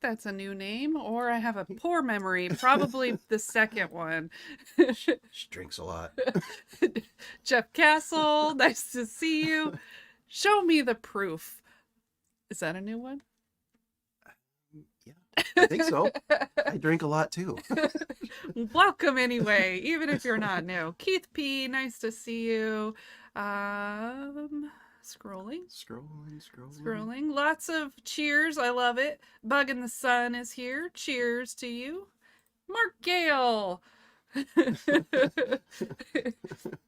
that's a new name, or I have a poor memory. Probably the second one. She drinks a lot. Jeff Castle, nice to see you. Show me the proof. Is that a new one? Yeah, I think so. I drink a lot too. Welcome anyway, even if you're not new. Keith P, nice to see you. Um, scrolling. Scrolling. Lots of cheers. I love it. Bug in the Sun is here. Cheers to you. Mark Gale.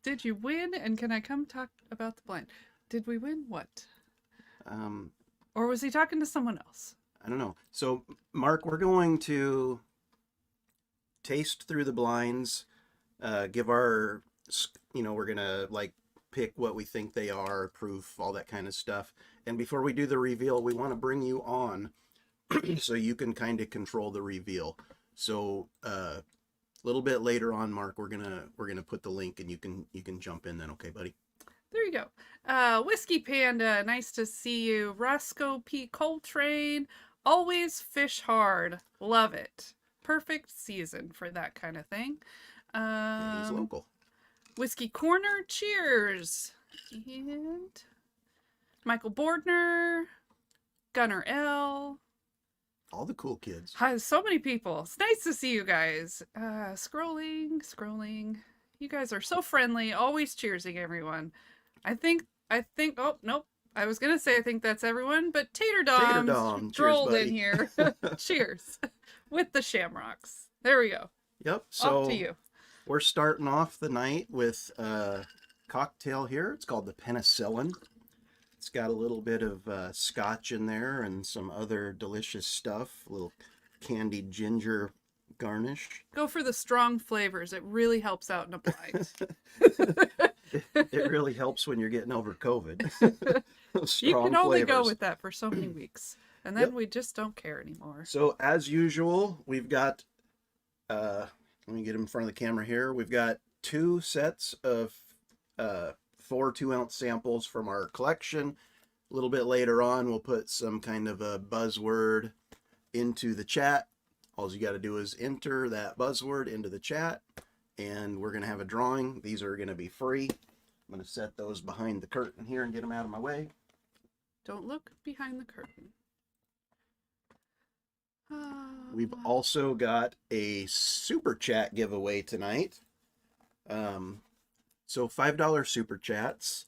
Did you win? And can I come talk about the blind? Did we win? What? Um, Or was he talking to someone else? I don't know. So, Mark, we're going to taste through the blinds, give our, we're going to like pick what we think they are, proof, all that kind of stuff. And before we do the reveal, we want to bring you on so you can kind of control the reveal. So, a little bit later on, Mark, we're gonna put the link and you can jump in then, okay, buddy? There you go. Whiskey Panda, nice to see you. Roscoe P. Coltrane, always fish hard. Love it. Perfect season for that kind of thing. Yeah, he's local. Whiskey Corner, cheers. And Michael Bordner, Gunnar L. All the cool kids. Hi, so many people. It's nice to see you guys. Scrolling. You guys are so friendly, always cheersing everyone. I think, oh, nope. I was going to say I think that's everyone, but Tater Dom strolled in here. Cheers. With the Shamrocks. There we go. Yep. So off to you. We're starting off the night with a cocktail here. It's called the Penicillin. It's got a little bit of scotch in there and some other delicious stuff. A little candied ginger garnish. Go for the strong flavors. It really helps out in a blind. It really helps when you're getting over COVID. You can only go flavors. with that for so many weeks. And then we just don't care anymore. So as usual, we've got, let me get in front of the camera here. We've got 2 sets of 4 2-ounce samples from our collection. A little bit later on, we'll put some kind of a buzzword into the chat. All you got to do is enter that buzzword into the chat, and we're going to have a drawing. These are going to be free. I'm going to set those behind the curtain here and get them out of my way. Don't look behind the curtain. We've also got a super chat giveaway tonight. So $5 super chats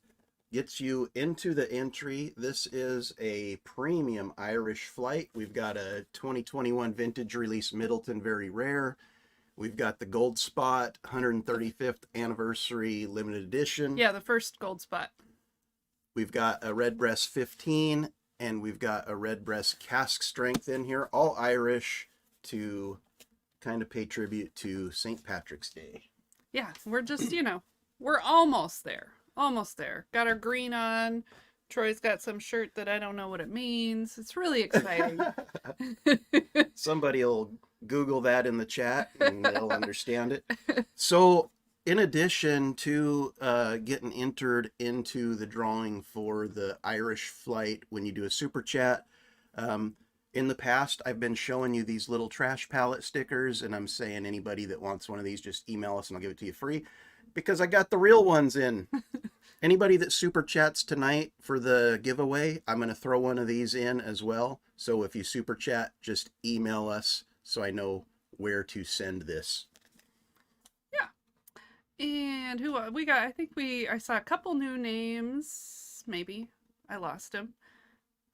gets you into the entry. This is a premium Irish flight. We've got a 2021 vintage release Middleton Very Rare. We've got the Gold Spot 135th anniversary limited edition. Yeah, the first Gold Spot. We've got a Redbreast 15, and we've got a Redbreast cask strength in here, all Irish, to kind of pay tribute to St. Patrick's Day. Yeah, we're just, we're almost there. Almost there. Got our green on. Troy's got some shirt that I don't know what it means. It's really exciting. Somebody will Google that in the chat and they'll understand it. So in addition to getting entered into the drawing for the Irish flight when you do a super chat, in the past I've been showing you these little trash pallet stickers, and I'm saying anybody that wants one of these, just email us and I'll give it to you free, because I got the real ones in. Anybody that super chats tonight for the giveaway, I'm going to throw one of these in as well. So if you super chat, just email us so I know where to send this. Yeah. And who we got? I saw a couple new names. Maybe I lost him.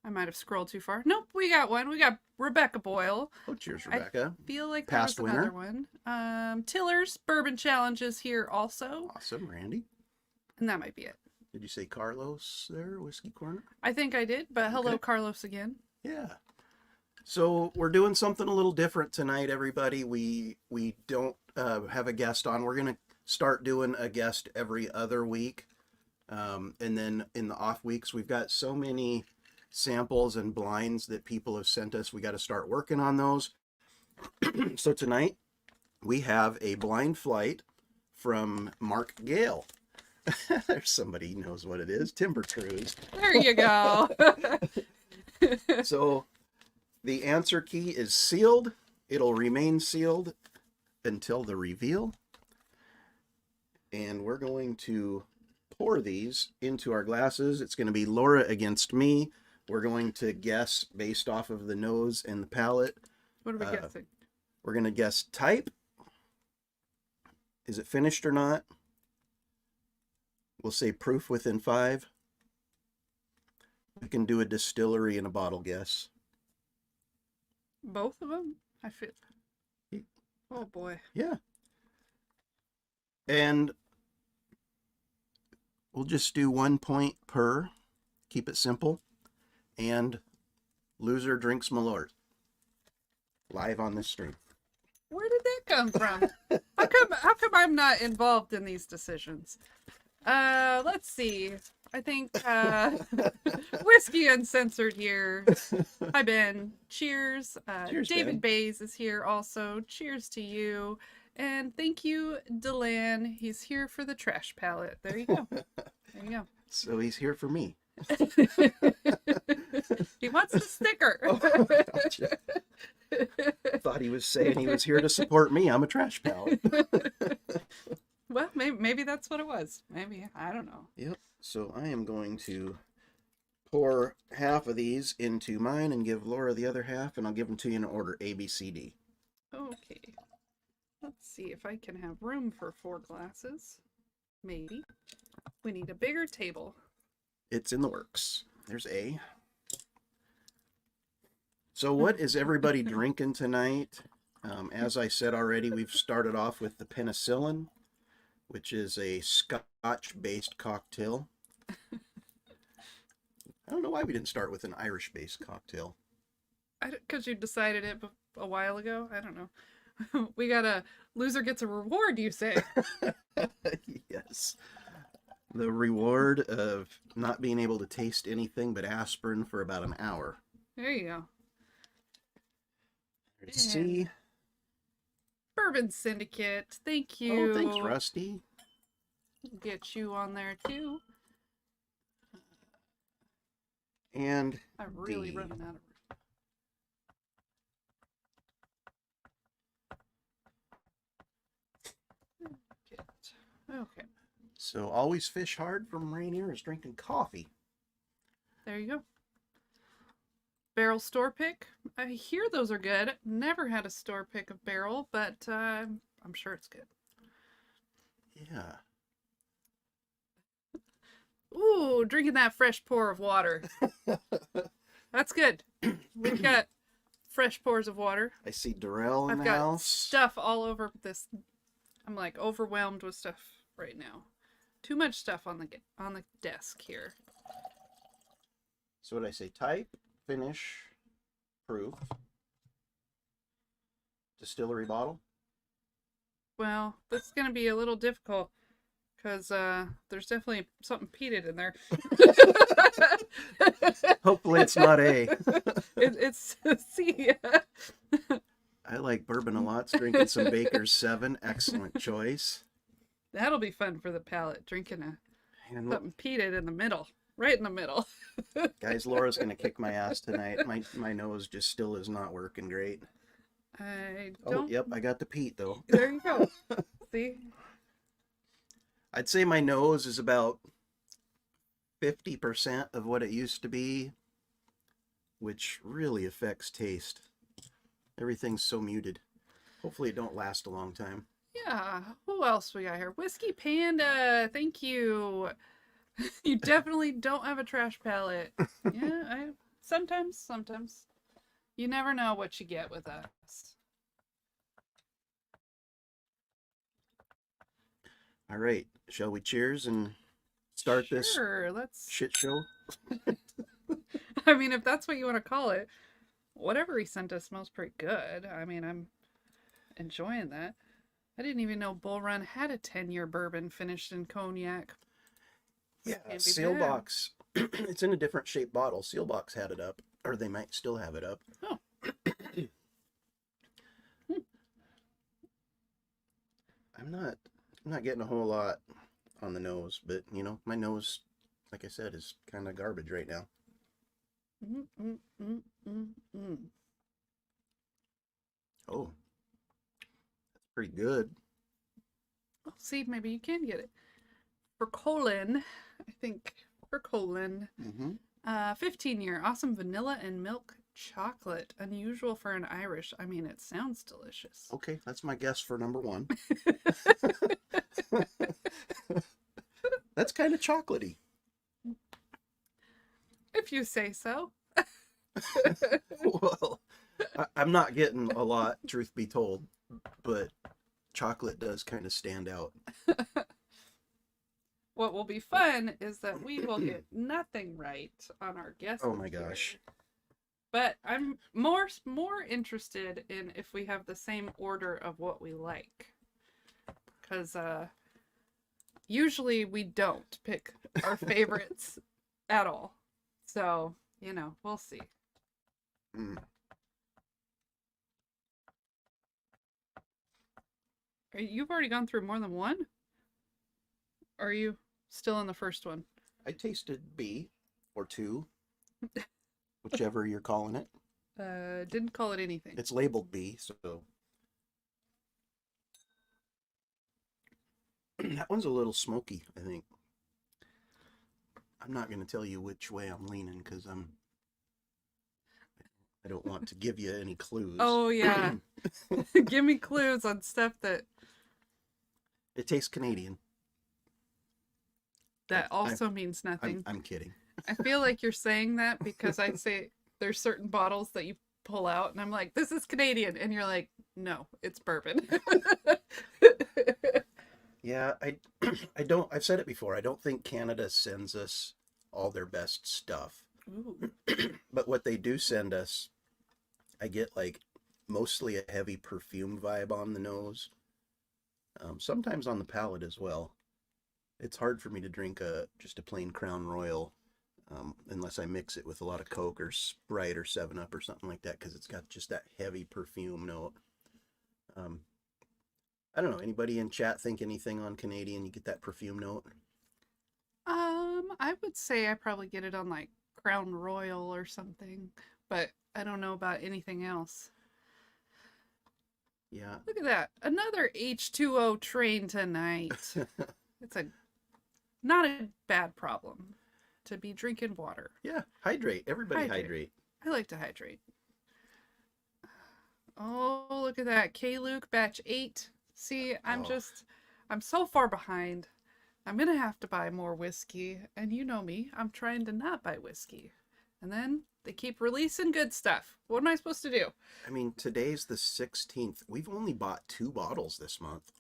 I might have scrolled too far. Nope, we got one. We got Rebecca Boyle. Oh, cheers, Rebecca. I feel like Past there was another one. Tiller's Bourbon Challenge is here also. Awesome, Randy. And that might be it. Did you say Carlos there, Whiskey Corner? I think I did, but hello, Okay. Carlos again. Yeah. So we're doing something a little different tonight, everybody. We don't have a guest on. We're going to start doing a guest every other week. And then in the off weeks, we've got so many samples and blinds that people have sent us. We got to start working on those. So tonight we have a blind flight from Mark Gale. There's somebody who knows what it is. Timber Cruise. There you go. So The answer key is sealed. It'll remain sealed until the reveal. And we're going to pour these into our glasses. It's going to be Laura against me. We're going to guess based off of the nose and the palate. What are we guessing? We're going to guess type. Is it finished or not? We'll say proof within 5. We can do a distillery and a bottle guess. Both of them? I feel. Oh boy. Yeah. And we'll just do 1 point per. Keep it simple. And loser drinks Malort. Live on this stream. Where did that come from? How come I'm not involved in these decisions? Let's see. I think Whiskey Uncensored here. Hi Ben. Cheers. Cheers, David Ben. Bays is here also. Cheers to you. And thank you, Delan. He's here for the trash palette. There you go. There you go. So he's here for me. He wants the sticker. Oh, gotcha. Thought he was saying he was here to support me. I'm a trash palette. Well, maybe that's what it was. Maybe. I don't know. Yep. So I am going to pour half of these into mine and give Laura the other half, and I'll give them to you in order A, B, C, D. Okay. Let's see if I can have room for 4 glasses. Maybe. We need a bigger table. It's in the works. There's A. So what is everybody drinking tonight? As I said already, we've started off with the penicillin, which is a Scotch-based cocktail. I don't know why we didn't start with an Irish-based cocktail. Because you decided it a while ago? I don't know. We got a loser gets a reward, you say? Yes. The reward of not being able to taste anything but aspirin for about an hour. There you go. There's C. Bourbon Syndicate. Thank you. Oh, thanks, Rusty. Get you on there too. And I'm really D. running out of. Okay. So always fish hard from Rainier is drinking coffee. There you go. Barrel store pick. I hear those are good. Never had a store pick of barrel, but I'm sure it's good. Yeah. Ooh, drinking that fresh pour of water. That's good. We've got fresh pours of water. I see Darrell in I've the got house. stuff all over this. I'm like overwhelmed with stuff right now. Too much stuff on the desk here. So what did I say? Type, finish, proof, distillery bottle. Well, this is going to be a little difficult because there's definitely something peated in there. Hopefully it's not A. It's C. I like bourbon a lot. Drinking some Baker's 7. Excellent choice. That'll be fun for the palate. Drinking And something peated in the middle. Right in the middle. guys, Laura's going to kick my ass tonight. My nose just still is not working great. I Oh, don't... yep, I got the peat, though. There you go. See? I'd say my nose is about 50% of what it used to be, which really affects taste. Everything's so muted. Hopefully it don't last a long time. Yeah. Who else we got here? Whiskey Panda. Thank you. You definitely don't have a trash palette. Yeah, sometimes. You never know what you get with us. All right, shall we cheers and start this Let's... shit show? I mean, if that's what you want to call it. Whatever he sent us smells pretty good. I mean, I'm enjoying that. I didn't even know Bull Run had a 10-year bourbon finished in cognac. Yeah, Sealbox. It's in a different shaped bottle. Sealbox had it up, or they might still have it up. Oh. I'm not getting a whole lot on the nose, but you know, my nose, like I said, is kind of garbage right now. Oh, that's pretty good. Well, see, maybe you can get it. For colon, I think for colon, 15-year, awesome vanilla and milk chocolate, unusual for an Irish. I mean, it sounds delicious. Okay, that's my guess for number one. That's kind of chocolatey. If you say so. Well, I'm not getting a lot, truth be told, but chocolate does kind of stand out. What will be fun is that we will get nothing right on our guesses. Oh my gosh. Here. But I'm more interested in if we have the same order of what we like. Because usually we don't pick our favorites at all. So, you know, we'll see. You've already gone through more than one? Or are you still on the first one? I tasted B or 2, whichever you're calling it. Didn't call it anything. It's labeled B, so that one's a little smoky, I think. I'm not going to tell you which way I'm leaning because I don't want to give you any clues. Oh yeah. Give me clues on stuff that it tastes Canadian. That also means nothing. I'm kidding. I feel like you're saying that because I say there's certain bottles that you pull out and I'm like, this is Canadian. And you're like, no, it's bourbon. Yeah, I don't, I've said it before. I don't think Canada sends us all their best stuff. Ooh. But what they do send us, I get like mostly a heavy perfume vibe on the nose. Sometimes on the palate as well. It's hard for me to drink just a plain Crown Royal unless I mix it with a lot of Coke or Sprite or 7-Up or something like that because it's got just that heavy perfume note. I don't know. Anybody in chat think anything on Canadian? You get that perfume note? I would say I probably get it on like Crown Royal or something, but I don't know about anything else. Yeah. Look at that. Another H2O train tonight. It's not a bad problem to be drinking water. Yeah, hydrate. Everybody hydrate. I like to hydrate. Oh, look at that. K-Luke batch 8. See, I'm so far behind. I'm going to have to buy more whiskey. And you know me, I'm trying to not buy whiskey. And then they keep releasing good stuff. What am I supposed to do? I mean, today's the 16th. We've only bought 2 bottles this month.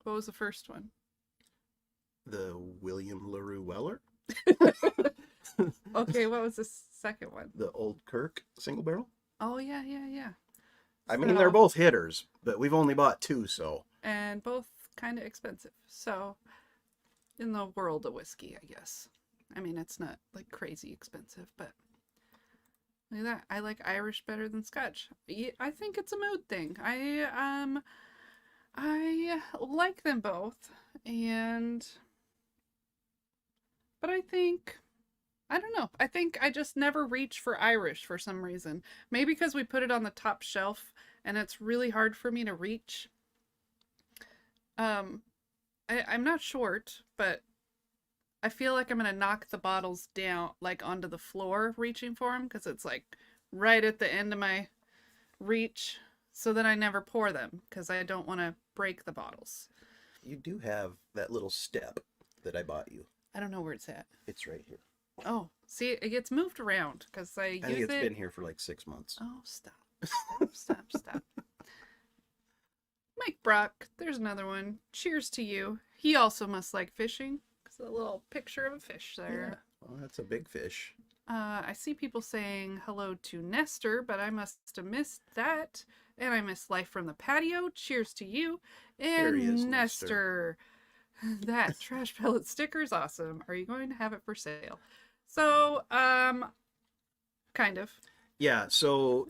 What was the first one? The William LaRue Weller. Okay, what was the second one? The Old Kirk single barrel. Oh, yeah. I mean, they're both hitters, but we've only bought 2, so. And both kind of expensive. So, in the world of whiskey, I guess. I mean, it's not like crazy expensive, but look at that. I like Irish better than Scotch. I think it's a mood thing. I like them both, but I think, I don't know. I think I just never reach for Irish for some reason. Maybe because we put it on the top shelf and it's really hard for me to reach. I'm not short, but I feel like I'm going to knock the bottles down, like onto the floor reaching for them because it's like right at the end of my reach. So then I never pour them because I don't want to break the bottles. You do have that little step that I bought you. I don't know where it's at. It's right here. Oh, see, it gets moved around because I think it's been here for like 6 months. Oh, stop. Stop. Mike Brock, there's another one. Cheers to you. He also must like fishing. It's a little picture of a fish there. Yeah. Well, that's a big fish. I see people saying hello to Nestor, but I must have missed that. And I miss Life from the Patio. Cheers to you. And There he is, Nestor. That trash pellet sticker is awesome. Are you going to have it for sale? So, kind of. Yeah, so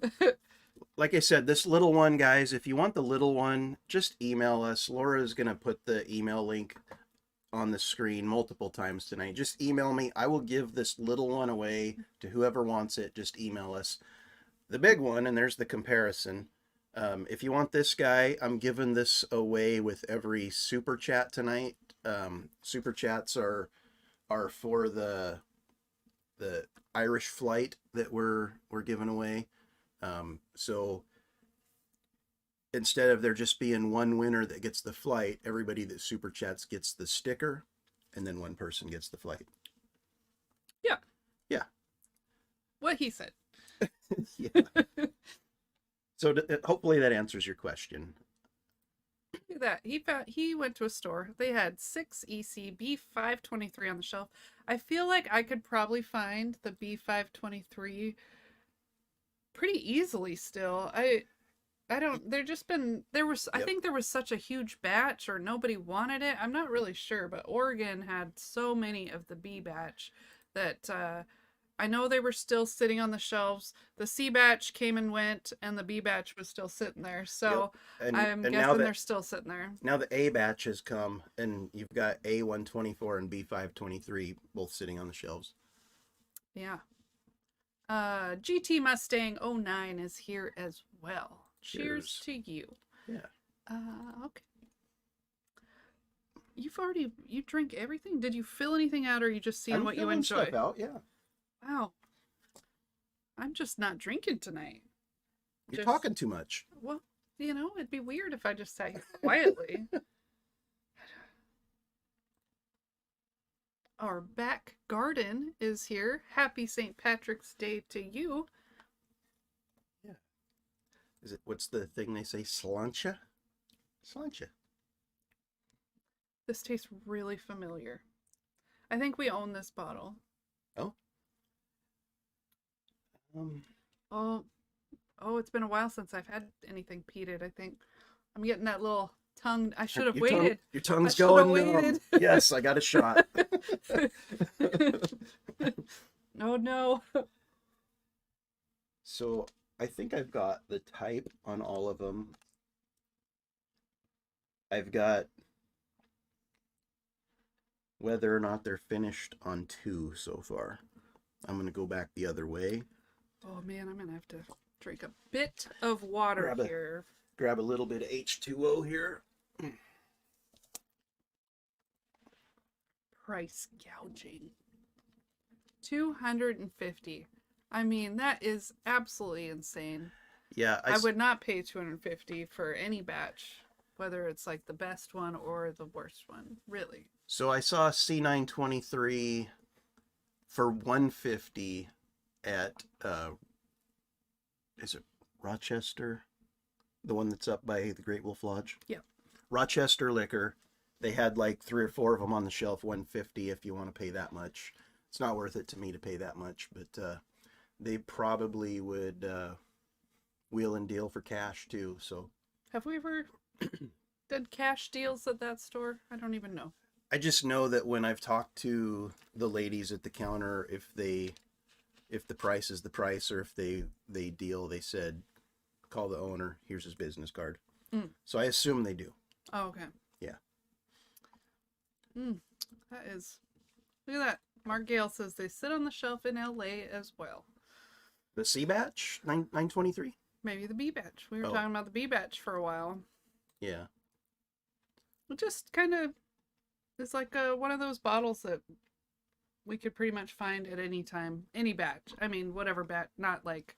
like I said, this little one, guys, if you want the little one, just email us. Laura's going to put the email link on the screen multiple times tonight. Just email me. I will give this little one away to whoever wants it. Just email us. The big one, and there's the comparison. If you want this guy, I'm giving this away with every super chat tonight. Super chats are for the Irish flight that we're giving away. So instead of there just being one winner that gets the flight, everybody that super chats gets the sticker, and then one person gets the flight. Yeah. Yeah. What he said. Yeah. So hopefully that answers your question. Look at that. He went to a store. They had 6 EC B523 on the shelf. I feel like I could probably find the B523 pretty easily still. I don't there just been there was I Yep. think there was such a huge batch or nobody wanted it. I'm not really sure, but Oregon had so many of the B batch that I know they were still sitting on the shelves. The C batch came and went, and the B batch was still sitting there. So Yep. I'm and guessing they're still sitting there. now the A batch has come, and you've got A124 and B523 both sitting on the shelves. Yeah. GT Mustang '09 is here as well. Cheers to you. Yeah. Okay. You drink everything? Did you fill anything out, or are you just seeing what you enjoy? Stuff out, yeah. Wow. I'm just not drinking tonight. You're talking too much. Well, it'd be weird if I just sat here quietly. Our back garden is here. Happy St. Patrick's Day to you. Yeah. What's the thing they say? Slancha? Slancha. This tastes really familiar. I think we own this bottle. Oh. Oh, it's been a while since I've had anything peated, I think. I'm getting that little tongue. I should have waited. Your tongue's going. Yes, I got a shot. Oh no. So I think I've got the type on all of them. I've got whether or not they're finished on 2 so far. I'm going to go back the other way. Oh man, I'm going to have to drink a bit of water here. Grab a little bit of H2O here. Price gouging. $250. I mean, that is absolutely insane. Yeah, I would not pay $250 for any batch, whether it's like the best one or the worst one, really. So I saw C923 for $150 at is it Rochester? The one that's up by the Great Wolf Lodge? Yeah. Rochester Liquor. They had like 3 or 4 of them on the shelf, $150 if you want to pay that much. It's not worth it to me to pay that much, but they probably would wheel and deal for cash too. So have we ever done cash deals at that store? I don't even know. I just know that when I've talked to the ladies at the counter, if the price is the price, or if they deal, they said, call the owner, here's his business card. So I assume they do. Oh, okay. Yeah. That is, look at that. Mark Gale says they sit on the shelf in LA as well. The C batch, 923? Maybe the B batch. We were talking about the B batch for a while. Yeah. It just kind of is like one of those bottles that we could pretty much find at any time, any batch. I mean, whatever batch, not like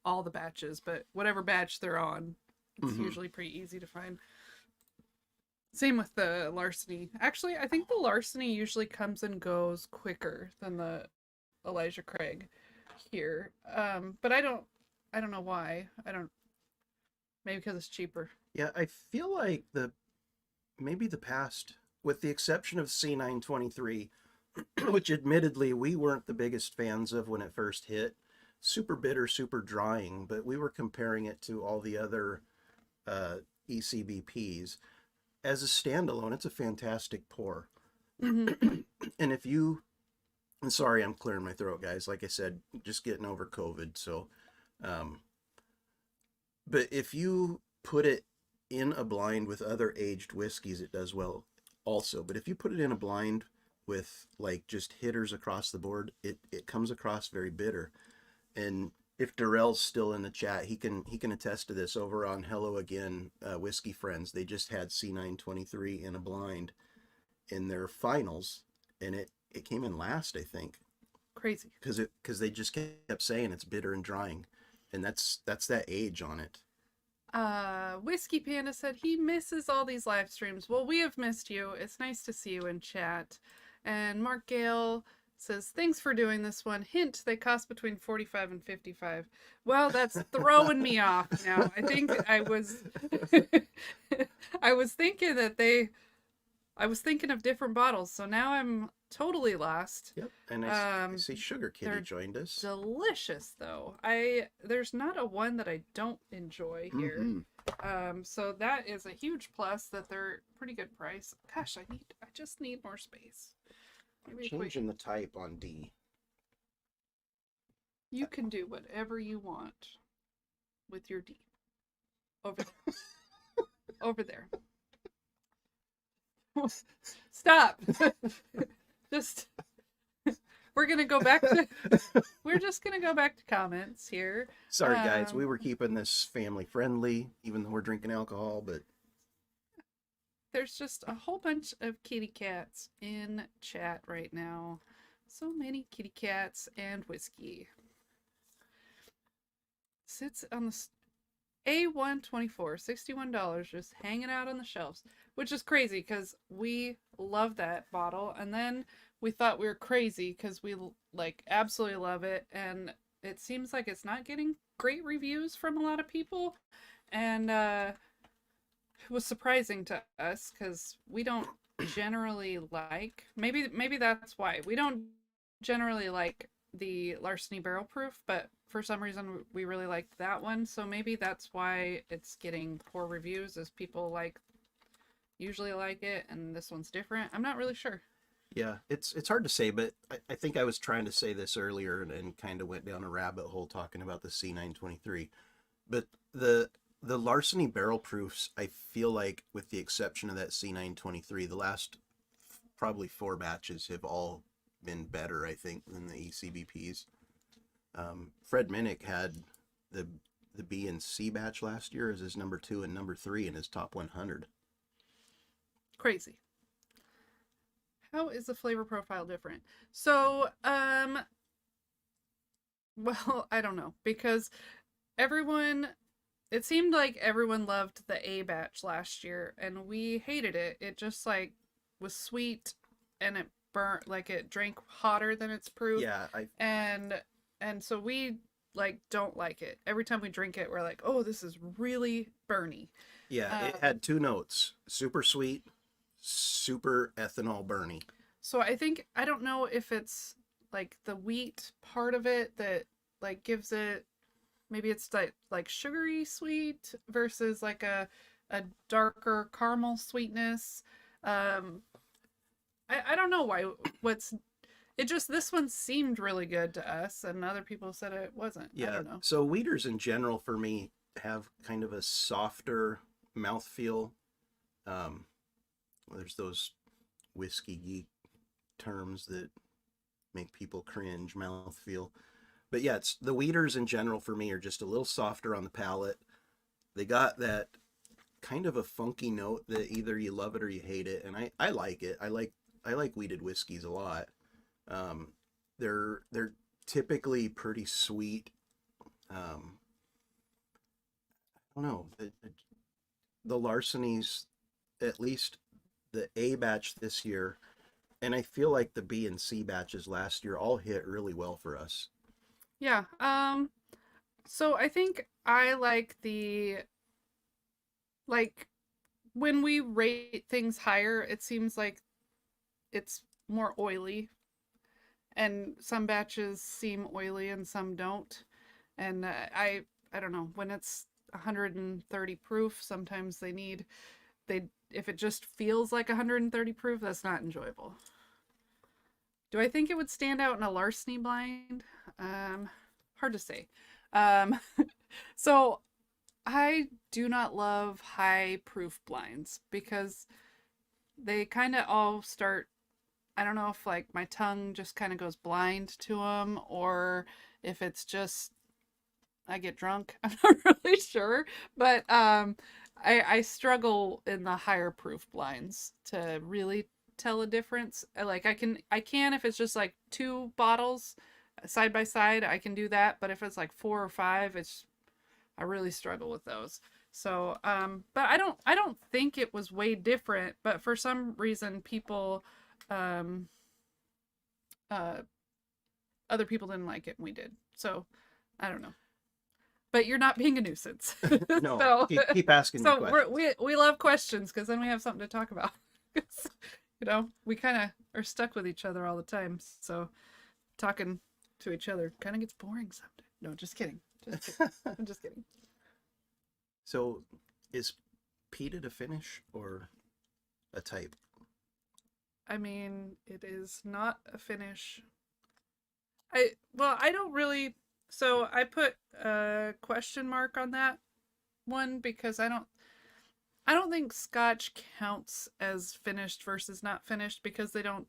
all the batches, but whatever batch they're on, it's usually pretty easy to find. Same with the Larceny. Actually, I think the Larceny usually comes and goes quicker than the Elijah Craig here. But I don't know why. Maybe because it's cheaper. Yeah, I feel like maybe the past, with the exception of C923, which admittedly we weren't the biggest fans of when it first hit, super bitter, super drying, but we were comparing it to all the other ECBPs. As a standalone, it's a fantastic pour. And and sorry, I'm clearing my throat, guys. Like I said, just getting over COVID. So, but if you put it in a blind with other aged whiskeys, it does well also. But if you put it in a blind with like just hitters across the board, it comes across very bitter. And if Darrell's still in the chat, he can attest to this. Over on Hello Again, Whiskey Friends, they just had C923 in a blind in their finals, and it came in last, I think. Crazy. Because they just kept saying it's bitter and drying, and that's that age on it. Whiskey Panda said he misses all these live streams. Well, we have missed you. It's nice to see you in chat. And Mark Gale says, thanks for doing this one. Hint, they cost between 45 and 55. Well, that's throwing me off now. I think I was I was thinking of different bottles, so now I'm totally lost. Yep. And I see Sugar Kitty joined us. Delicious though. There's not a one that I don't enjoy here. Mm-hmm. So that is a huge plus that they're pretty good price. Gosh, I just need more space. Maybe changing the type on D. You can do whatever you want with your D. Over there. Over there. Stop. Just we're just gonna go back to comments here. Sorry guys, we were keeping this family friendly, even though we're drinking alcohol, but there's just a whole bunch of kitty cats in chat right now. So many kitty cats and whiskey. Sits on the A124, $61, just hanging out on the shelves, which is crazy because we love that bottle. And then we thought we were crazy because we like absolutely love it. And it seems like it's not getting great reviews from a lot of people. And it was surprising to us because we don't generally like, maybe that's why we don't generally like the Larceny Barrel Proof, but for some reason we really liked that one, so maybe that's why it's getting poor reviews, as people usually like it, and this one's different. I'm not really sure. Yeah, it's hard to say, but I think I was trying to say this earlier and kind of went down a rabbit hole talking about the C923. But the Larceny Barrel Proofs, I feel like, with the exception of that C923, the last probably 4 batches have all been better, I think, than the ECBPs. Fred Minnick had the B and C batch last year as his number 2 and number 3 in his top 100. Crazy. How is the flavor profile different? So, well, I don't know, because it seemed like everyone loved the A batch last year, and we hated it. It just was sweet, and it burnt, it drank hotter than its proof. Yeah, and so we don't like it. Every time we drink it, we're like, oh, this is really burny. Yeah, it had 2 notes: super sweet, super ethanol burny. So I don't know if it's the wheat part of it that gives it, maybe it's like sugary sweet versus a darker caramel sweetness. I don't know why. This one seemed really good to us, and other people said it wasn't. Yeah, I don't know. So Weeders in general for me have kind of a softer mouthfeel. There's those whiskey geek terms that make people cringe, mouthfeel. But yeah, the Weeders in general for me are just a little softer on the palate. They got that kind of a funky note that either you love it or you hate it, and I like it. I like weeded whiskeys a lot. They're typically pretty sweet. I don't know, the Larceny's, at least the A batch this year, and I feel like the B and C batches last year all hit really well for us. Yeah. So I think I like when we rate things higher, it seems like it's more oily, and some batches seem oily and some don't. And I don't know, when it's 130 proof, sometimes if it just feels like 130 proof, that's not enjoyable. Do I think it would stand out in a Larceny blind? Hard to say. So I do not love high proof blinds because they kind of all start, I don't know if my tongue just kind of goes blind to them, or if it's just I get drunk. I'm not really sure, but I struggle in the higher proof blinds to really tell a difference. Like I can if it's just like two bottles side by side, I can do that. But if it's like four or five, I really struggle with those. So, but I don't think it was way different. But for some reason, um, uh, other people didn't like it, and we did. So, I don't know. But you're not being a nuisance. No, so, keep asking me so questions. we love questions because then we have something to talk about. We kind of are stuck with each other all the time. So, talking to each other kind of gets boring sometimes. No, just kidding. Just kidding. I'm just kidding. So, is peated a finish or a type? I mean, it is not a finish. I don't really. So I put a question mark on that one because I don't think Scotch counts as finished versus not finished because they don't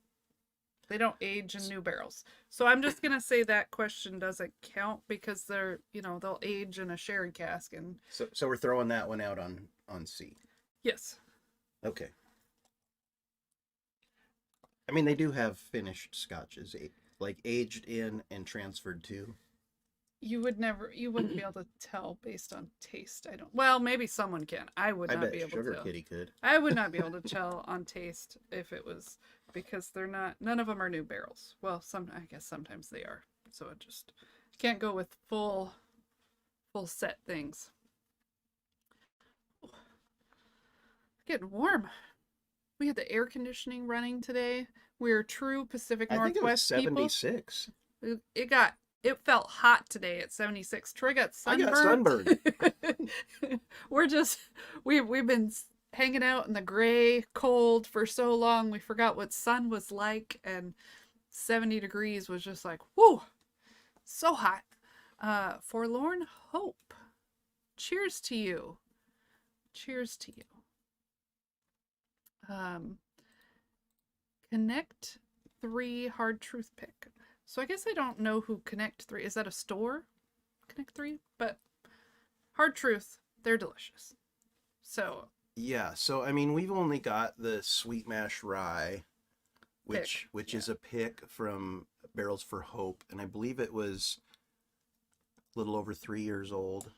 age in new barrels. So I'm just gonna say that question doesn't count because they'll age in a sherry cask and So we're throwing that one out on C. yes. Okay. I mean, they do have finished scotches, like aged in and transferred to. You wouldn't be able to tell based on taste. I don't. Well, maybe someone can. I would I not bet be able Sugar to. Kitty could. I would not be able to tell on taste if it was because they're not. None of them are new barrels. Well, I guess sometimes they are. So it just can't go with full set things. Getting warm. We had the air conditioning running today. We're true Pacific I think it was Northwest people. 76. It felt hot today at 76. Troy got I got sunburned. sunburned. We've been hanging out in the gray cold for so long we forgot what sun was like, and 70 degrees was just like, whoo, so hot. Forlorn hope. Cheers to you. Cheers to you. Connect 3 hard truth pick. So I guess I don't know who Connect 3 is. That a store? Connect 3, but hard truth, they're delicious. So Yeah, so I mean, we've only got the sweet mash rye, which is a pick from Barrels for Hope, and I believe it was a little over 3 years old.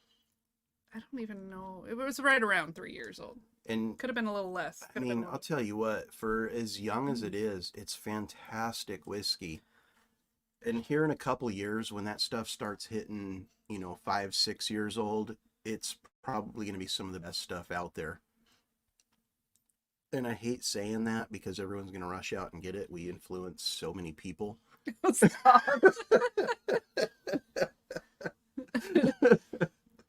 I don't even know. It was right around 3 years old. And could have been a little less. I mean, I'll tell you what, for as young as it is, it's fantastic whiskey. And here in a couple years, when that stuff starts hitting, 5, 6 years old, it's probably going to be some of the best stuff out there. And I hate saying that because everyone's going to rush out and get it. We influence so many people. Stop.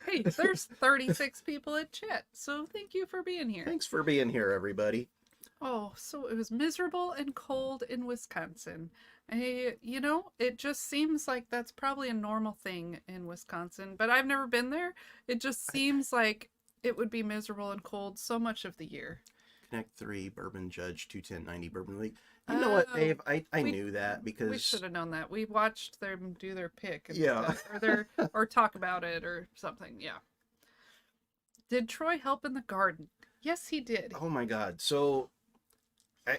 Hey, there's 36 people at chat, so thank you for being here. Thanks for being here, everybody. Oh, so it was miserable and cold in Wisconsin. It just seems like that's probably a normal thing in Wisconsin, but I've never been there. It just seems like it would be miserable and cold so much of the year. Connect 3, Bourbon Judge, 21090 Bourbon League. You know what, Dave? I knew that because we should have known that. We watched them do their pick and Yeah. stuff, or talk about it or something. Yeah. Did Troy help in the garden? Yes, he did. Oh my God. So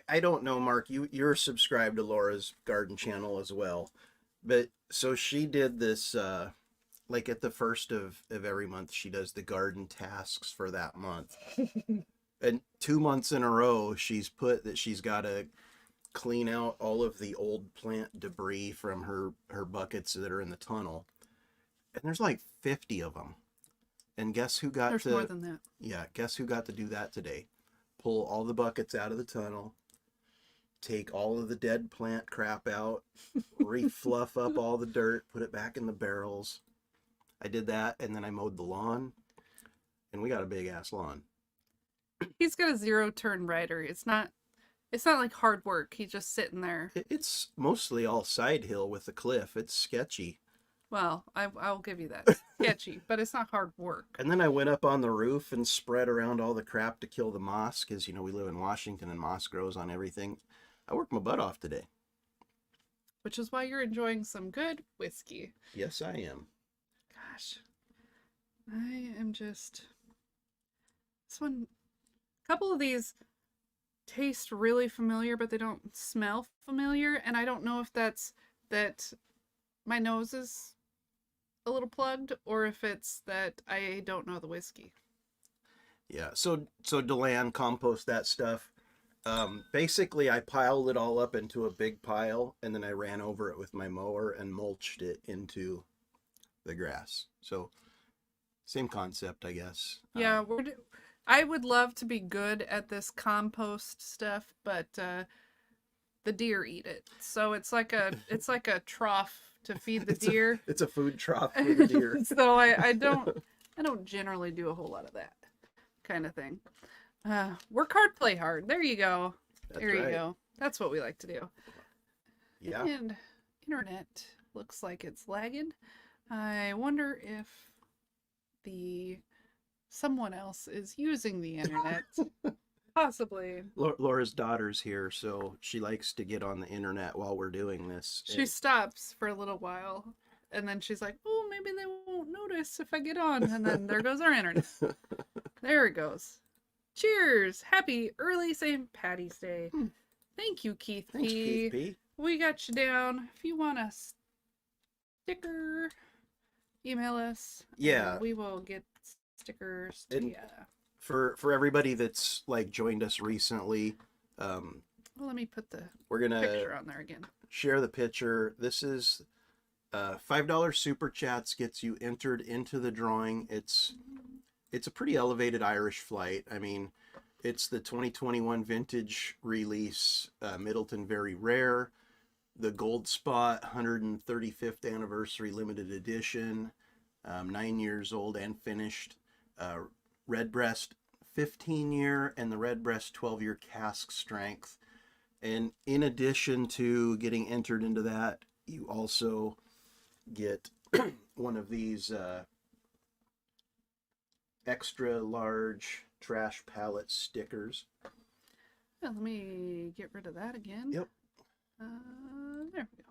I don't know, Mark. You're subscribed to Laura's garden channel as well, but so she did this. Like at the first of every month, she does the garden tasks for that month. And 2 months in a row, she's put that she's got to clean out all of the old plant debris from her buckets that are in the tunnel. And there's like 50 of them. And guess who got There's more than that. Yeah, guess who got to do that today? Pull all the buckets out of the tunnel, take all of the dead plant crap out, refluff up all the dirt, put it back in the barrels. I did that, and then I mowed the lawn, and we got a big ass lawn. He's got a 0-turn rider. It's not like hard work. He's just sitting there. It's mostly all side hill with a cliff. It's sketchy. Well, I'll give you that. Sketchy, but it's not hard work. And then I went up on the roof and spread around all the crap to kill the moss, because, we live in Washington and moss grows on everything. I worked my butt off today. Which is why you're enjoying some good whiskey. Yes, I am. Gosh. I am just... This one... A couple of these taste really familiar, but they don't smell familiar. And I don't know if that's that my nose is a little plugged or if it's that I don't know the whiskey. Yeah. So Deland, compost that stuff. Basically, I piled it all up into a big pile, and then I ran over it with my mower and mulched it into the grass. So, same concept, I guess. Yeah, I would love to be good at this compost stuff, but the deer eat it. So it's like a trough to feed the deer. It's a food trough for the deer. So I don't generally do a whole lot of that kind of thing. Work hard, play hard. There you go. That's there you right. go. That's what we like to do. Yeah. And internet looks like it's lagging. I wonder if someone else is using the internet. Possibly. Laura's daughter's here, so she likes to get on the internet while we're doing this. She stops for a little while, and then she's like, oh, maybe they won't notice if I get on. And then there goes our internet. There it goes. Cheers! Happy early St. Patty's Day. Thank you, Keith P. Thanks, Keith P. We got you down. If you want a sticker, email us. Yeah. We will get stickers to you. For everybody that's like joined us recently, Well, let me put the we're gonna picture on there again. share the picture. This is $5 super chats gets you entered into the drawing. It's a pretty elevated Irish flight. I mean, it's the 2021 vintage release, Middleton Very Rare, the Gold Spot 135th anniversary limited edition, 9 years old and finished. Redbreast 15-year and the Redbreast 12-year cask strength. And in addition to getting entered into that, you also get one of these extra large trash pallet stickers. Yeah, let me get rid of that again. Yep. There we go.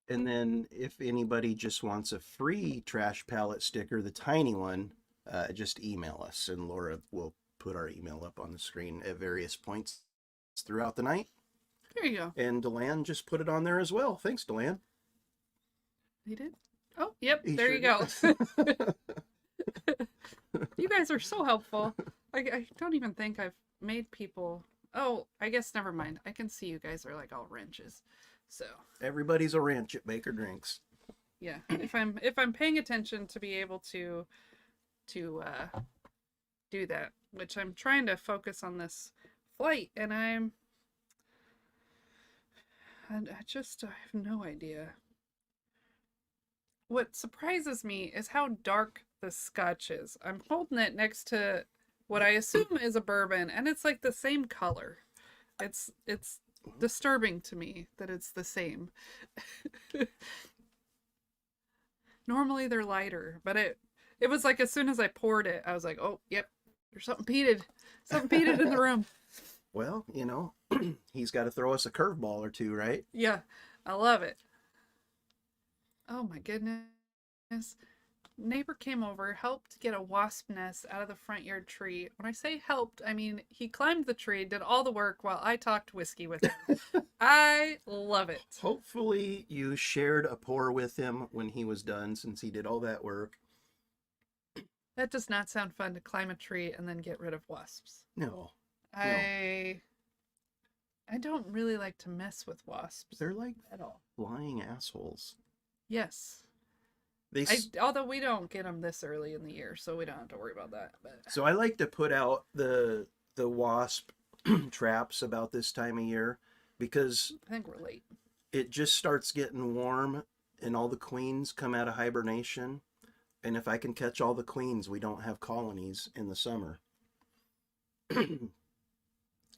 And then if anybody just wants a free trash pallet sticker, the tiny one, just email us and Laura will put our email up on the screen at various points throughout the night. There you go. And Deland just put it on there as well. Thanks, Deland. He did? Oh, yep. He there sure you go. You guys are so helpful. I don't even think I've made people... Oh, I guess never mind. I can see you guys are like all wrenches. So Everybody's a wrench at Baker Drinks. yeah, if I'm paying attention to be able to do that, which I'm trying to focus on this flight, and I have no idea. What surprises me is how dark the scotch is. I'm holding it next to what I assume is a bourbon, and it's like the same color. It's disturbing to me that it's the same. Normally they're lighter, but it was like as soon as I poured it, I was like, oh, yep, there's something peated in the room. Well, you know, he's got to throw us a curveball or two, right? Yeah, I love it. Oh my goodness. Neighbor came over, helped get a wasp nest out of the front yard tree. When I say helped, I mean he climbed the tree, did all the work while I talked whiskey with him. I love it. Hopefully you shared a pour with him when he was done, since he did all that work. That does not sound fun, to climb a tree and then get rid of wasps. No. I don't really like to mess with wasps. They're like at all. flying assholes. Yes. Although we don't get them this early in the year, so we don't have to worry about that. But So I like to put out the wasp traps about this time of year, because I think we're late. it just starts getting warm and all the queens come out of hibernation. And if I can catch all the queens, we don't have colonies in the summer.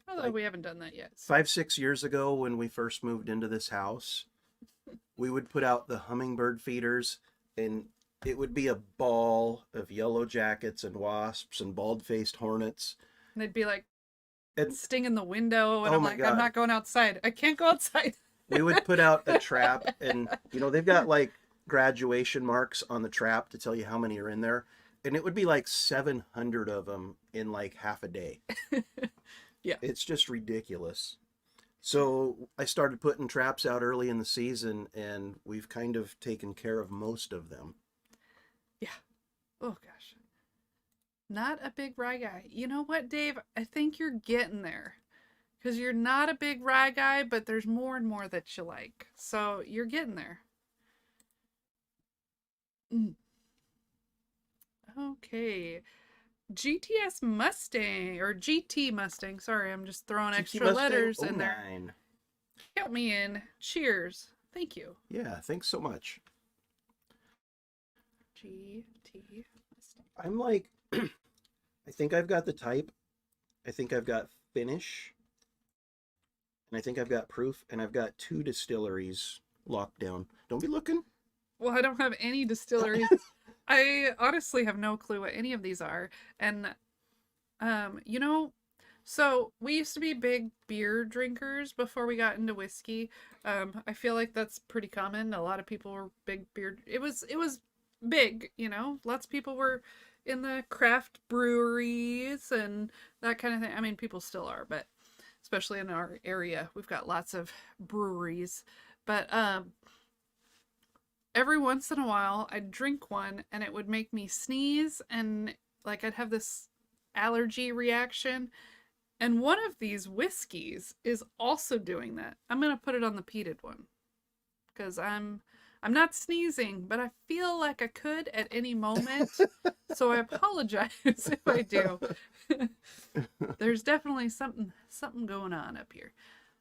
Although we haven't done that yet. 5-6 years ago, when we first moved into this house, we would put out the hummingbird feeders, and it would be a ball of yellow jackets and wasps and bald-faced hornets. And they'd be like And stinging the window, and Oh I'm my like, God. I'm not going outside. I can't go outside. we would put out a trap, and you know, they've got like graduation marks on the trap to tell you how many are in there, and it would be like 700 of them in like half a day. Yeah. It's just ridiculous. So I started putting traps out early in the season, and we've kind of taken care of most of them. Yeah. Oh gosh. Not a big rye guy. You know what, Dave? I think you're getting there. Because you're not a big rye guy, but there's more and more that you like. So you're getting there. Mm. Okay. GTS Mustang, or GT Mustang. Sorry, I'm just throwing GT extra Mustang letters in there. 09. Count me in. Cheers. Thank you. Yeah, thanks so much. GT Mustang. I'm like, I think I've got the type. I think I've got finish. And I think I've got proof. And I've got 2 distilleries locked down. Don't be looking. Well, I don't have any distilleries. I honestly have no clue what any of these are. And, you know, so we used to be big beer drinkers before we got into whiskey. I feel like that's pretty common. A lot of people were big beer. It was big, you know. Lots of people were in the craft breweries and that kind of thing. I mean, people still are, but especially in our area, we've got lots of breweries. But every once in a while I'd drink one and it would make me sneeze and like I'd have this allergy reaction. And one of these whiskeys is also doing that. I'm going to put it on the peated one because I'm not sneezing, but I feel like I could at any moment. So I apologize if I do. There's definitely something going on up here.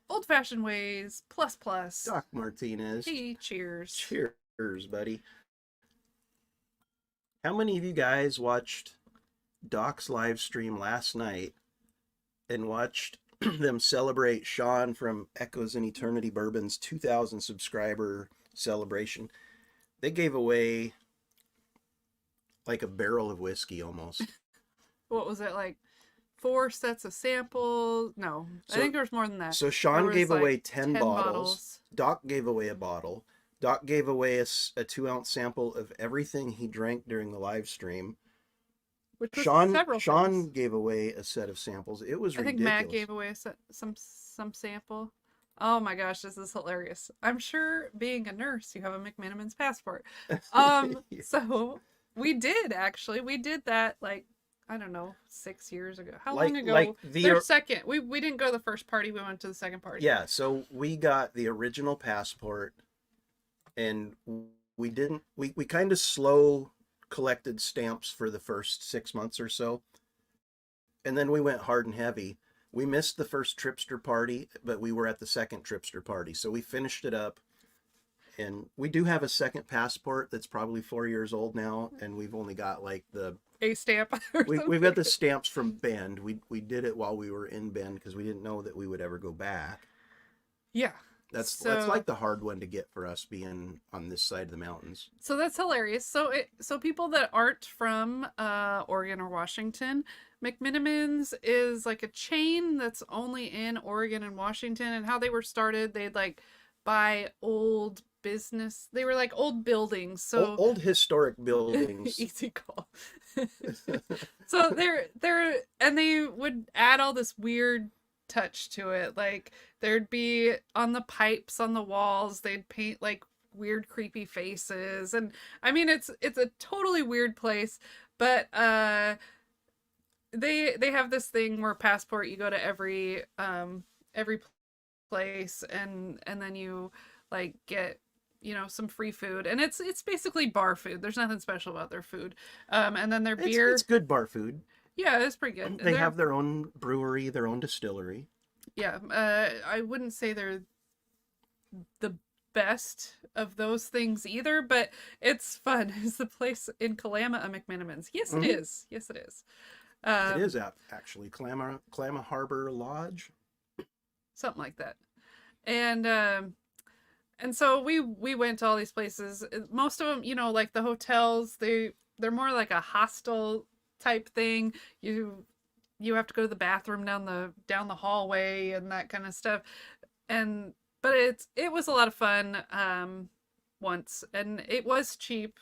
Old Fashioned Ways, plus. Doc Martinez. Hey, cheers. Cheers, buddy. How many of you guys watched Doc's live stream last night and watched them celebrate Sean from Echoes in Eternity Bourbon's 2,000 subscriber celebration? They gave away like a barrel of whiskey almost. What was it, like 4 sets of samples? No, I think there was more than that. So Sean gave away 10 bottles. Doc gave away a bottle. Doc gave away a 2-ounce sample of everything he drank during the live stream. Which was Sean gave away a set of samples. It was ridiculous. I think Matt gave away some sample. Oh my gosh, this is hilarious. I'm sure being a nurse, you have a McMenamin's passport. Yeah. So we did that like, I don't know, 6 years ago. How long ago? Like their second. We didn't go to the first party. We went to the second party. Yeah, so we got the original passport, and we kind of slow collected stamps for the first 6 months or so, and then we went hard and heavy. We missed the first Tripster party, but we were at the second Tripster party, so we finished it up. And we do have a second passport that's probably 4 years old now, and we've only got like the A stamp. We've got the stamps from Bend. We did it while we were in Bend because we didn't know that we would ever go back. Yeah. That's like the hard one to get for us being on this side of the mountains. So that's hilarious. So people that aren't from Oregon or Washington, McMenamin's is like a chain that's only in Oregon and Washington. And how they were started, they'd like buy old business. They were like old buildings. So old historic buildings. Easy call. So they would add all this weird touch to it. Like there'd be on the pipes on the walls, they'd paint like weird creepy faces. And I mean it's a totally weird place, but they have this thing where passport, you go to every place and then you like get, you know, some free food, and it's basically bar food. There's nothing special about their food. And then their beer, it's good bar food. Yeah, it's pretty good. They have their own brewery, their own distillery. Yeah, I wouldn't say they're the best of those things either, but it's fun. It's the place in Kalama, McMenamin's. Yes, it is. Yes, it is. It is actually Kalama Harbor Lodge, something like that. And so we went to all these places. Most of them, you know, like the hotels, they're more like a hostel type thing. You have to go to the bathroom down the hallway and that kind of stuff. But it was a lot of fun. once, and it was cheap,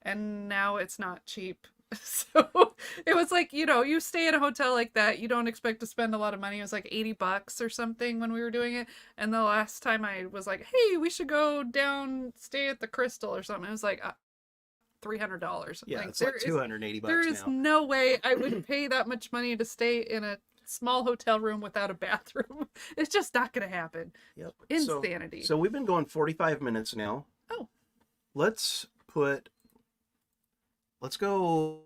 and now it's not cheap. So it was like, you stay at a hotel like that, you don't expect to spend a lot of money. It was like $80 or something when we were doing it. And the last time I was like, hey, we should go down, stay at the Crystal or something, it was like $300. Yeah, like, it's like $280 there is now. no way I would pay that much money to stay in a small hotel room without a bathroom. It's just not going to happen. Yep. Insanity. So we've been going 45 minutes now. Oh. Let's go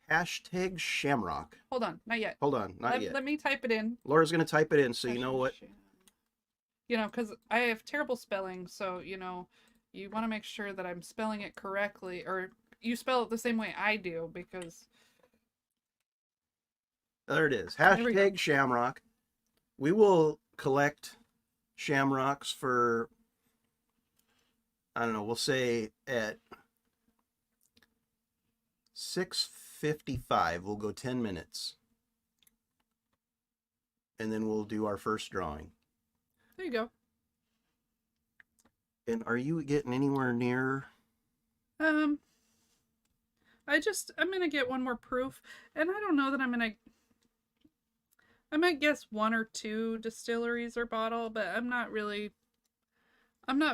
hashtag Shamrock. Hold on, not yet. Hold on, not yet. Let me type it in. Laura's going to type it in, so you know what? Because I have terrible spelling, so, you want to make sure that I'm spelling it correctly, or you spell it the same way I do, because... There it is. Hashtag Shamrock. We will collect shamrocks for, I don't know, we'll say at 6:55. We'll go 10 minutes. And then we'll do our first drawing. There you go. And are you getting anywhere near? I'm going to get one more proof, and I don't know that I might guess 1 or 2 distilleries or bottle, but I'm not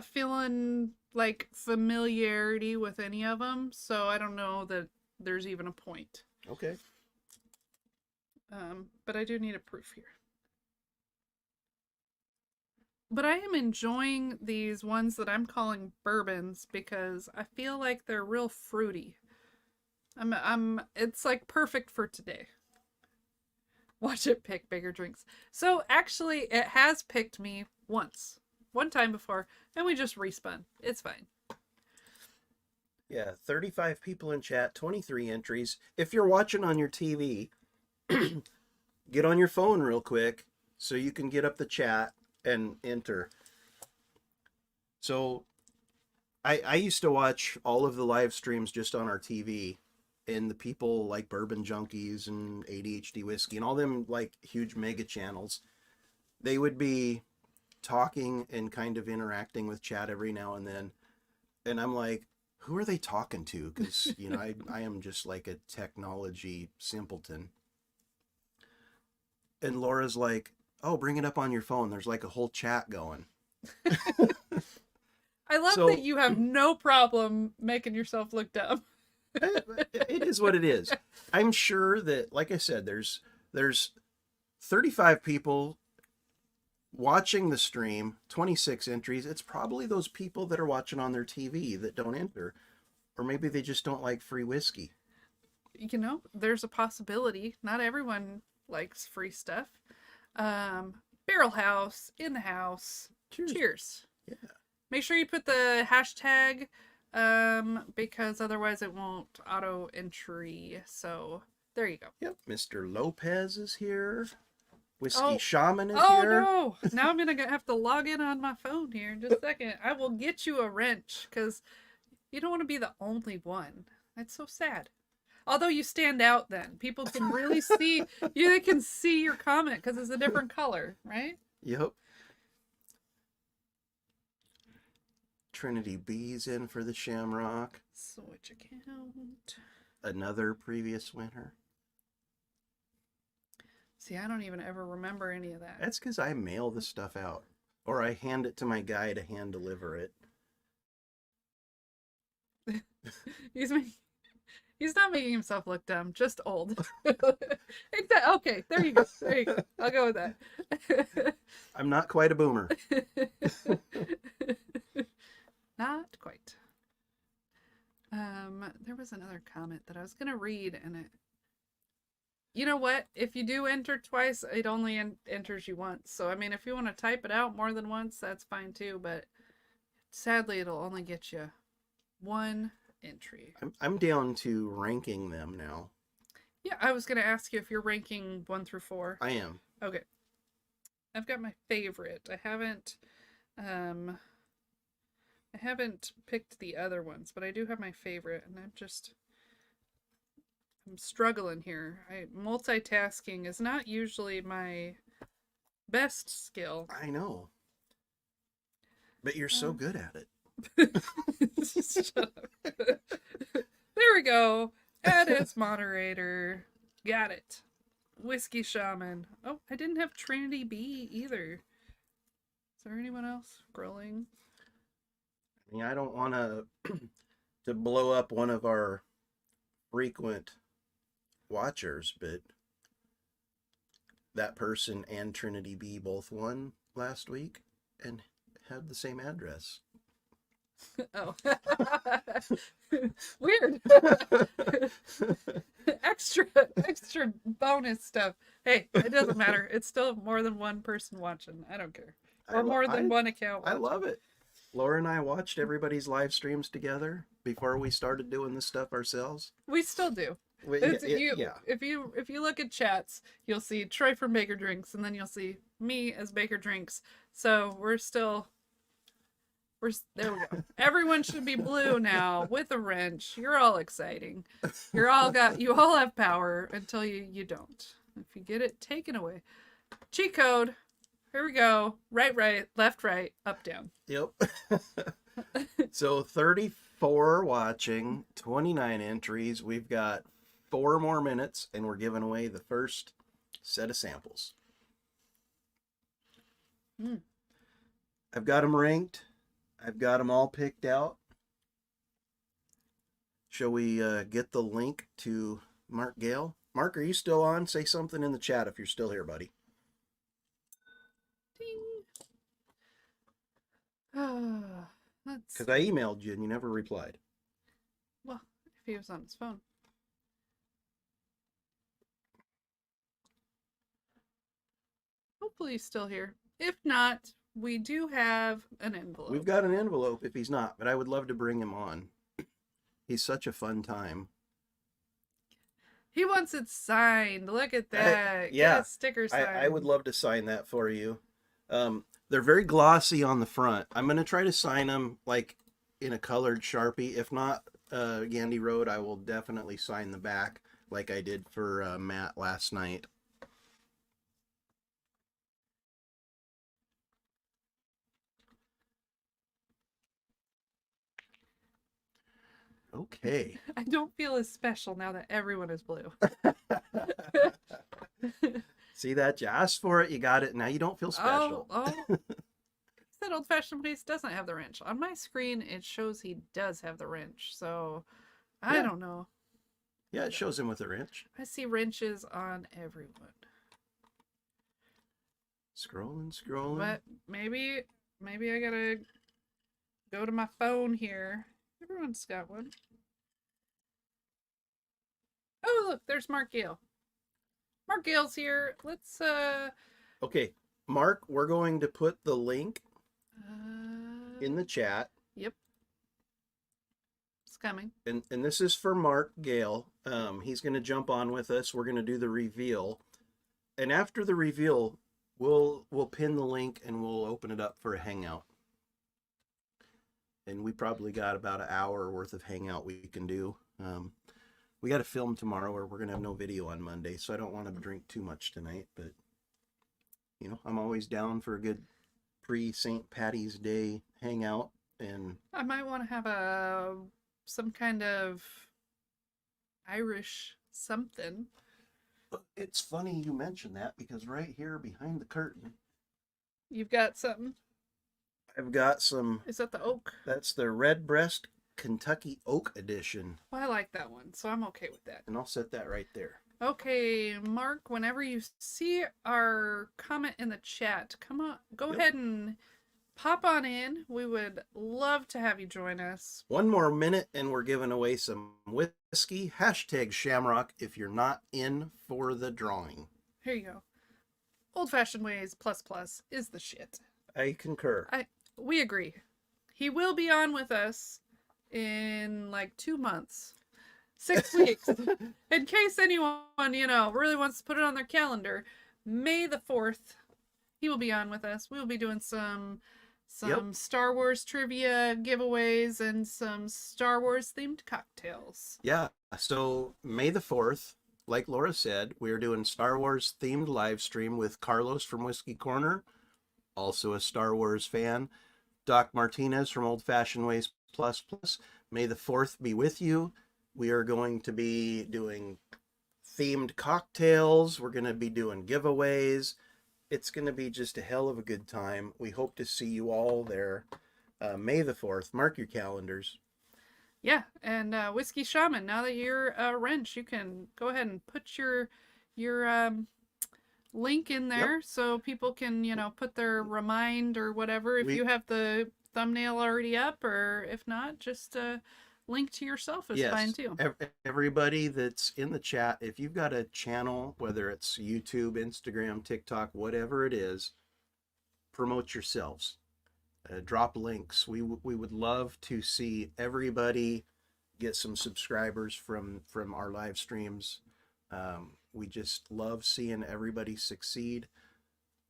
feeling like familiarity with any of them, so I don't know that there's even a point. Okay. But I do need a proof here. But I am enjoying these ones that I'm calling bourbons because I feel like they're real fruity. It's like perfect for today. Watch it pick bigger drinks. So actually it has picked me one time before, and we just respun. It's fine. Yeah, 35 people in chat, 23 entries. If you're watching on your TV, get on your phone real quick so you can get up the chat and enter. So I used to watch all of the live streams just on our TV, and the people like Bourbon Junkies and ADHD Whiskey and all them like huge mega channels, they would be talking and kind of interacting with chat every now and then. And I'm like, who are they talking to? Because, I am just like a technology simpleton. And Laura's like, oh, bring it up on your phone. There's like a whole chat going. I love that you have no problem making yourself look dumb. It is what it is. I'm sure that, like I said, there's 35 people watching the stream, 26 entries. It's probably those people that are watching on their TV that don't enter, or maybe they just don't like free whiskey. There's a possibility. Not everyone likes free stuff. Barrel House in the house. Cheers. Yeah. Make sure you put the hashtag, because otherwise it won't auto entry. So there you go. Yep. Mr. Lopez is here. Whiskey Shaman is here. Oh no! Now I'm gonna have to log in on my phone here in just a second. I will get you a wrench because you don't want to be the only one. That's so sad. Although you stand out, then people can really see you. They can see your comment because it's a different color, right? Yep. Trinity B's in for the Shamrock. Switch account. Another previous winner. See, I don't even ever remember any of that. That's because I mail the stuff out. Or I hand it to my guy to hand deliver it. He's not making himself look dumb, just old. Okay, there you go. There you go. I'll go with that. I'm not quite a boomer. Not quite. There was another comment that I was going to read, and it... You know what? If you do enter twice, it only enters you once. So, I mean, if you want to type it out more than once, that's fine too. But sadly, it'll only get you one entry. I'm down to ranking them now. Yeah, I was going to ask you if you're ranking 1 through 4. I am. Okay. I've got my favorite. I haven't picked the other ones, but I do have my favorite, and I'm struggling here. Multitasking is not usually my best skill. I know. But you're so good at it. Shut up. There we go. Add as moderator. Got it. Whiskey Shaman. Oh, I didn't have Trinity B either. Is there anyone else scrolling? I mean, I don't want to blow up one of our frequent watchers, but that person and Trinity B both won last week and had the same address. Oh. Weird. extra bonus stuff. Hey, it doesn't matter. It's still more than one person watching. I don't care. Or more than one account watching. I love it. Laura and I watched everybody's live streams together before we started doing this stuff ourselves. We still do. Yeah. If you look at chats, you'll see Troy from Baker Drinks, and then you'll see me as Baker Drinks. So there we go. Everyone should be blue now with a wrench. You're all exciting. You all have power until you don't. If you get it taken away. Cheat code. Here we go. Right, left, right, up, down. Yep. So 34 watching, 29 entries. We've got 4 more minutes, and we're giving away the first set of samples. I've got them ranked. I've got them all picked out. Shall we get the link to Mark Gale? Mark, are you still on? Say something in the chat if you're still here, buddy. Because I emailed you and you never replied. Well, if he was on his phone. Hopefully he's still here. If not, we do have an envelope. We've got an envelope if he's not, but I would love to bring him on. He's such a fun time. He wants it signed. Look at that. Yeah. Get a sticker signed. I would love to sign that for you. They're very glossy on the front. I'm going to try to sign them like in a colored Sharpie. If not, Gandy Road, I will definitely sign the back like I did for Matt last night. Okay. I don't feel as special now that everyone is blue. See that? You asked for it, you got it. Now you don't feel special. That old-fashioned place doesn't have the wrench. On my screen, it shows he does have the wrench. So, I don't know. Yeah, it shows him with a wrench. I see wrenches on everyone. Scrolling. But maybe I gotta go to my phone here. Everyone's got one. Oh, look, there's Mark Gale. Mark Gale's here. Let's, Okay, Mark, we're going to put the link in the chat. Yep. It's coming. And this is for Mark Gale. He's going to jump on with us. We're going to do the reveal. And after the reveal, we'll pin the link and we'll open it up for a hangout. And we probably got about an hour worth of hangout we can do. We got to film tomorrow or we're going to have no video on Monday. So I don't want to drink too much tonight. But, you know, I'm always down for a good pre-St. Patty's Day hangout. And I might want to have some kind of Irish something. It's funny you mentioned that because right here behind the curtain. You've got something? I've got some. Is that the oak? That's the Redbreast Kentucky Oak Edition. Well, I like that one, so I'm okay with that. And I'll set that right there. Okay, Mark, whenever you see our comment in the chat, come on, go ahead and pop on in. We would love to have you join us. 1 more minute and we're giving away some whiskey. Hashtag Shamrock if you're not in for the drawing. Here you go. Old-fashioned ways plus is the shit. I concur. We agree. He will be on with us in like 2 months. 6 weeks. In case anyone, really wants to put it on their calendar, May the 4th, he will be on with us. We will be doing some Star Wars trivia giveaways and some Star Wars themed cocktails. Yeah. So May the 4th, like Laura said, we're doing Star Wars themed live stream with Carlos from Whiskey Corner, also a Star Wars fan. Doc Martinez from Old Fashioned Ways Plus Plus. May the 4th be with you. We are going to be doing themed cocktails. We're going to be doing giveaways. It's going to be just a hell of a good time. We hope to see you all there. May the 4th. Mark your calendars. Yeah, and Whiskey Shaman, now that you're a wrench, you can go ahead and put your link in there so people can, put their remind or whatever if you have the thumbnail already up, or if not, just link to yourself is fine too. Everybody that's in the chat, if you've got a channel, whether it's YouTube, Instagram, TikTok, whatever it is, promote yourselves. Drop links. We would love to see everybody get some subscribers from our live streams. We just love seeing everybody succeed.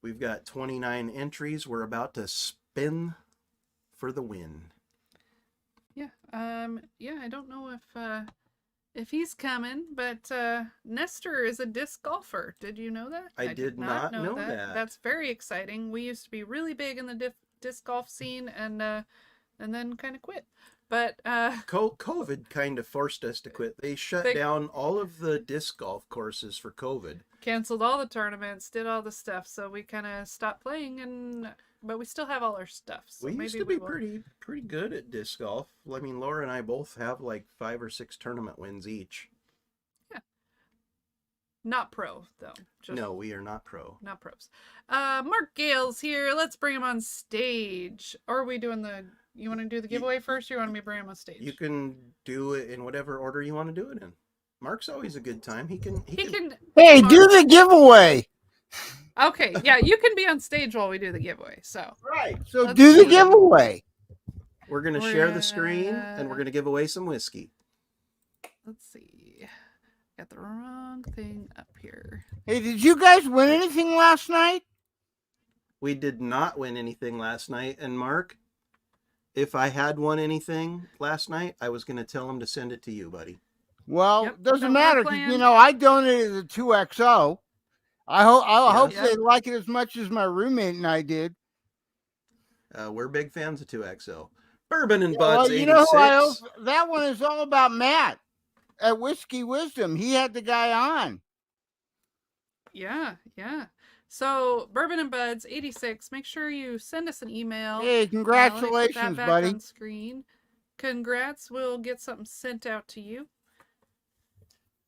We've got 29 entries. We're about to spin for the win. Yeah. I don't know if he's coming, but Nestor is a disc golfer. Did you know that? I did not know that. That's very exciting. We used to be really big in the disc golf scene, and then kind of quit. But COVID kind of forced us to quit. They shut down all of the disc golf courses for COVID. Canceled all the tournaments, did all the stuff, so we kind of stopped playing, but we still have all our stuff. So we used to be pretty good at disc golf. I mean, Laura and I both have like 5 or 6 tournament wins each. Yeah. Not pro, though. No, we are not pro. Not pros. Mark Gale's here. Let's bring him on stage. Or are we doing you want to do the giveaway first, or you want me to bring him on stage? You can do it in whatever order you want to do it in. Mark's always a good time. He can. Hey, do the giveaway. Okay, yeah, you can be on stage while we do the giveaway. So right. So do the giveaway. We're gonna share the screen, and we're gonna give away some whiskey. Let's see. Got the wrong thing up here. Hey, did you guys win anything last night? We did not win anything last night, and Mark, if I had won anything last night, I was going to tell him to send it to you, buddy. Well, doesn't matter, because, I donated the 2XO. I hope they like it as much as my roommate and I did. We're big fans of 2XO. Bourbon and Buds 86. That one is all about Matt at Whiskey Wisdom. He had the guy on. Yeah. So, Bourbon and Buds 86, make sure you send us an email. Hey, congratulations, buddy. On screen. Congrats. We'll get something sent out to you.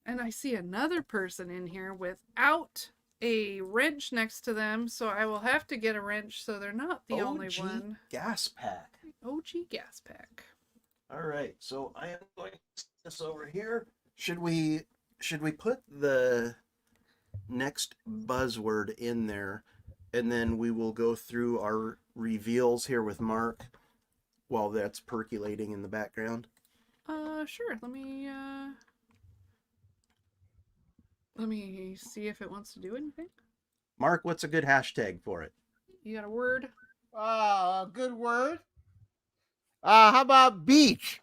And I see another person in here without a wrench next to them, so I will have to get a wrench so they're not the only one. Gas pack. OG gas pack. All right, so I am going to set this over here. Should we put the next buzzword in there, and then we will go through our reveals here with Mark while that's percolating in the background? Sure. Let me see if it wants to do anything. Mark, what's a good hashtag for it? You got a word? A good word? How about beach?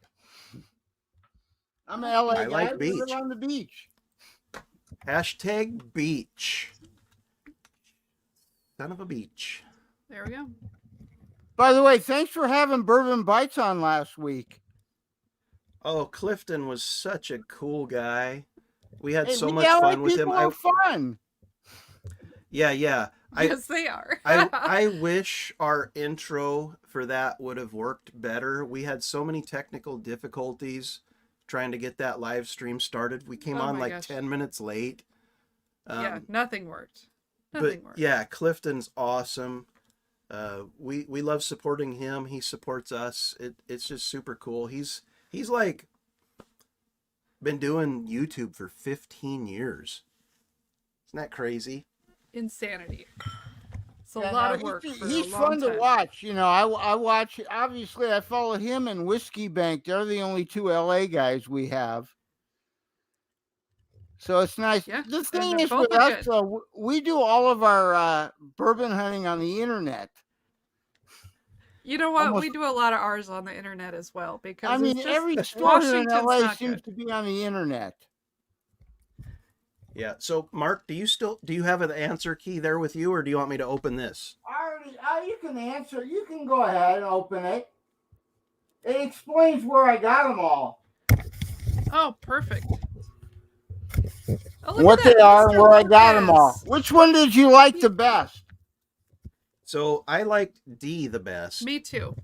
I'm an LA guy. I like beach. Live on the beach. Hashtag beach. Son of a beach. There we go. By the way, thanks for having Bourbon Bites on last week. Oh, Clifton was such a cool guy. We had so much fun with him. Are fun. Yeah. Yes, they are. I wish our intro for that would have worked better. We had so many technical difficulties trying to get that live stream started. We came on like 10 minutes late. Yeah, nothing worked. Yeah, Clifton's awesome. We love supporting him. He supports us. It's just super cool. He's like been doing YouTube for 15 years. Isn't that crazy? Insanity. It's a lot of work. He's fun to watch. I watch, obviously I follow him and Whiskey Bank. They're the only 2 LA guys we have. So it's nice. Yeah, the thing is with us, we do all of our bourbon hunting on the internet. You know what? We do a lot of ours on the internet as well, because every store in LA seems to be on the internet. Yeah. So, Mark, do you have an answer key there with you, or do you want me to open this? You can answer. You can go ahead and open it. It explains where I got them all. Oh, perfect. Oh, look What at they that, are and Mr. where I got them all. Lucas. Which one did you like the best? So I liked D the best. Me too.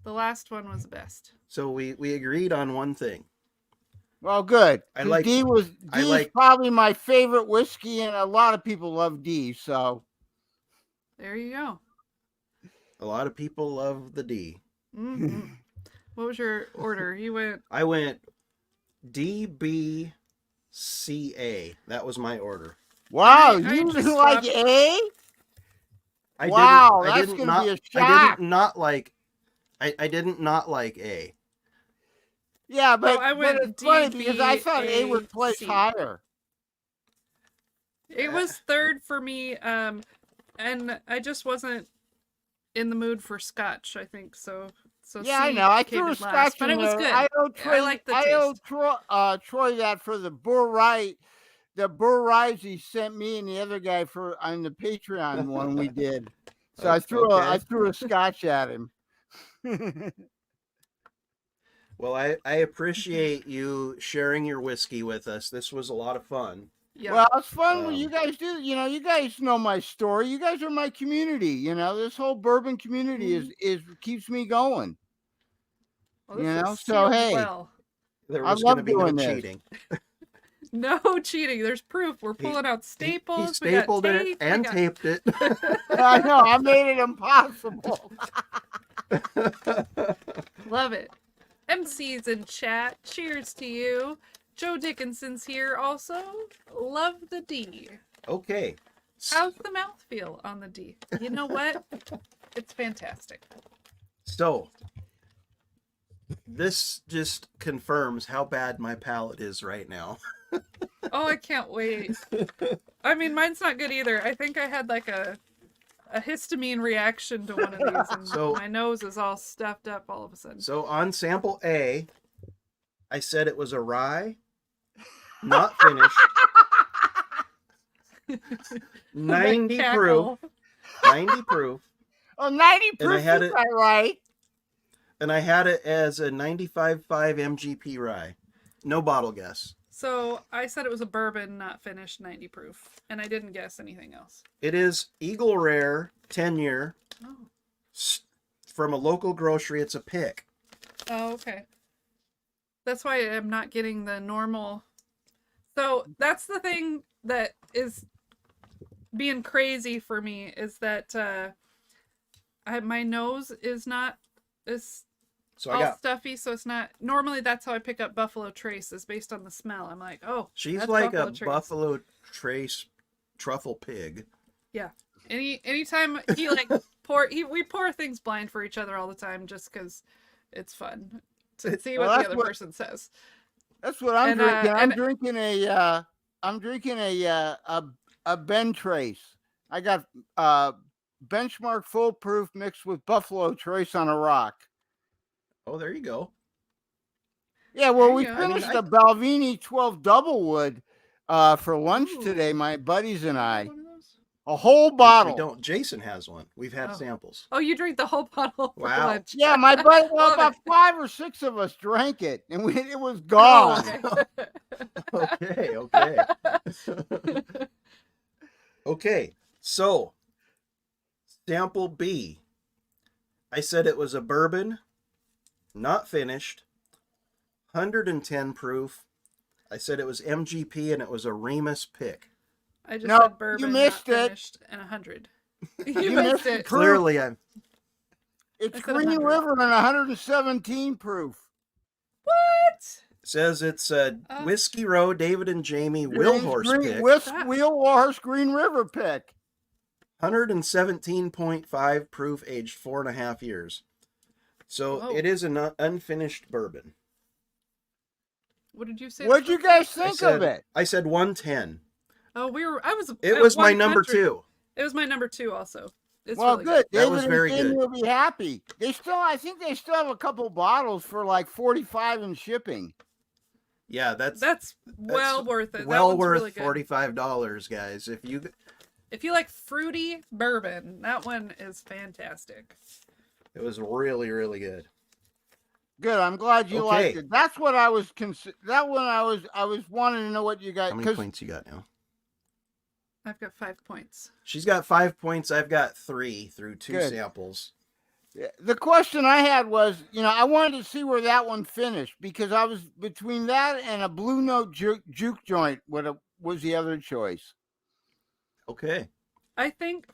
The last one was the best. So we agreed on one thing. Well, good. D is probably my favorite whiskey, and a lot of people love D. So there you go. A lot of people love the D. Mm-hmm. What was your order? You went. I went D, B, C, A. That was my order. Wow, you didn't like A? Wow, that's going to be a shock. I didn't not like. I didn't not like A. Yeah, but, I went it's funny because I thought A would place higher. It was third for me, and I just wasn't in the mood for scotch, I think. So yeah, I know. I threw a scotch but it was good. I like the taste. I owe Troy that for the Burr Rise he sent me and the other guy on the Patreon one we did. So I threw a scotch at him. Well, I appreciate you sharing your whiskey with us. This was a lot of fun. Yeah. Well, it's fun when you guys do. You know, you guys know my story. You guys are my community. You know, this whole bourbon community is keeps me going. Well, you know, so hey, there was going to be no cheating. No cheating. There's proof. We're pulling out staples. He stapled it and taped it. I know. I made it impossible. Love it. MC's in chat. Cheers to you. Joe Dickinson's here also. Love the D. Okay. How's the mouthfeel on the D? You know what? It's fantastic. So, this just confirms how bad my palate is right now. Oh, I can't wait. I mean, mine's not good either. I think I had like a histamine reaction to one of these, and my nose is all stuffed up all of a sudden. So on sample A, I said it was a rye, not finished, 90 proof, 90 proof. Oh, 90 proof, and I had it right. And I had it as a 95.5 MGP rye. No bottle guess. So I said it was a bourbon, not finished, 90 proof, and I didn't guess anything else. It is Eagle Rare 10-year. Oh. From a local grocery. It's a pick. Oh, okay. That's why I'm not getting the normal. So that's the thing that is being crazy for me is that my nose is not as stuffy, so it's not. Normally, that's how I pick up Buffalo Trace is based on the smell. I'm like, oh, she's like Buffalo Trace. Buffalo Trace truffle pig. Yeah. Anytime he like we pour things blind for each other all the time just because it's fun to see what the other person says. That's what I'm drinking. I'm drinking a Ben Trace. I got Benchmark Full Proof mixed with Buffalo Trace on a rock. Oh, there you go. Yeah, well, we finished the Balvenie 12 Doublewood for lunch today, my buddies and I. A whole bottle. We don't. Jason has one. We've had samples. Oh, you drink the whole bottle for lunch. Yeah, my buddy, about 5 or 6 of us drank it, and it was gone. Oh, okay. Okay, so sample B. I said it was a bourbon, not finished, 110 proof. I said it was MGP, and it was a Remus pick. I just said bourbon, you missed not finished, and 100. You missed it. Clearly, It's Green River and 117 proof. What? It says it's a Whiskey Row David and Jamie Wheelhorse pick. Wheelhorse Green River pick. 117.5 proof, aged 4.5 years. So it is an unfinished bourbon. What did you say? What did you guys think of it? I said 110. Oh, It was my number 2. It was my number 2 also. It's well, really good. That was very good. Will be happy. I think they still have a couple bottles for like $45 in shipping. Yeah, that's well worth it. Well that one's worth really good. $45, guys. If you like fruity bourbon, that one is fantastic. It was really, really good. Good. I'm glad you Okay. liked it. That's what I was that one I was wanting to know what you got. How many points you got now? I've got 5 points. She's got 5 points. I've got 3 through 2 samples. The question I had was, I wanted to see where that one finished because I was between that and a Blue Note juke joint. What was the other choice? Okay. I think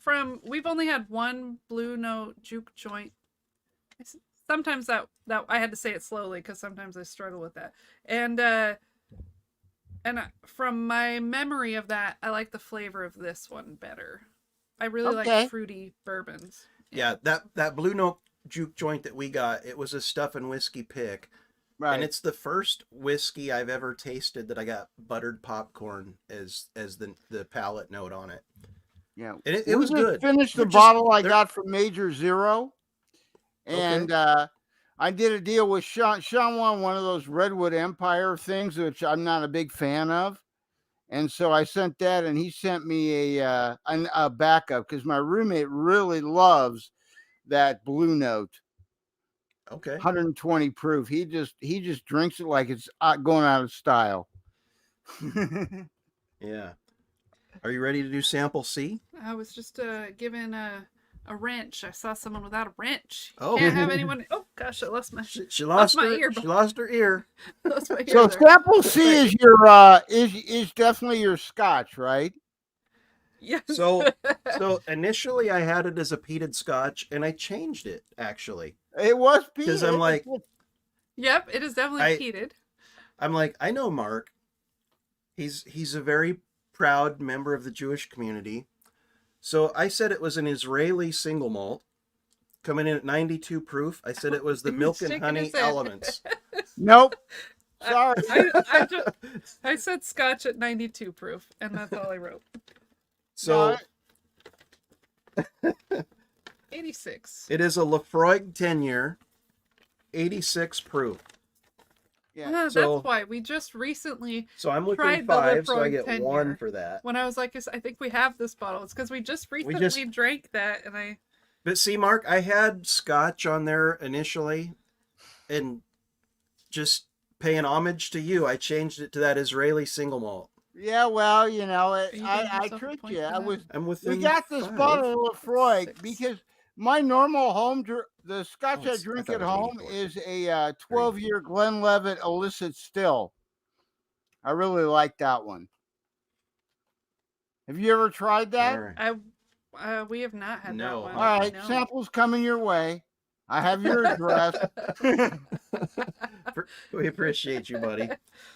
we've only had one Blue Note juke joint. Sometimes that I had to say it slowly because sometimes I struggle with that. And from my memory of that, I like the flavor of this one better. I really like fruity bourbons. Yeah, that Blue Note juke joint that we got, it was a stuff and whiskey pick. Right. And it's the first whiskey I've ever tasted that I got buttered popcorn as the palate note on it. Yeah. And it was good. Finished the bottle I got from Major Zero. And I did a deal with Sean. Sean won one of those Redwood Empire things, which I'm not a big fan of. And so I sent that, and he sent me a backup because my roommate really loves that Blue Note. Okay. 120 proof. He just drinks it like it's going out of style. Yeah. Are you ready to do sample C? I was just given a wrench. I saw someone without a wrench. Oh. Can't have anyone. Oh gosh, I lost my. She lost my ear. She lost her ear. Lost my ear so there. sample C is your is definitely your Scotch, right? Yes. So initially I had it as a peated Scotch, and I changed it actually. It was peated because I'm like, yep, it is definitely peated. I'm like, I know Mark. He's a very proud member of the Jewish community. So I said it was an Israeli single malt coming in at 92 proof. I said it was the milk and honey elements. Nope. Sorry. I said Scotch at 92 proof, and that's all I wrote. So 86. It is a Lafroig 10-year, 86 proof. Yeah, that's why we just recently. So I'm looking 5, so I get 1 for that. When I was like, I think we have this bottle. It's because we just recently drank that, and I. But see, Mark, I had Scotch on there initially, and just paying homage to you, I changed it to that Israeli single malt. Yeah, well, I tricked you. We got this bottle of Lafroig because my normal home, the Scotch I drink at home is a 12-year Glenlivet illicit still. I really like that one. Have you ever tried that? We have not had that one. All right, samples coming your way. I have your address. We appreciate you, buddy.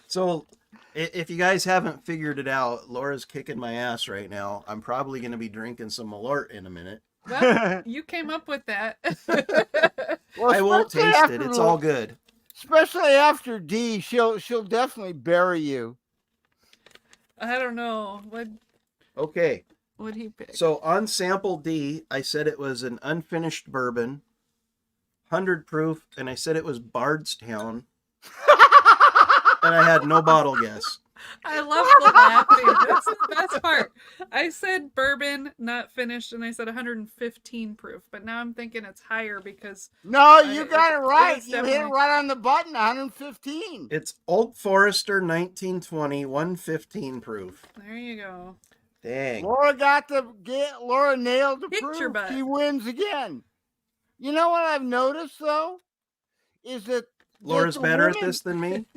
So, if you guys haven't figured it out, Laura's kicking my ass right now. I'm probably going to be drinking some Malort in a minute. Well, you came up with that. Well, I won't taste it. It's all good. Especially after D, she'll definitely bury you. I don't know. Okay. What'd he pick? So on sample D, I said it was an unfinished bourbon, 100 proof, and I said it was Bardstown. And I had no bottle guess. I love the laughing. That's the best part. I said bourbon, not finished, and I said 115 proof. But now I'm thinking it's higher because... No, you got it right. You hit it right on the button, 115. It's Old Forester 1920, 115 proof. There you go. Dang. Laura nailed the proof. She wins again. You know what I've noticed, though? Is that... Laura's better at this than me?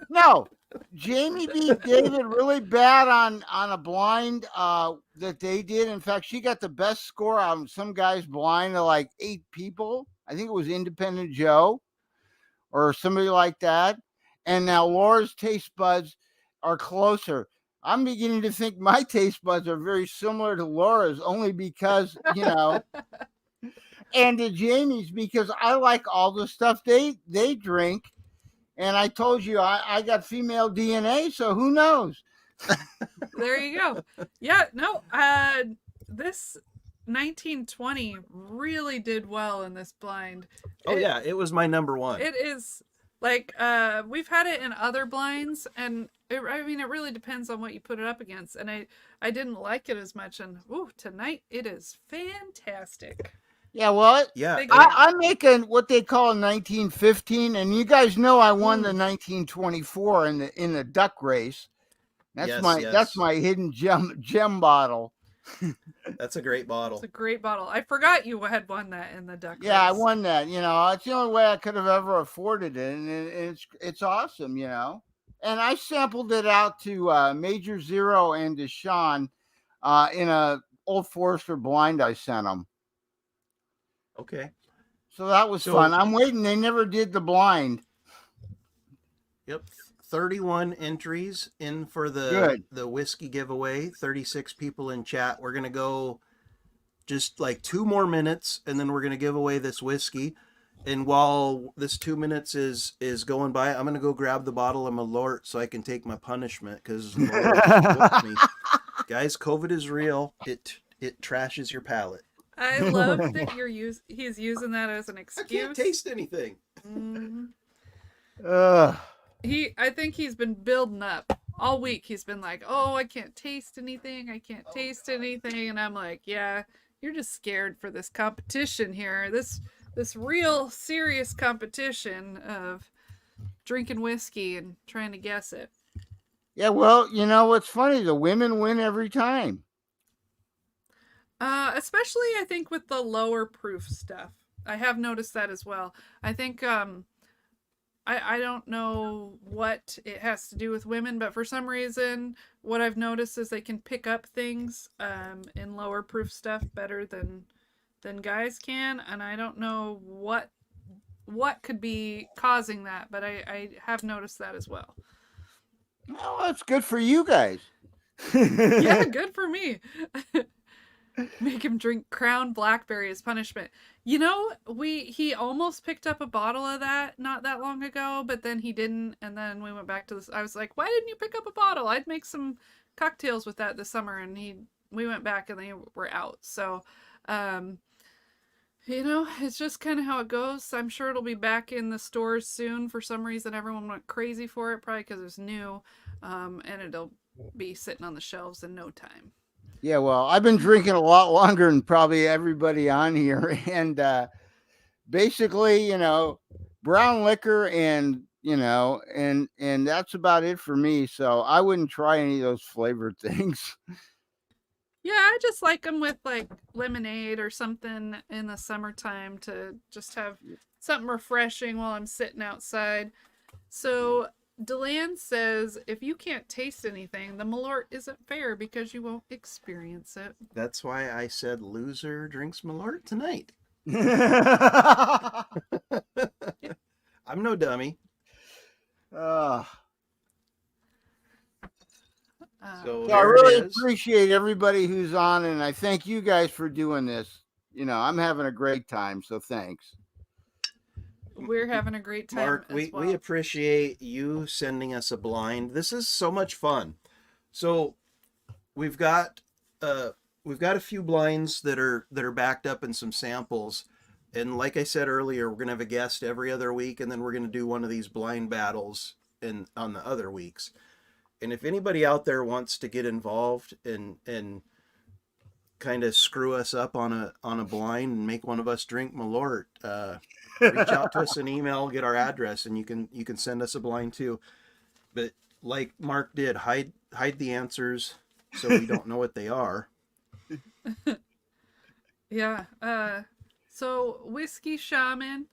No. Jamie beat David really bad on a blind that they did. In fact, she got the best score on some guy's blind of like 8 people. I think it was Independent Joe or somebody like that. And now Laura's taste buds are closer. I'm beginning to think my taste buds are very similar to Laura's only because, and to Jamie's because I like all the stuff they drink. And I told you I got female DNA, so who knows? There you go. Yeah, no, this 1920 really did well in this blind. Oh, yeah, it was my number 1. It is Like, we've had it in other blinds, and it really depends on what you put it up against. And I didn't like it as much. And ooh, tonight it is fantastic. Yeah, well, Yeah, I'm making what they call a 1915, and you guys know I won the 1924 in the duck race. That's my hidden gem bottle. That's a great bottle. It's a great bottle. I forgot you had won that in the duck race. I won that. It's the only way I could have ever afforded it, and it's awesome. And I sampled it out to Major Zero and to Sean in a Old Forester blind I sent them. Okay. So that was fun. I'm waiting. They never did the blind. Yep. 31 entries in for the whiskey giveaway. 36 people in chat. We're going to go just like 2 more minutes, and then we're going to give away this whiskey. And while this 2 minutes is going by, I'm going to go grab the bottle of Malort so I can take my punishment, because Malort me. Guys, COVID is real. It trashes your palate. I love that he's using that as an excuse. I can't taste anything. Mm-hmm. I think he's been building up all week. He's been like, "Oh, I can't taste anything. I can't taste anything," and I'm like, "Yeah, you're just scared for this competition here. This real serious competition of drinking whiskey and trying to guess it." Yeah, well, what's funny? The women win every time. Especially I think with the lower proof stuff. I have noticed that as well. I think I don't know what it has to do with women, but for some reason what I've noticed is they can pick up things in lower proof stuff better than guys can, and I don't know what could be causing that, but I have noticed that as well. Oh, that's good for you guys. Yeah, good for me. Make him drink Crown Blackberry as punishment. He almost picked up a bottle of that not that long ago, but then he didn't, and then we went back to this. I was like, why didn't you pick up a bottle? I'd make some cocktails with that this summer, and we went back and they were out. So it's just kind of how it goes. I'm sure it'll be back in the stores soon. For some reason everyone went crazy for it, probably because it's new, and it'll be sitting on the shelves in no time. Yeah, well, I've been drinking a lot longer than probably everybody on here, and basically, brown liquor, and and that's about it for me. So I wouldn't try any of those flavored things. Yeah, I just like them with like lemonade or something in the summertime to just have something refreshing while I'm sitting outside. So Deland says, if you can't taste anything, the Malort isn't fair because you won't experience it. That's why I said loser drinks Malort tonight. I'm no dummy. So I really appreciate everybody who's on, and I thank you guys for doing this. I'm having a great time, so thanks. We're having a great time. Mark, we appreciate you sending us a blind. This is so much fun. So we've got a few blinds that are backed up in some samples. And like I said earlier, we're gonna have a guest every other week, and then we're gonna do one of these blind battles on the other weeks. And if anybody out there wants to get involved and kind of screw us up on a blind and make one of us drink Malort, reach out to us an email, get our address, and you can send us a blind too. But like Mark did, hide the answers so we don't know what they are. Yeah. So Whiskey Shaman,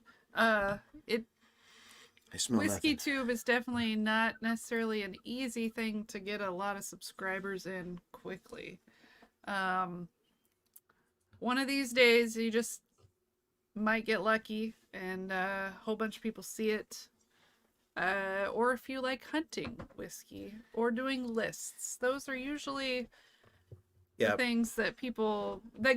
Whiskey Tube is definitely not necessarily an easy thing to get a lot of subscribers in quickly. One of these days you just might get lucky and a whole bunch of people see it. Or if you like hunting whiskey or doing lists, those are usually the things that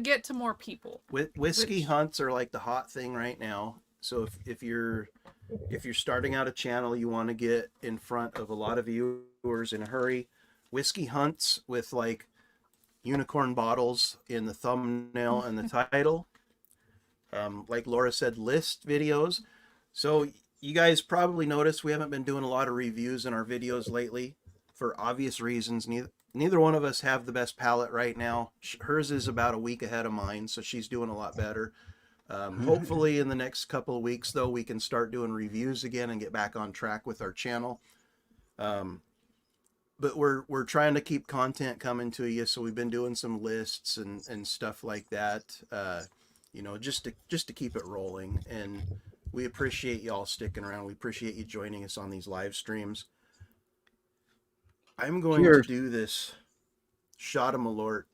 get to more people. Whiskey hunts are like the hot thing right now. So if you're starting out a channel, you want to get in front of a lot of viewers in a hurry. Whiskey hunts with like unicorn bottles in the thumbnail and the title. Like Laura said, list videos. So you guys probably noticed we haven't been doing a lot of reviews in our videos lately for obvious reasons. Neither one of us have the best palate right now. Hers is about a week ahead of mine, so she's doing a lot better. Hopefully in the next couple of weeks, though, we can start doing reviews again and get back on track with our channel. But we're trying to keep content coming to you, so we've been doing some lists and stuff like that. You know, just to keep it rolling. And we appreciate y'all sticking around. We appreciate you joining us on these live streams. I'm going Cheers. to do this shot of Malort.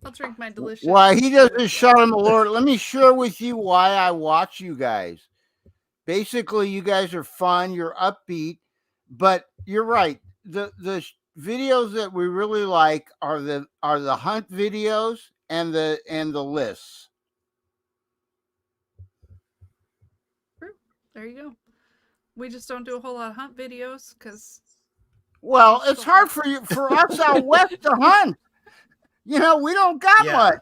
I'll drink my delicious. Why he doesn't shut him, Lord. Let me share with you why I watch you guys. Basically, you guys are fun. You're upbeat, but you're right. The videos that we really like are the hunt videos and the lists. There you go. We just don't do a whole lot of hunt videos because. Well, it's hard for us out west to hunt. You know, we don't got much.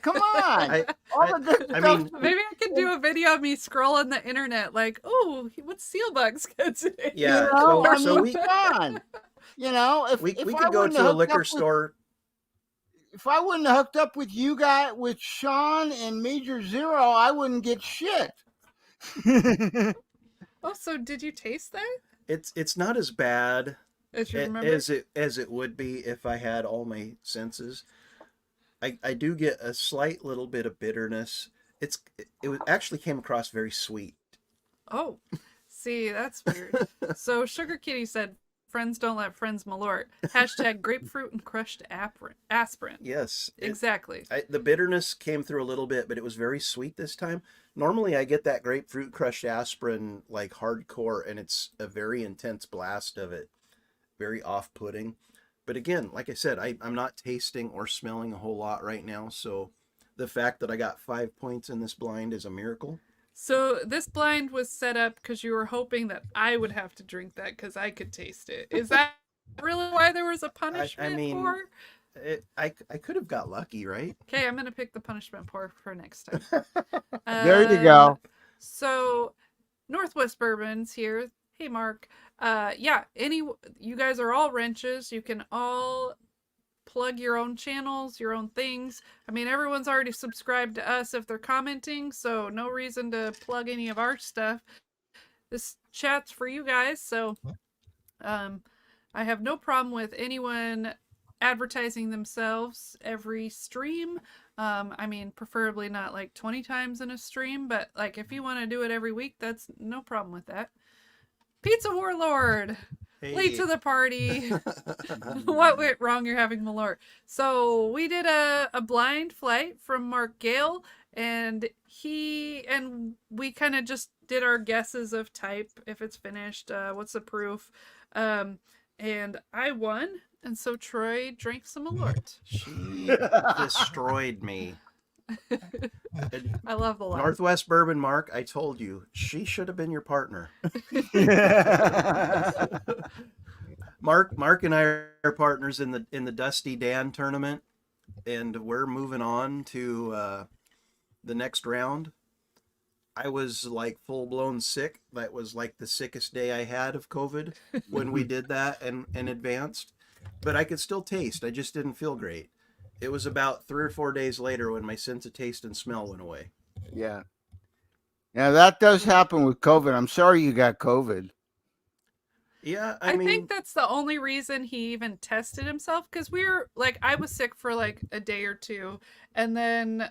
Come on. I mean, maybe I can do a video of me scrolling the internet like, oh, what's seal bugs today? Yeah, so we on. You know, if we could go to a liquor store. If I wouldn't have hooked up with you guys, with Sean and Major Zero, I wouldn't get shit. Oh, so did you taste that? It's not as bad as it would be if I had all my senses. I do get a slight little bit of bitterness. It actually came across very sweet. Oh, see, that's weird. So Sugar Kitty said, "Friends don't let friends malort." # grapefruit and crushed aspirin. Yes, exactly. The bitterness came through a little bit, but it was very sweet this time. Normally, I get that grapefruit crushed aspirin like hardcore, and it's a very intense blast of it, very off-putting. But again, like I said, I'm not tasting or smelling a whole lot right now, so the fact that I got 5 points in this blind is a miracle. So this blind was set up because you were hoping that I would have to drink that because I could taste it. Is that really why there was a punishment pour? I could have got lucky, right? Okay, I'm going to pick the punishment pour for next time. There you go. So Northwest Bourbon's here. Hey, Mark. Yeah, you guys are all wrenches. You can all plug your own channels, your own things. I mean, everyone's already subscribed to us if they're commenting, so no reason to plug any of our stuff. This chat's for you guys, so I have no problem with anyone advertising themselves every stream. I mean, preferably not like 20 times in a stream, but like if you want to do it every week, that's no problem with that. Pizza Warlord, hey. Late to the party. What went wrong? You're having Malort. So we did a blind flight from Mark Gale, and we kind of just did our guesses of type, if it's finished, what's the proof, and I won, and so Troy drank some Malort. She destroyed me. I love the line. Northwest Bourbon, Mark, I told you, she should have been your partner. Mark and I are partners in the Dusty Dan tournament, and we're moving on to the next round. I was like full-blown sick. That was like the sickest day I had of COVID when we did that and advanced. But I could still taste. I just didn't feel great. It was about 3 or 4 days later when my sense of taste and smell went away. Yeah. Yeah, that does happen with COVID. I'm sorry you got COVID. Yeah, I think that's the only reason he even tested himself, because I was sick for like a day or two, and then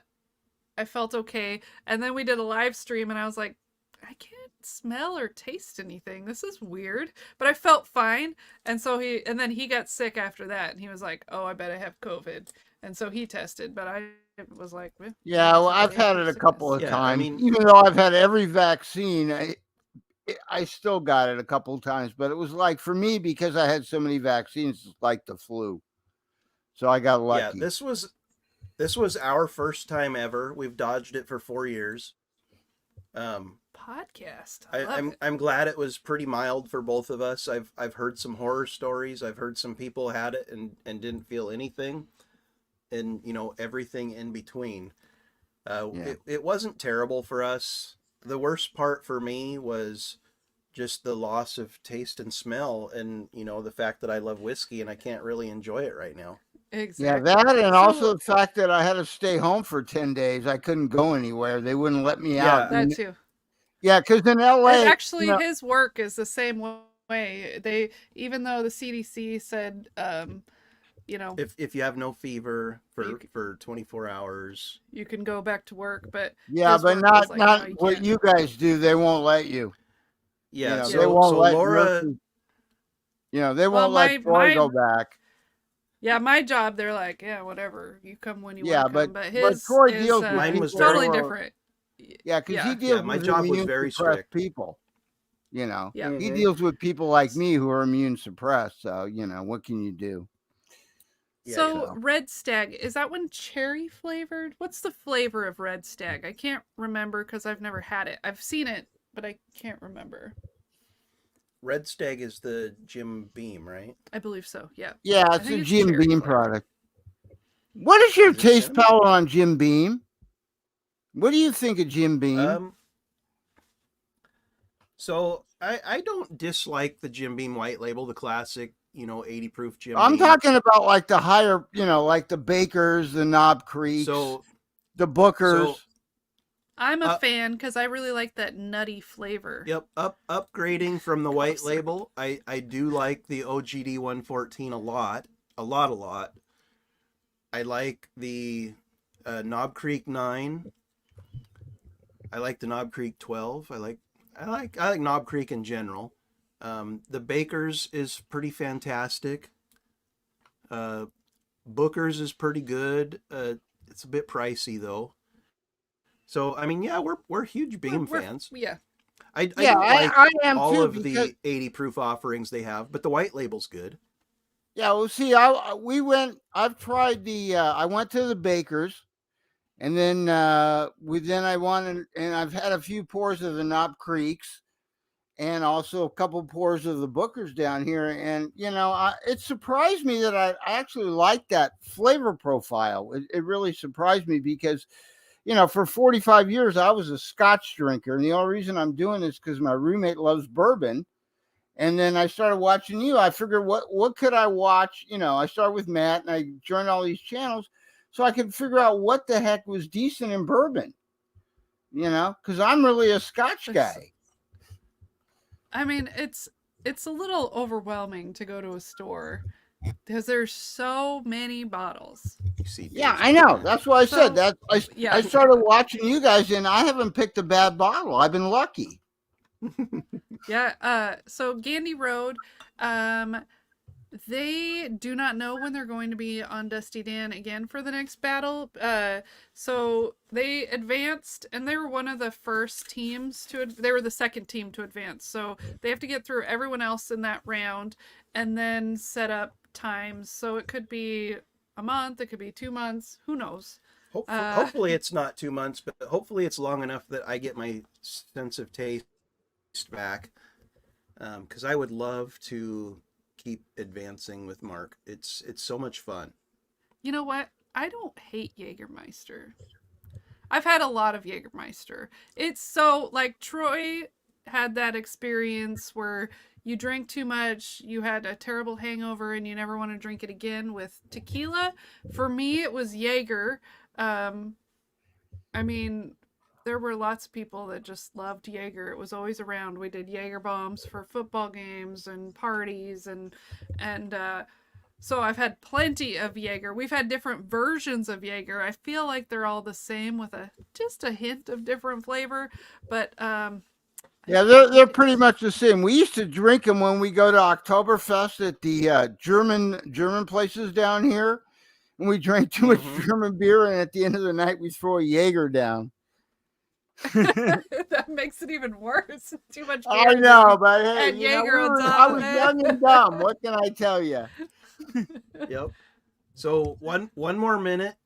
I felt okay, and then we did a live stream, and I was like, I can't smell or taste anything. This is weird, but I felt fine, and then he got sick after that, and he was like, oh, I bet I have COVID, and so he tested, but I was like, yeah, well, I've had it a couple of times. I mean, even though I've had every vaccine, I still got it a couple of times, but it was like, for me, because I had so many vaccines, it's like the flu. So I got lucky. Yeah, this was our first time ever. We've dodged it for 4 years. Podcast. I'm glad it was pretty mild for both of us. I've heard some horror stories. I've heard some people had it and didn't feel anything, and everything in between. It wasn't terrible for us. the worst part for me was just the loss of taste and smell, and the fact that I love whiskey and I can't really enjoy it right now. Yeah, Exactly. that and So also the fact that I had to stay home for 10 days. I couldn't go anywhere. They wouldn't let me out. Yeah. that too. Yeah, because in And LA, actually, his work is the same way. Even though the CDC said, If you have no fever you for 24 hours. you can go back to work, but yeah, his but work was like, no, not you what can't. you guys do. They won't let you. Yeah, They so won't let Laura, nurses. They Well, won't let Troy go back. yeah, my job, they're like, yeah, whatever, you come when you want Yeah, to but come. But but his Troy is deals with mine was people who totally very, are different. yeah, because he Yeah, deals my with job was immune very suppressed strict. people. He Mm-hmm. deals with people like me who are immune suppressed. So what can you do? Yeah, So Red Stag, is that one cherry flavored? What's the flavor of Red Stag? I can't remember because I've never had it. I've seen it, but I can't remember. Red Stag is the Jim Beam, right? I believe so. Yeah. Yeah, I it's think a it's Jim cherry Beam flavored. product. What is your Is it taste cinnamon? palette on Jim Beam? What do you think of Jim Beam? So I don't dislike the Jim Beam White Label, the classic, 80 proof Jim I'm Beam. talking about like the higher, like the Bakers, the Knob Creeks, the Bookers. I'm a fan because I really like that nutty flavor. Yep, upgrading from the White Label. I do like the OGD 114 a lot. I like the Knob Creek 9. I like the Knob Creek 12. I like Knob Creek in general. The Baker's is pretty fantastic. Booker's is pretty good. It's a bit pricey though. So I mean, yeah, we're huge Beam fans. Yeah. I don't like I am all too, of the 80 proof offerings they have, but the White Label's good. Yeah, well, see, I've tried I went to the Bakers, and then I wanted, and I've had a few pours of the Knob Creeks, and also a couple pours of the Bookers down here, and it surprised me that I actually liked that flavor profile. It really surprised me because, for 45 years I was a Scotch drinker, and the only reason I'm doing this because my roommate loves bourbon. And then I started watching you. I figured, what could I watch? I started with Matt, and I joined all these channels so I could figure out what the heck was decent in bourbon. Because I'm really a Scotch guy. I mean, it's a little overwhelming to go to a store because there's so many bottles. Yeah, I know. That's why I said that. I started watching you guys, and I haven't picked a bad bottle. I've been lucky. Yeah. So Gandy Road, they do not know when they're going to be on Dusty Dan again for the next battle. So they advanced, and they were one of the first teams they were the second team to advance. So they have to get through everyone else in that round and then set up times. So it could be a month, it could be 2 months, who knows? Hopefully it's not 2 months, but hopefully it's long enough that I get my sense of taste back. Because I would love to keep advancing with Mark. It's so much fun. You know what? I don't hate Jägermeister. I've had a lot of Jägermeister. It's so like Troy had that experience where you drank too much, you had a terrible hangover, and you never want to drink it again with tequila. For me, it was Jaeger. I mean, there were lots of people that just loved Jaeger. It was always around. We did Jaeger bombs for football games and parties, and so I've had plenty of Jaeger. We've had different versions of Jaeger. I feel like they're all the same with just a hint of different flavor, but yeah, they're pretty much the same. We used to drink them when we go to Oktoberfest at the German places down here, and we drank too much German beer, and at the end of the night we throw a Jaeger down. That makes it even worse. Too much beer. I know, but hey, and Jaeger I was young and dumb. What can I tell you? Yep. So one more minute,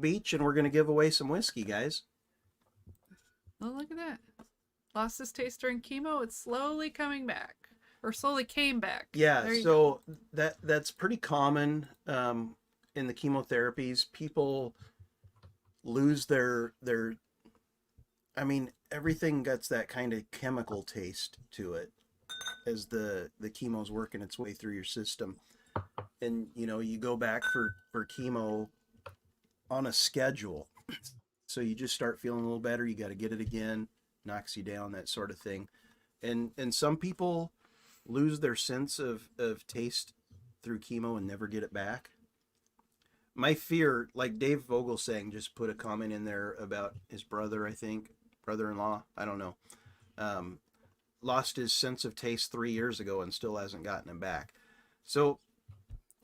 #beach, and we're gonna give away some whiskey, guys. Oh, look at that. Lost his taste during chemo. It's slowly coming back, or slowly came back. Yeah. So that's pretty common in the chemotherapies. People lose their I mean, everything gets that kind of chemical taste to it as the chemo's working its way through your system. And you know, you go back for chemo on a schedule. So you just start feeling a little better, you got to get it again, knocks you down, that sort of thing. And some people lose their sense of taste through chemo and never get it back. My fear, like Dave Vogel saying, just put a comment in there about his brother, I think, brother-in-law, I don't know, lost his sense of taste 3 years ago and still hasn't gotten it back. So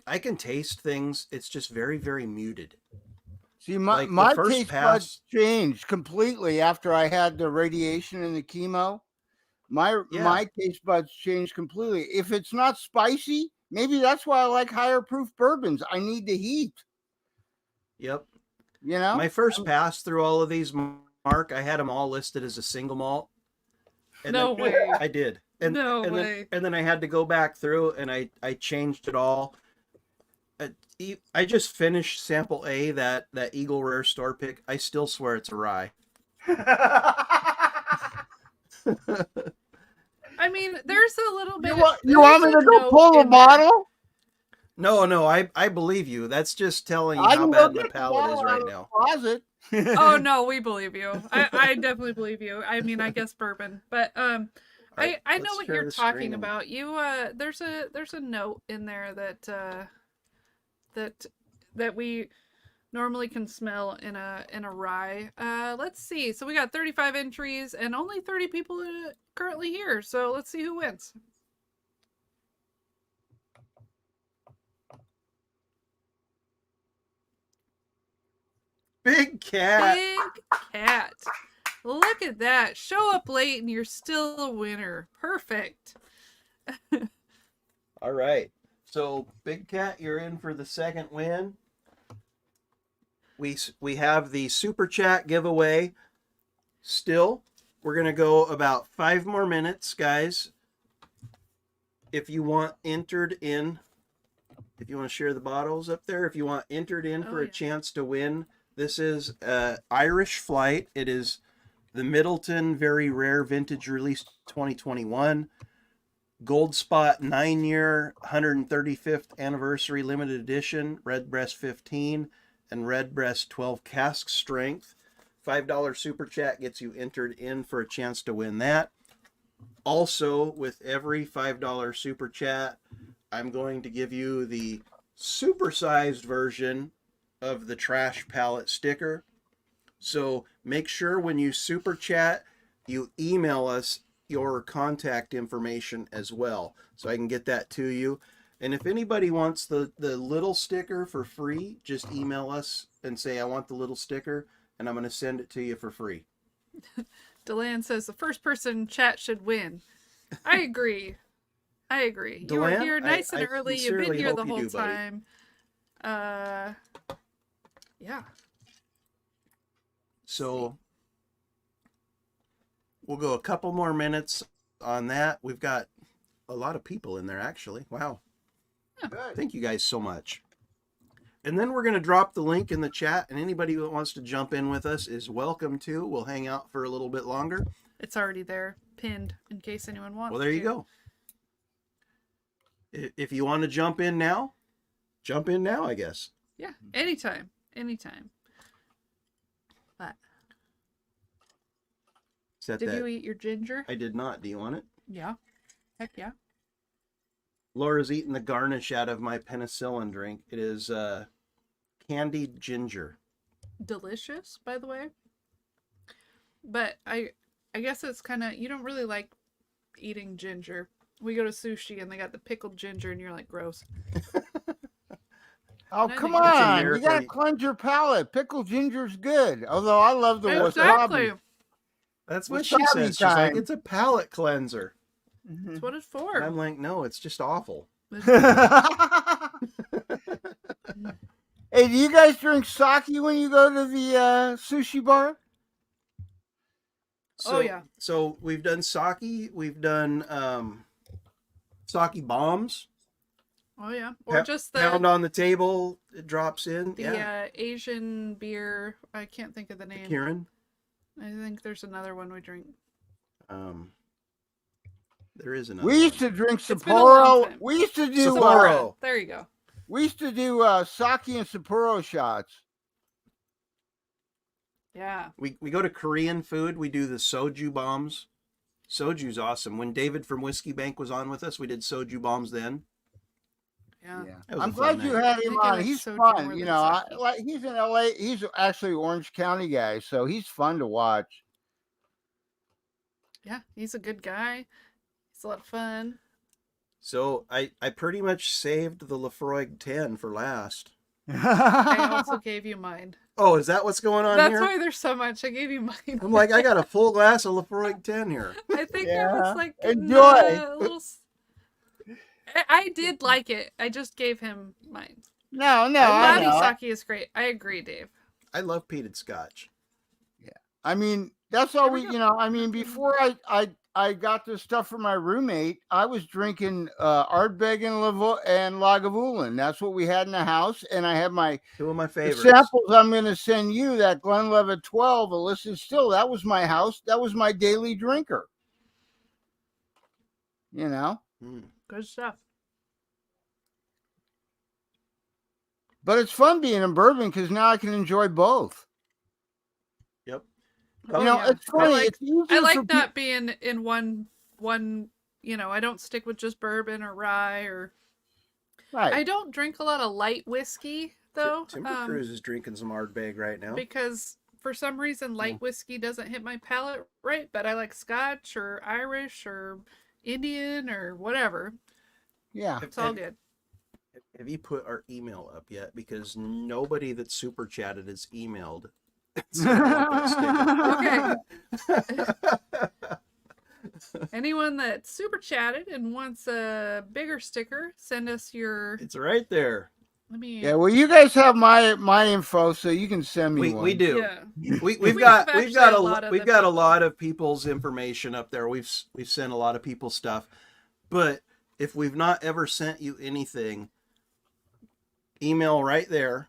I can taste things. It's just very, very muted. See, my taste buds changed completely after I had the radiation and the chemo. My taste buds changed completely. If it's not spicy, maybe that's why I like higher proof bourbons. I need the heat. Yep. You know? My first pass through all of these, Mark, I had them all listed as a single malt. And no way. I did. And then I had to go back through and I changed it all. I just finished sample A, that Eagle Rare store pick. I still swear it's a rye. I mean, there's a little bit. You want me to go pull a bottle? No, I believe you. That's just telling you how bad my palate is right now. Oh no, we believe you. I definitely believe you. I mean, I guess bourbon, but I know what you're talking about. You there's a note in there that we normally can smell in a rye. Let's see. So we got 35 entries and only 30 people currently here. So let's see who wins. Big Cat. Big Cat. Look at that. Show up late and you're still a winner. Perfect. All right. So, Big Cat, you're in for the second win. We have the Super Chat giveaway still. We're going to go about 5 more minutes, guys. If you want entered in, if you want to share the bottles up there, if you want entered in for a chance to win, this is Irish Flight. It is the Middleton Very Rare Vintage Release 2021. Gold Spot 9-year 135th Anniversary Limited Edition, Redbreast 15, and Redbreast 12 cask strength. $5 Super Chat gets you entered in for a chance to win that. Also, with every $5 Super Chat, I'm going to give you the supersized version of the Trash Palette sticker. So make sure when you Super Chat, you email us your contact information as well, so I can get that to you. And if anybody wants the little sticker for free, just email us and say, I want the little sticker, and I'm going to send it to you for free. Deland says the first person in chat should win. I agree. Deland, you were here nice and early. You've been here the whole buddy. time. Yeah. So we'll go a couple more minutes on that. We've got a lot of people in there, actually. Wow. Good. Thank you guys so much. And then we're going to drop the link in the chat, and anybody that wants to jump in with us is welcome to. We'll hang out for a little bit longer. It's already there, pinned, in case anyone wants. Well, there you go. If you want to jump in now, I guess. Yeah, anytime. But did you eat your ginger? I did not. Do you want it? Yeah. Heck yeah. Laura's eating the garnish out of my penicillin drink. It is candied ginger. Delicious, by the way. But I guess it's kind of, you don't really like eating ginger. We go to sushi and they got the pickled ginger and you're like, gross. Oh, come on. You got to cleanse your palate. Pickled ginger's good. Although I love the wasabi. That's what she says. She's like, it's a palate cleanser. That's what it's for. And I'm like, no, it's just awful. Hey, do you guys drink sake when you go to the sushi bar? Yeah. So we've done sake. We've done sake bombs. Oh yeah. Or just the pound on the table. It drops in. The Asian beer. I can't think of the name. Kirin. I think there's another one we drink. There is another. We used to drink It's been a long Sapporo. time. We used to do Sapporo. There you go. We used to do sake and Sapporo shots. Yeah. We go to Korean food. We do the soju bombs. Soju's awesome. When David from Whiskey Bank was on with us, we did soju bombs then. Yeah. That was I'm a fun glad you night. had I him think I on. like He's soju fun. more You than know, sake. he's in LA. He's actually Orange County guy, so he's fun to watch. Yeah, he's a good guy. He's a lot of fun. So I pretty much saved the Lafroig 10 for last. I also gave you mine. Oh, is that what's going on That's here? why there's so much. I gave you mine. I'm like, I got a full glass of Lafroig 10 here. I think I was like, Enjoy. a little. I did like it. I just gave him mine. No, I Lavi know. sake is great. I agree, Dave. I love peated scotch. I mean, that's all There we we, go. you know, I mean, before I got this stuff from my roommate, I was drinking Ardbeg and Lagavulin. That's what we had in the house. And I have my Two of my the favorites. samples I'm going to send you, that Glenlivet 12, illicit still. That was my house. That was my daily drinker. You know? Good stuff. But it's fun being in bourbon because now I can enjoy both. Yep. You know, yeah. it's funny. I It's easier I for like not being in one. You know, I don't stick with just bourbon or rye or. right. I don't drink a lot of light whiskey though. Timber Cruise is drinking some Ardbeg right now. Because for some reason light whiskey doesn't hit my palate right, but I like Scotch or Irish or Indian or whatever. Yeah. It's all good. Have you put our email up yet? Because nobody that's super chatted is emailed. So I want that sticker. Anyone that super chatted and wants a bigger sticker, send us your. It's right there. Let me. Yeah, well, you guys have my info, so you can send me one. We do. Yeah. We've We got have we've got actually a lot of people's information up there. We've sent a lot of people's stuff, but if we've not ever sent you anything, email right there,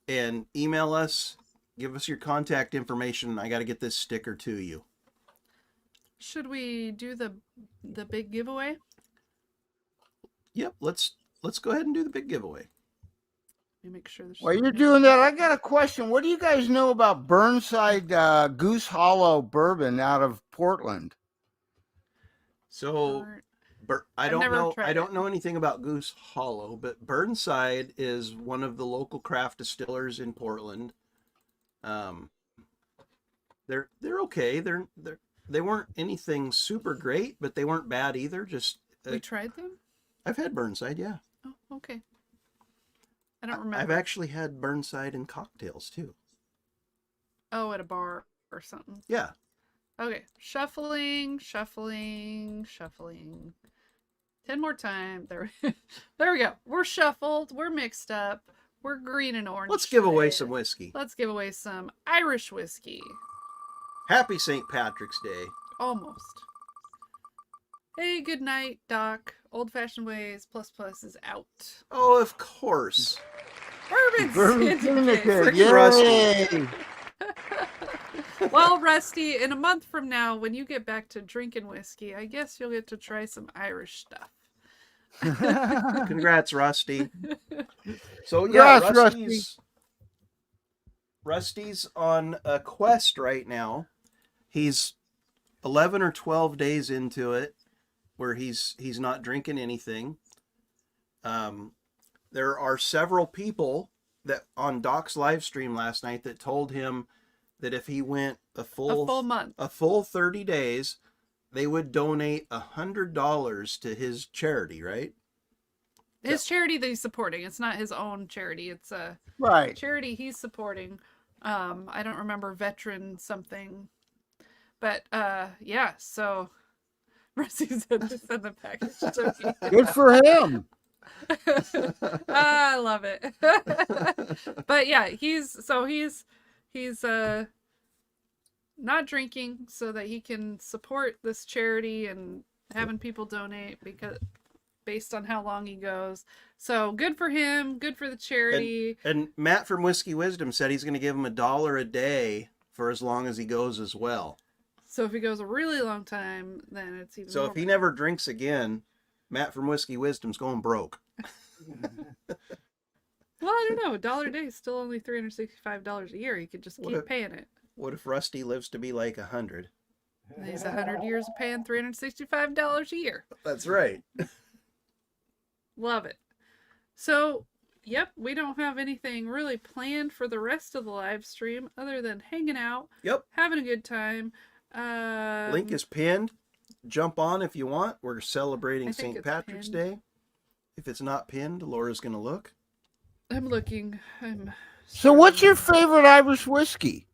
and email us. Give us your contact information. I got to get this sticker to you. Should we do the big giveaway? Yep. Let's go ahead and do the big giveaway. Let me make sure. There's While you're doing that, I got a question. What do you guys know about Burnside Goose Hollow bourbon out of Portland? So, I I've don't never know. tried I don't it. know anything about Goose Hollow, but Burnside is one of the local craft distillers in Portland. They're okay. They weren't anything super great, but they weren't bad either. Just We tried them. I've had Burnside, yeah. Oh, okay. I don't remember. I've actually had Burnside in cocktails too. Oh, at a bar or something. Yeah. Okay, shuffling. 10 more times. There we go. We're shuffled. We're mixed up. We're green and orange. Let's give away today. some whiskey. Let's give away some Irish whiskey. Happy St. Patrick's Day. Almost. Hey, good night, Doc. Old Fashioned Ways plus is out. Oh, of course. Bourbon Syndicate. Freaking Rusty. Well, Rusty, in a month from now, when you get back to drinking whiskey, I guess you'll get to try some Irish stuff. Congrats, Rusty. So yeah, Yes, Rusty's on a quest right now. He's 11 or 12 days into it, where he's not drinking anything. There are several people that on Doc's live stream last night that told him that if he went a full month, a full 30 days, they would donate $100 to his charity, right? his charity that he's supporting. It's not his own charity. It's a Right. charity he's supporting. I don't remember veteran something, but yeah. So Rusty said to send the package to me. Good for him. I love it. But yeah, he's not drinking so that he can support this charity and having people donate because based on how long he goes. So good for him, good for the charity. And Matt from Whiskey Wisdom said he's going to give him $1 a day for as long as he goes as well. So if he goes a really long time, then it's even So more if he never drinks again, Matt from Whiskey Wisdom's going broke. Well, I don't know. $1 a day is still only $365 a year. You could just keep paying it. What if Rusty lives to be like 100? And he's 100 years of paying $365 a year. That's right. Love it. So, yep, we don't have anything really planned for the rest of the live stream other than hanging out. Yep. Having a good time. Link is pinned. Jump on if you want. We're celebrating St. Patrick's Day. If it's not pinned, Laura's going to look. I'm looking. So what's your favorite Irish whiskey?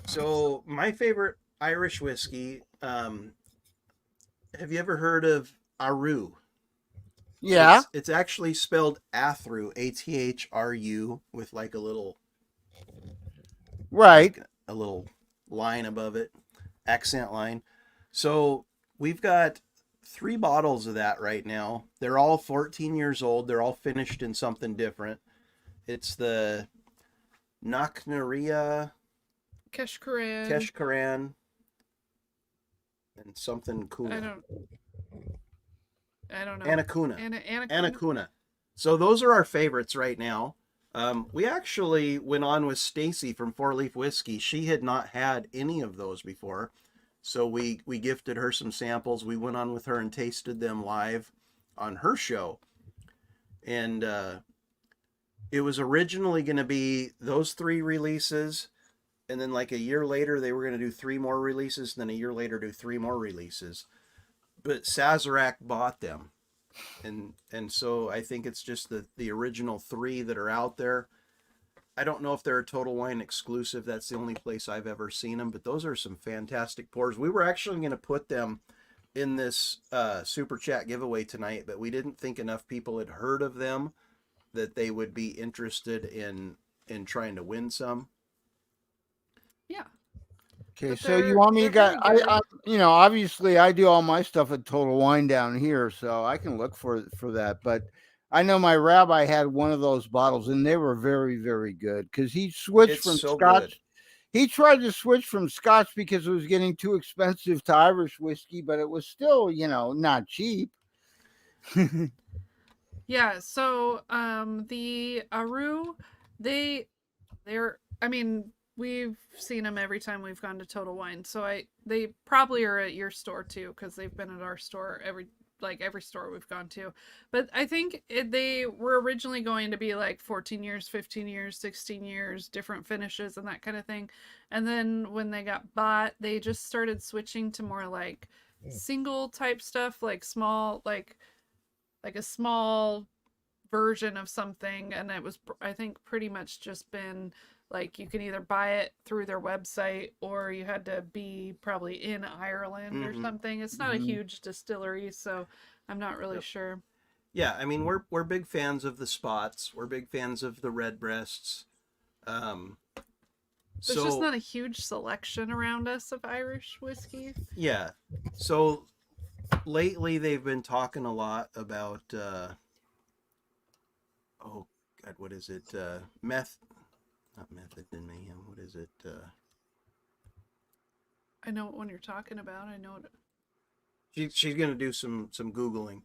So my favorite Irish whiskey, have you ever heard of Aru? Yeah. It's actually spelled Athru, Athru, with like a little... Right. Like a little line above it, accent line. So we've got 3 bottles of that right now. They're all 14 years old. They're all finished in something different. It's the Knocknaria, Keshkaran, and something Kuna. I don't know. Anacuna. So those are our favorites right now. We actually went on with Stacy from 4 Leaf Whiskey. She had not had any of those before. So we gifted her some samples. We went on with her and tasted them live on her show. And it was originally going to be those 3 releases. And then like a year later, they were going to do 3 more releases. Then a year later, do 3 more releases. But Sazerac bought them. And so I think it's just the original 3 that are out there. I don't know if they're a Total Wine exclusive. That's the only place I've ever seen them. But those are some fantastic pours. We were actually going to put them in this Super Chat giveaway tonight, but we didn't think enough people had heard of them that they would be interested in trying to win some. Yeah. Okay, so you want me to I obviously I do all my stuff at Total Wine down here, so I can look for that. But I know my rabbi had one of those bottles, and they were very, very good because he switched from Scotch. Good. He tried to switch from Scotch because it was getting too expensive to Irish whiskey, but it was still, not cheap. Yeah. So the Aru, they're. I mean, we've seen them every time we've gone to Total Wine. So they probably are at your store too, because they've been at our store every store we've gone to. But I think they were originally going to be like 14 years, 15 years, 16 years, different finishes and that kind of thing. And then when they got bought, they just started switching to more like single type stuff, like small, like a small version of something. And it was, I think, pretty much just been like you can either buy it through their website or you had to be probably in Ireland or something. It's not a huge distillery, so I'm not really sure. Yeah, I mean we're big fans of the Spots. We're big fans of the Redbreasts. There's just not a huge selection around us of Irish whiskey. Yeah. So lately they've been talking a lot about oh God, what is it? Not Method in Mayhem. What is it? I know what one you're talking about. I know it. She's gonna do some Googling.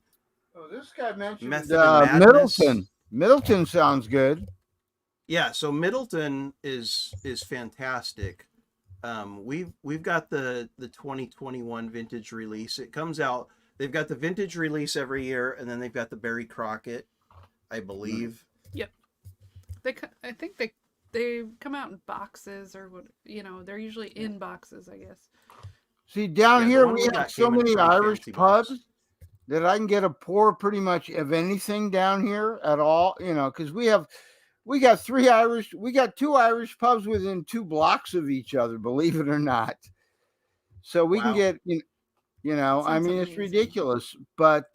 Oh, this guy mentioned Middleton. Middleton sounds good. Yeah, so Middleton is fantastic. We've got the 2021 vintage release. It comes out. They've got the vintage release every year, and then they've got the Barry Crockett, I believe. Yep. I think they come out in boxes or what, they're usually in boxes, I guess. See, down here we have so many Irish pubs that I can get a pour pretty much of anything down here at all, because we got 2 Irish pubs within 2 blocks of each other, believe it or not. So we can get, I mean, it's ridiculous, but,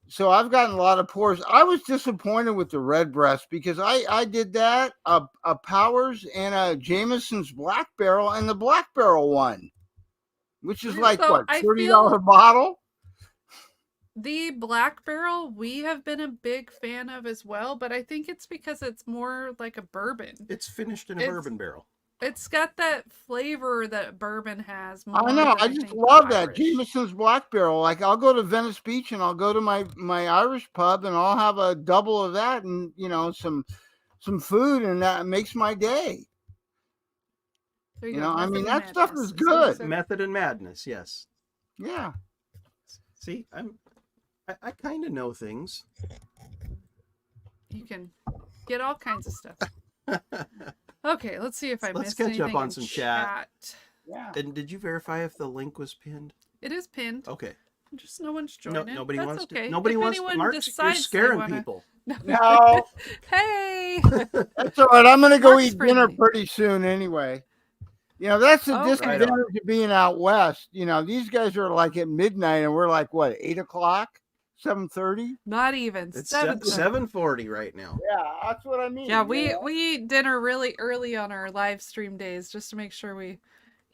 so I've gotten a lot of pours. I was disappointed with the Redbreast because I did that, a Powers and a Jameson's Black Barrel, and the Black Barrel won, which is like, $30 bottle? The Black Barrel we have been a big fan of as well, but I think it's because it's more like a bourbon. It's finished in a bourbon barrel. It's got that flavor that bourbon has. I know. I just love that Jameson's Black Barrel. Like I'll go to Venice Beach and I'll go to my Irish pub and I'll have a double of that and some food, and that makes my day. I mean that stuff is good. Method and Madness, yes. Yeah. See, I kind of know things. You can get all kinds of stuff. Okay, let's see if I missed catch anything up on in some chat. Yeah. And did you verify if the link was pinned? It is pinned. Okay. Just no one's joining. Nobody That's wants okay. to. Nobody wants to. Mark, you're scaring people. No. Hey. That's all right. I'm going to go eat dinner pretty soon anyway. That's the disadvantage of being out west. These guys are like at midnight and we're like, what, 8 o'clock? 7:30? Not even. It's 7:40 right now. Yeah, that's what I mean. Yeah, we eat dinner really early on our live stream days just to make sure we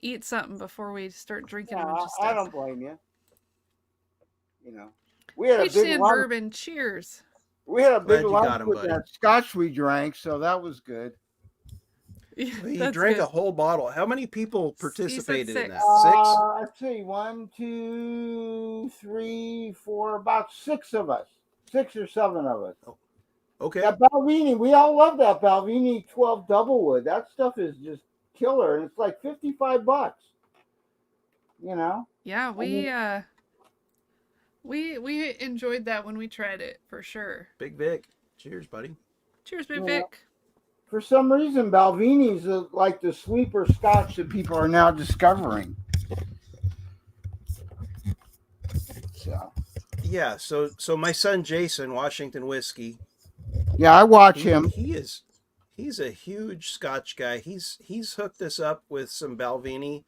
eat something before we start drinking a bunch of stuff. I don't blame you. We had a big lunch. Bourbon. Cheers. We had a big lunch with that scotch we drank, so that was good. You drank a whole bottle. How many people participated in that? 6? Let's see. 1, 2, 3, 4, about 6 of us. 6 or 7 of us. Oh, okay. That Balvenie, we all love that Balvenie 12 Doublewood. That stuff is just killer, and it's like $55. Yeah, we enjoyed that when we tried it for sure. Big Vic, cheers, buddy. Cheers, Big Vic. For some reason, Balvenie's like the sleeper scotch that people are now discovering. Yeah, so my son Jason, Washington Whiskey. Yeah, I watch him. He's a huge Scotch guy. He's hooked us up with some Balvenie.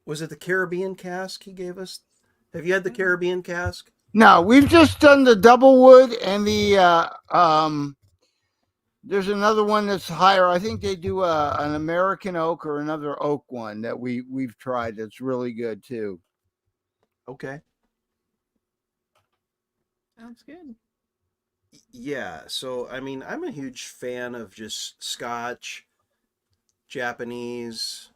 Was it the Caribbean cask he gave us? Have you had the Caribbean cask? No, we've just done the Doublewood and the there's another one that's higher. I think they do an American oak or another oak one that we've tried that's really good too. Okay. Sounds good. Yeah, so I mean, I'm a huge fan of just Scotch, Japanese,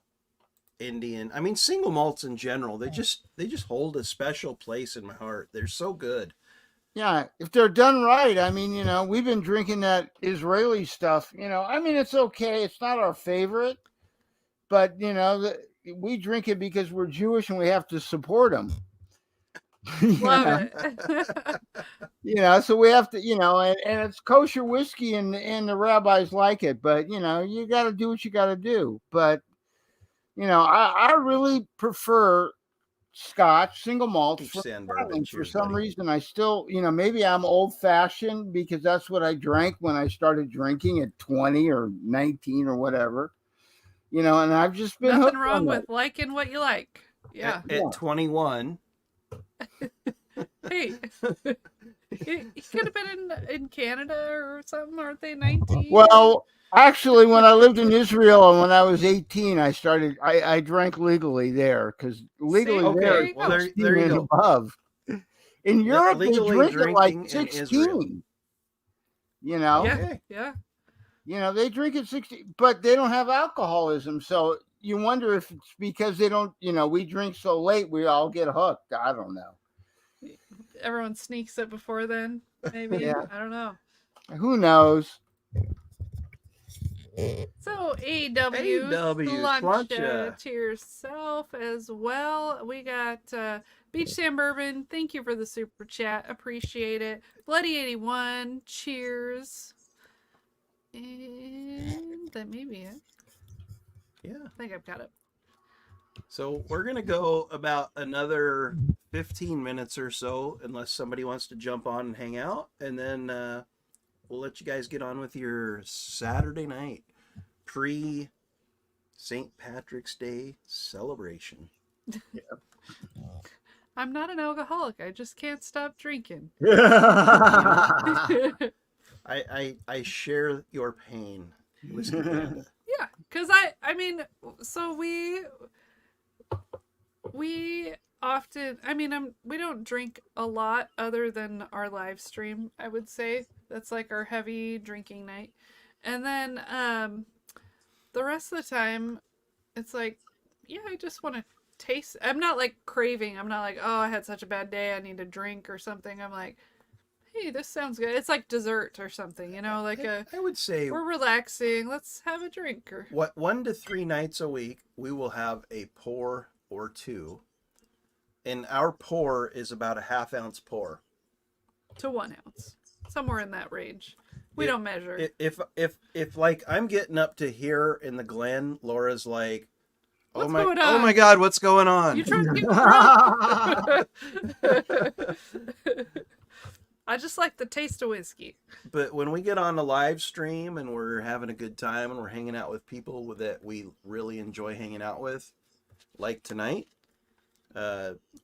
Indian. I mean, single malts in general. They just hold a special place in my heart. They're so good. Yeah, if they're done right. I mean, we've been drinking that Israeli stuff. I mean, it's okay. It's not our favorite, but we drink it because we're Jewish and we have to support them. Love it. So we have to, and it's kosher whiskey and the rabbis like it, but you got to do what you got to do. But I really prefer Scotch single malt for some reason. I still, maybe I'm old fashioned because that's what I drank when I started drinking at 20 or 19 or whatever, and I've just been nothing wrong with liking what you like. Yeah. At 21. Hey, he could have been in Canada or something, aren't they? 19. Well, actually, when I lived in Israel and when I was 18, I drank legally there because legally there you go. Above. In Europe, they drink at like 16. Yeah. They drink at 16, but they don't have alcoholism. So you wonder if it's because they don't, we drink so late, we all get hooked. I don't know. Everyone sneaks it before then, maybe. Yeah. I don't know. Who knows? So AW lunch to yourself as well. We got Beach Sand Bourbon. Thank you for the super chat. Appreciate it. Bloody 81. Cheers. And that may be it. Yeah. I think I've got it. So we're going to go about another 15 minutes or so, unless somebody wants to jump on and hang out. And then we'll let you guys get on with your Saturday night pre-St. Patrick's Day celebration. Yeah. I'm not an alcoholic. I just can't stop drinking. I share your pain. Yeah, because I mean, so we often, I mean, we don't drink a lot other than our live stream, I would say. That's like our heavy drinking night. And then the rest of the time, it's like, yeah, I just want to taste. I'm not like craving. I'm not like, oh, I had such a bad day. I need a drink or something. I'm like, hey, this sounds good. It's like dessert or something, like I would say we're relaxing. Let's have a drink. Or 1 to 3 nights a week, we will have a pour or two. And our pour is about a ½ ounce pour. to 1 ounce. Somewhere in that range. We don't measure. If like I'm getting up to here in the Glen, Laura's like, oh oh my God, what's going on? You trying to get drunk? I just like the taste of whiskey. But when we get on a live stream and we're having a good time and we're hanging out with people that we really enjoy hanging out with, like tonight,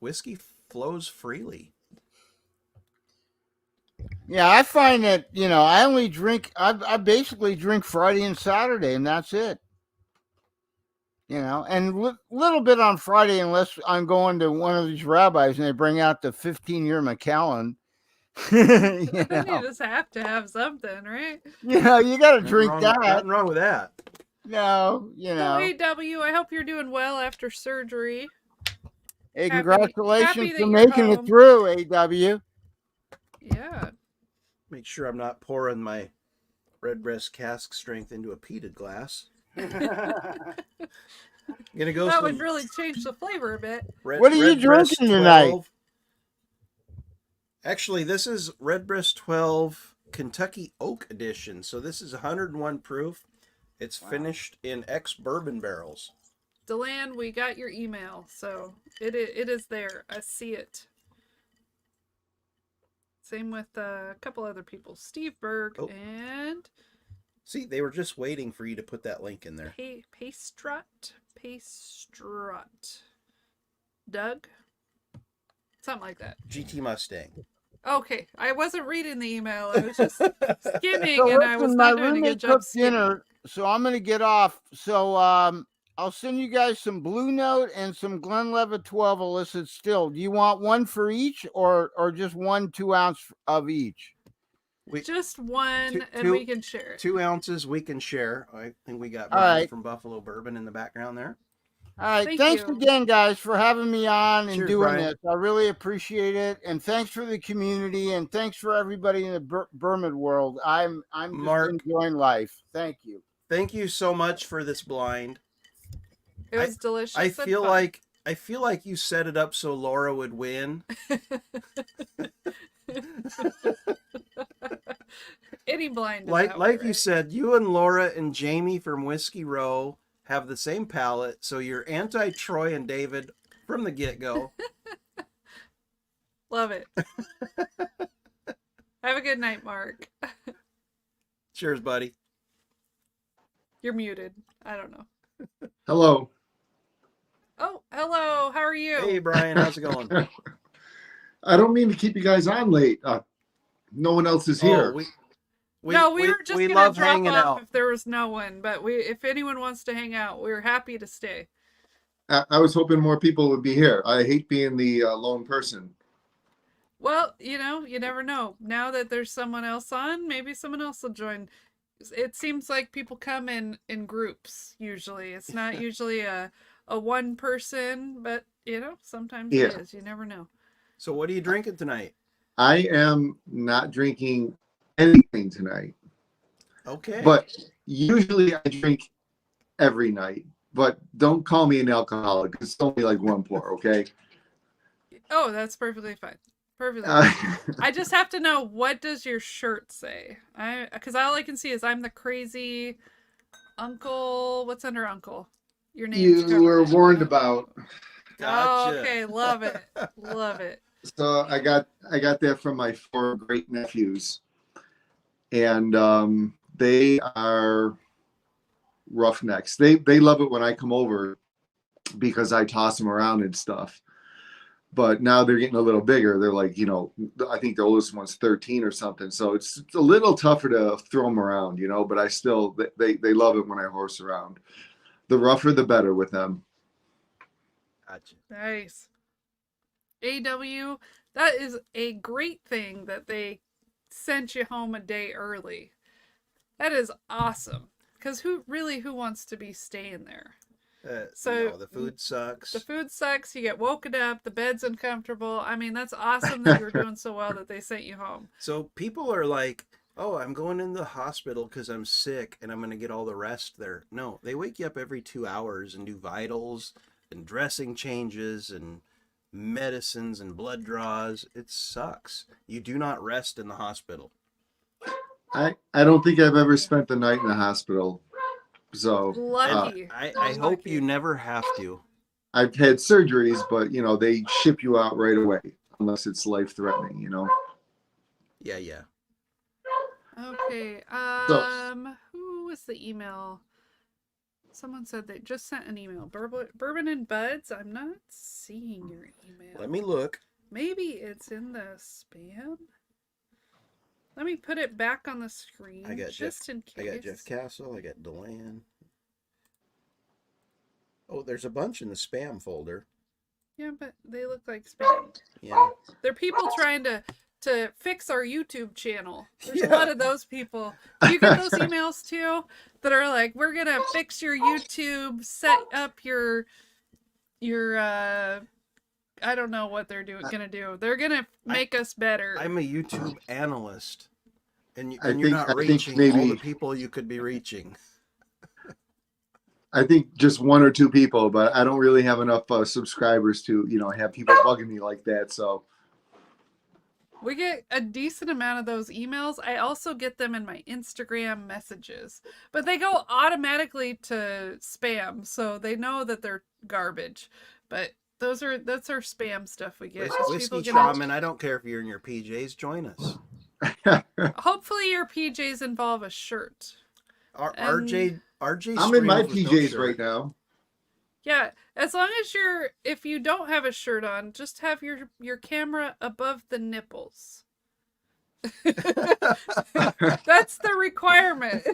whiskey flows freely. Yeah, I find that, I only drink, I basically drink Friday and Saturday, and that's it. And little bit on Friday, unless I'm going to one of these rabbis and they bring out the 15-year Macallan. You just have to have something, right? You got to drink that. Nothing wrong with that. No, So, AW, I hope you're doing well after surgery. Hey, congratulations for you're making home. it through, AW. Yeah. Make sure I'm not pouring my Redbreast cask strength into a peated glass. Gonna go. That would really change the flavor a bit. What are you drinking tonight? Actually, this is Redbreast 12 Kentucky Oak Edition. So this is 101 proof. It's finished in ex-bourbon barrels. Deland, we got your email, so it is there. I see it. Same with a couple other people. Steve Berg and... See, they were just waiting for you to put that link in there. Pastrut. Doug? Something like that. GT Mustang. Okay, I wasn't reading the email. I was just skimming, and I was not doing a good job skimming. Dinner, so I'm going to get off. So I'll send you guys some Blue Note and some Glenlivet 12 illicit still. Do you want one for each, or just 1 2 ounce of each? Just one, and we can share it. 2 ounces we can share. I think we got Brian from Buffalo Bourbon in the background there. All right. Thanks again, guys, for having me on and doing Brian. this. I really appreciate it. And thanks for the community, and thanks for everybody in the bourbon world. I'm just Mark, enjoying life. Thank you. Thank you so much for this blind. It was delicious. I feel like you set it up so Laura would win. Any blind. Like you said, you and Laura and Jamie from Whiskey Row have the same palate, so you're anti-Troy and David from the get-go. Love it. Have a good night, Mark. Cheers, buddy. You're muted. I don't know. Hello. Oh, hello. How are you? Hey, Brian. How's it going? I don't mean to keep you guys on late. No one else is here. We were just going to drop off if there was no one, but if anyone wants to hang out, we're happy to stay. I was hoping more people would be here. I hate being the lone person. Well, you never know. Now that there's someone else on, maybe someone else will join. It seems like people come in groups usually. It's not usually a one person, but sometimes it is. You never know. So what are you drinking tonight? I am not drinking anything tonight. Okay. But usually I drink every night. But don't call me an alcoholic. It's only like 1 pour, okay? Oh, that's perfectly fine. Perfectly fine. I just have to know, what does your shirt say? Because all I can see is I'm the crazy uncle. What's under uncle? Your name. You were warned about. Gotcha. Oh, okay. Love it. Love it. So I got that from my 4 great nephews, and they are roughnecks. They love it when I come over because I toss them around and stuff. But now they're getting a little bigger. They're like, I think the oldest one's 13 or something. So it's a little tougher to throw them around, But I still they love it when I horse around. The rougher, the better with them. Gotcha. Nice. AW, that is a great thing that they sent you home a day early. That is awesome. Because who wants to be staying there? So no, the food sucks. The food sucks. You get woken up. The bed's uncomfortable. I mean, that's awesome that you're doing so well that they sent you home. So people are like, oh, I'm going in the hospital because I'm sick and I'm going to get all the rest there. No, they wake you up every 2 hours and do vitals and dressing changes and medicines and blood draws. It sucks. You do not rest in the hospital. I don't think I've ever spent the night in the hospital. So lucky. I hope you never have to. I've had surgeries, but they ship you out right away unless it's life threatening, Yeah. Okay. Who was the email? Someone said they just sent an email. Bourbon and Buds. I'm not seeing your email. Let me look. Maybe it's in the spam. Let me put it back on the screen in case. I got Jeff Castle. I got Deland. Oh, there's a bunch in the spam folder. Yeah, but they look like spam. Yeah. They're people trying to fix our YouTube channel. There's a lot of those people. Do you get those emails too? That are like, we're gonna fix your YouTube, set up your I don't know what they're gonna do. They're gonna make us better. I'm a YouTube analyst, and you're not reaching all the people you could be reaching. I think just 1 or 2 people, but I don't really have enough subscribers to have people bugging me like that. So we get a decent amount of those emails. I also get them in my Instagram messages, but they go automatically to spam, so they know that they're garbage. But that's our spam stuff we get. Whiskey Shaman, I don't care if you're in your PJs, join us. Hopefully your PJs involve a shirt. RJ I'm in my PJs right now. Yeah, as long as if you don't have a shirt on, just have your camera above the nipples. That's the requirement.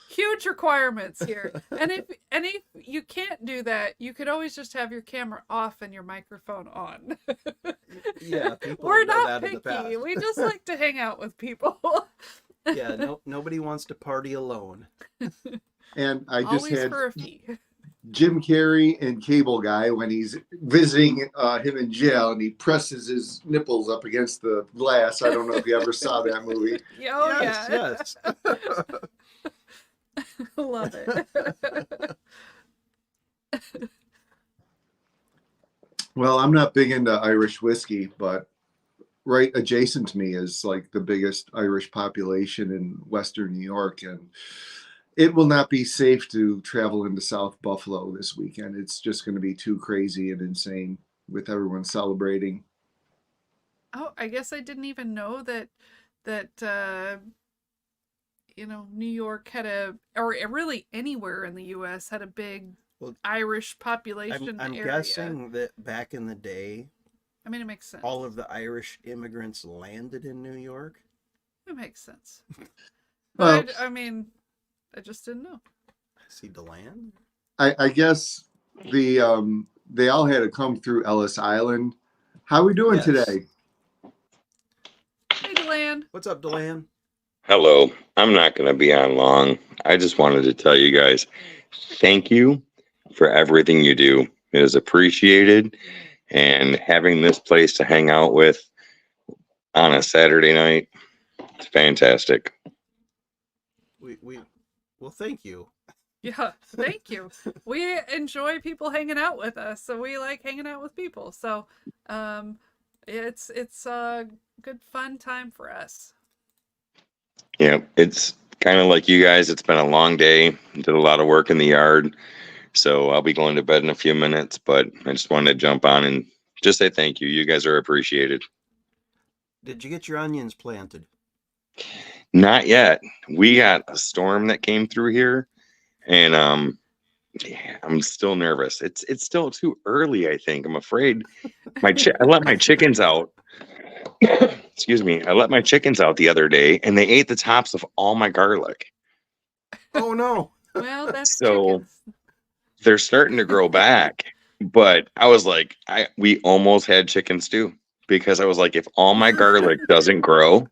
Huge requirements here. And if you can't do that, you could always just have your camera off and your microphone on. Yeah, people we're not picky. We just like to hang out with people. Yeah, nobody wants to party alone. And I just always had for a fee. Jim Carrey and Cable Guy when he's visiting him in jail and he presses his nipples up against the glass. I don't know if you ever saw that movie. Yes. Love it. Well, I'm not big into Irish whiskey, but right adjacent to me is like the biggest Irish population in Western New York, and it will not be safe to travel into South Buffalo this weekend. It's just going to be too crazy and insane with everyone celebrating. Oh, I guess I didn't even know that New York had or really anywhere in the U.S. had a big Irish population I'm area. guessing that back in the day, I mean, it makes sense. all of the Irish immigrants landed in New York. It makes sense. Well, I just didn't know. See Deland? I guess they all had to come through Ellis Island. How are we doing today? Hey, Deland. What's up, Deland? Hello. I'm not going to be on long. I just wanted to tell you guys, thank you for everything you do. It is appreciated. And having this place to hang out with on a Saturday night, it's fantastic. Well, thank you. Yeah, thank you. We enjoy people hanging out with us, so we like hanging out with people. So, it's a good fun time for us. Yeah, it's kind of like you guys. It's been a long day. Did a lot of work in the yard. So I'll be going to bed in a few minutes, but I just wanted to jump on and just say thank you. You guys are appreciated. Did you get your onions planted? Not yet. We got a storm that came through here, and I'm still nervous. It's still too early, I think. I'm afraid I let my chickens out. Excuse me. I let my chickens out the other day, and they ate the tops of all my garlic. Oh no. Well, that's so chickens. They're starting to grow back, But I was like, we almost had chicken stew because I was like, if all my garlic doesn't grow,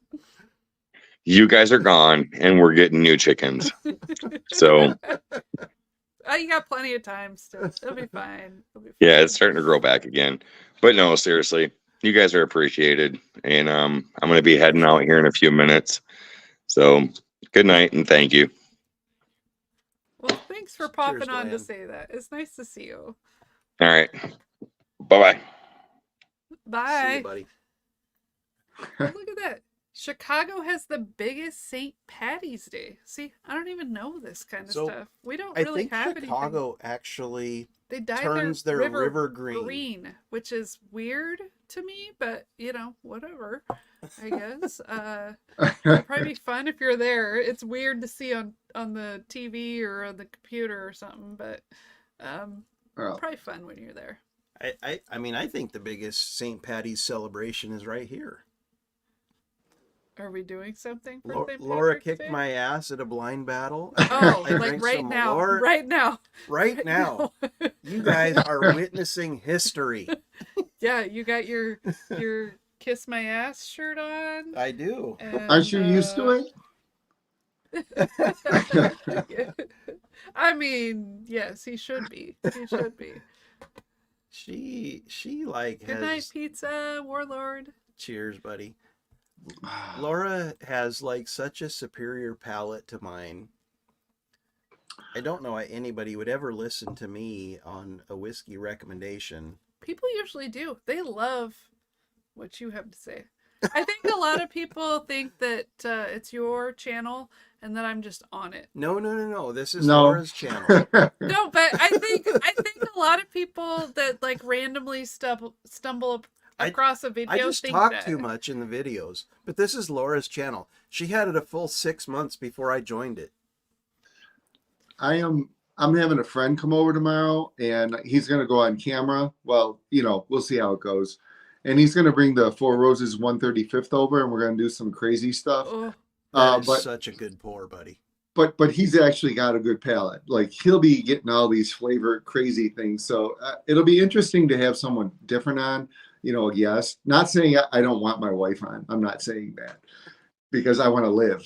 you guys are gone and we're getting new chickens. So you got plenty of time still. It'll be fine. yeah, it's starting to grow back again. But no, seriously, you guys are appreciated. And I'm going to be heading out here in a few minutes. So good night and thank you. Well, thanks for popping Cheers, on to Glenn. say that. It's nice to see you. All right. Bye-bye. See Bye. you, buddy. Oh, look at that. Chicago has the biggest St. Patty's Day. See, I don't even know this kind of So, stuff. We don't I really think have Chicago actually They dyed turns their river green. which is weird to me, but you know, whatever. I guess. It'll probably be fun if you're there. It's weird to see on the TV or on the computer or something, but Well, probably fun when you're there. I mean, I think the biggest St. Patty's celebration is right here. Are we doing something for St. Laura Patrick's kicked Day? my ass at a blind battle. Oh, I like drank right some now. Malort. Right now. Right now. You guys are witnessing history. Yeah, you got your Kiss My Ass shirt on. I do. And, aren't you used to it? I mean, yes, he should be. He should be. She like Good has night, pizza warlord. cheers, buddy. Laura has like such a superior palate to mine. I don't know why anybody would ever listen to me on a whiskey recommendation. People usually do. They love what you have to say. I think a lot of people think that it's your channel and that I'm just on it. No. This is No. Laura's channel. No, but I think a lot of people that like randomly stumble across a video I just think talk that. too much in the videos. But this is Laura's channel. She had it a full 6 months before I joined it. I'm having a friend come over tomorrow, and he's going to go on camera. Well, we'll see how it goes. And he's going to bring the Four Roses 135th over, and we're going to do some crazy stuff. Oh, That is but such a good pour, buddy. but he's actually got a good palate. Like, he'll be getting all these flavor crazy things. So it'll be interesting to have someone different on. Yes. Not saying I don't want my wife on. I'm not saying that because I want to live.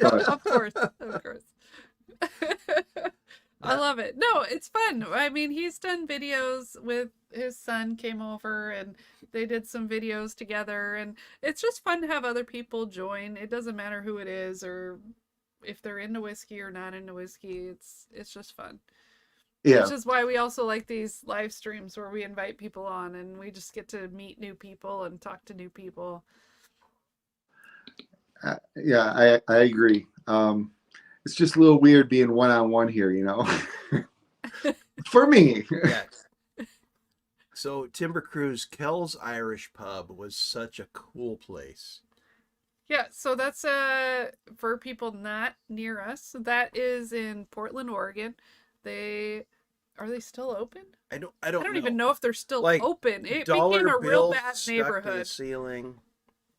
But, of course. I love it. No, it's fun. I mean, he's done videos with his son came over and they did some videos together, and it's just fun to have other people join. It doesn't matter who it is or if they're into whiskey or not into whiskey. It's just fun. yeah. Which is why we also like these live streams where we invite people on and we just get to meet new people and talk to new people. Yeah, I agree. It's just a little weird being one-on-one here, for me. Yeah. So Timber Cruise, Kel's Irish Pub was such a cool place. Yeah, so that's for people not near us. That is in Portland, Oregon. Are they still open? I don't know. Even know if they're still Like, open. It dollar became a real bills bad stuck to the neighborhood. ceiling.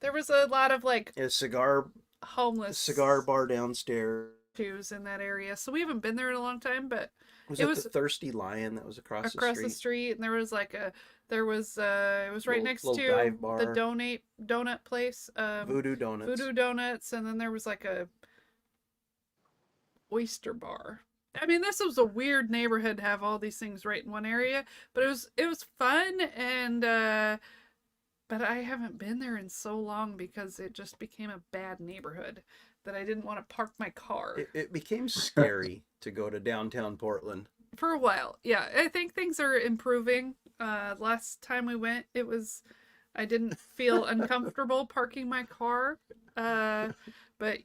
There was a lot of like A cigar homeless bar downstairs. issues in that area. So we haven't been there in a long time, but Was It it was the Thirsty Lion that was across the street, and there was like it was right Little- next little to dive the bar. donut place, Voodoo Donuts. Voodoo Donuts, and then there was like a oyster bar. I mean, this was a weird neighborhood to have all these things right in one area, but it was fun, and but I haven't been there in so long because it just became a bad neighborhood that I didn't want to park my car. It became scary to go to downtown Portland. For a while. Yeah, I think things are improving. Last time we went, I didn't feel uncomfortable parking my car. But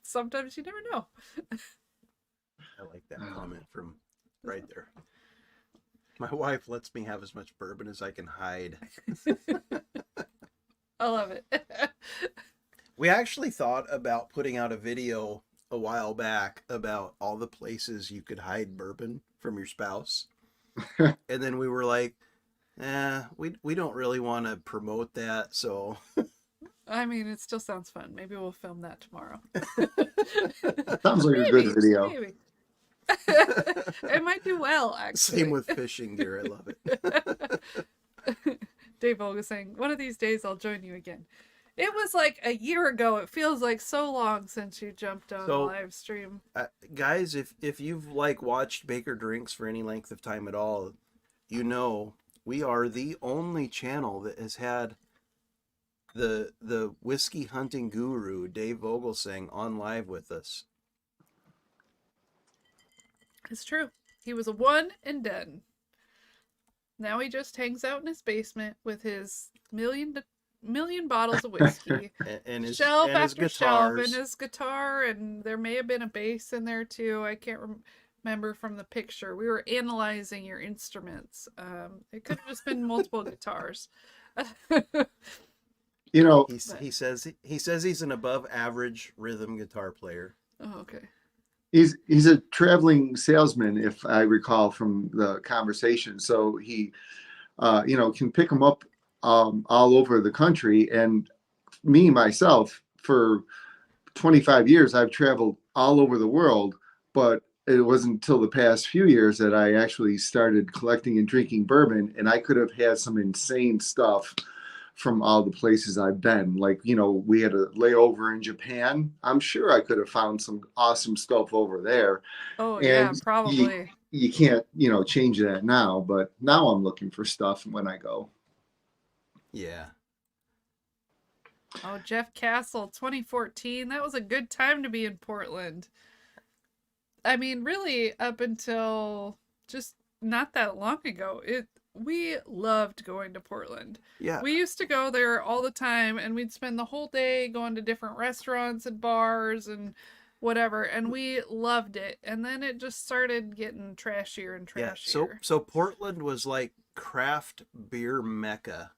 sometimes you never know. I like that comment from right there. My wife lets me have as much bourbon as I can hide. I love it. We actually thought about putting out a video a while back about all the places you could hide bourbon from your spouse. And then we were like, we don't really want to promote that, so I mean, it still sounds fun. Maybe we'll film that tomorrow. Sounds like a good video. Maybe. It might do well, actually. Same with fishing gear. I love it. Dave Vogel saying, one of these days I'll join you again. It was like a year ago. It feels like so long since you jumped on the live stream. Guys, if you've like watched Baker Drinks for any length of time at all, you know we are the only channel that has had the whiskey hunting guru Dave Vogelsang on live with us. It's true. He was a one and done. Now he just hangs out in his basement with his million bottles of whiskey, and his shelf and his after shelf, guitars. and his guitar, and there may have been a bass in there too. I can't remember from the picture. We were analyzing your instruments. It could have just been multiple guitars. You know, he says he's an above average rhythm guitar player. Oh, okay. he's a traveling salesman, if I recall from the conversation. So he, can pick them up all over the country. And me, myself, for 25 years, I've traveled all over the world, but it wasn't until the past few years that I actually started collecting and drinking bourbon, and I could have had some insane stuff from all the places I've been. Like, we had a layover in Japan. I'm sure I could have found some awesome stuff over there. Oh, And yeah, probably. You can't, change that now, but now I'm looking for stuff when I go. Yeah. Oh, Jeff Castle, 2014. That was a good time to be in Portland. I mean, really, up until just not that long ago, we loved going to Portland. Yeah. We used to go there all the time, and we'd spend the whole day going to different restaurants and bars and whatever, and we loved it. And then it just started getting trashier and trashier. Yeah. So Portland was like craft beer mecca.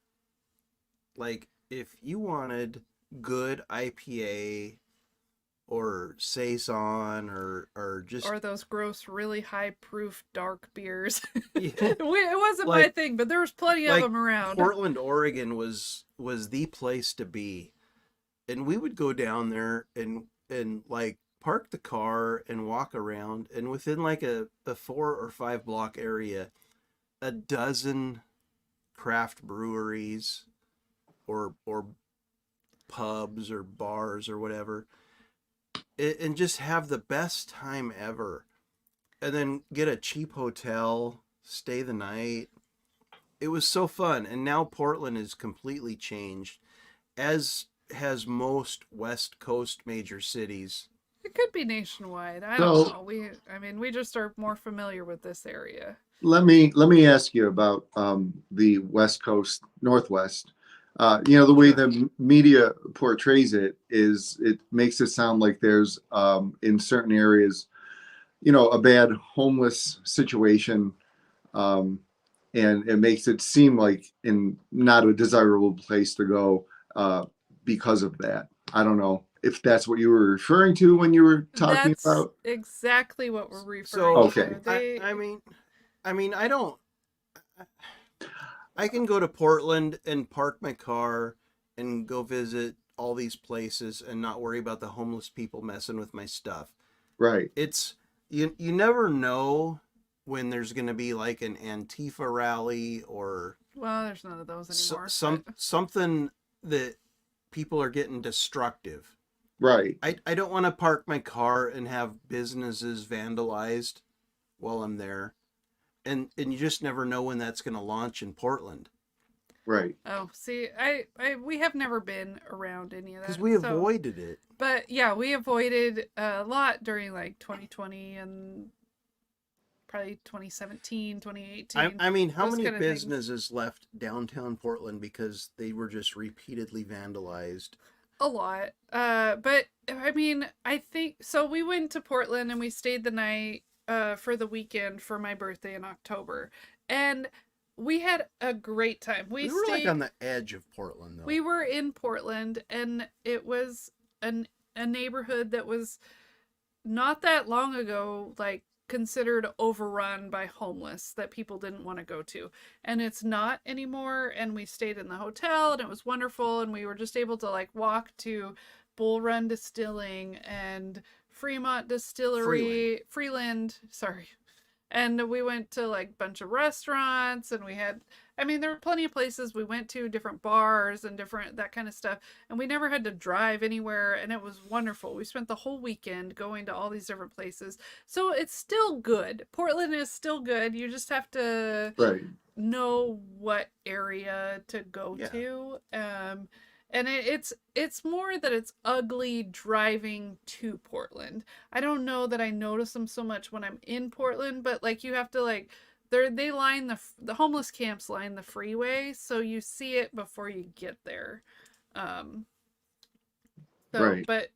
Like, if you wanted good IPA or Saison or just... Or those gross, really high-proof dark beers. Yeah. It wasn't my thing, but there was plenty of them around. Portland, Oregon was the place to be. And we would go down there and like park the car and walk around, and within like a 4 or 5 block area, a dozen craft breweries or pubs or bars or whatever, and just have the best time ever. And then get a cheap hotel, stay the night. It was so fun. And now Portland is completely changed, as has most West Coast major cities. It could be nationwide. I don't know. We just are more familiar with this area. Let me ask you about the West Coast, Northwest. The way the media portrays it makes it sound like there's in certain areas, a bad homeless situation, and it makes it seem like not a desirable place to go because of that. I don't know if that's what you were referring to when you were talking about. Exactly what we're referring to. Okay. I mean, I can go to Portland and park my car and go visit all these places and not worry about the homeless people messing with my stuff. Right. It's you never know when there's going to be like an Antifa rally or there's none of those anymore. Something that people are getting destructive. Right. I don't want to park my car and have businesses vandalized while I'm there. And you just never know when that's going to launch in Portland. Right. Oh, see, we have never been around any of that. Because we avoided it. But yeah, we avoided a lot during like 2020 and probably 2017, 2018. I mean, how many businesses left downtown Portland because they were just repeatedly vandalized? A lot. But I mean, I think so. We went to Portland and we stayed the night for the weekend for my birthday in October, and we had a great time. We were stayed, like on the edge of Portland, though. We were in Portland, and it was a neighborhood that was not that long ago like considered overrun by homeless that people didn't want to go to, and it's not anymore. And we stayed in the hotel, and it was wonderful, and we were just able to like walk to Bull Run Distilling and Fremont Distillery, Freeland, sorry. And we went to like a bunch of restaurants, and there were plenty of places we went to, different bars and different, that kind of stuff. And we never had to drive anywhere, and it was wonderful. We spent the whole weekend going to all these different places. So it's still good. Portland is still good. You just have to know what area to go to. And it's more that it's ugly driving to Portland. I don't know that I notice them so much when I'm in Portland, but like you have to like they line the homeless camps line the freeway, so you see it before you get there. But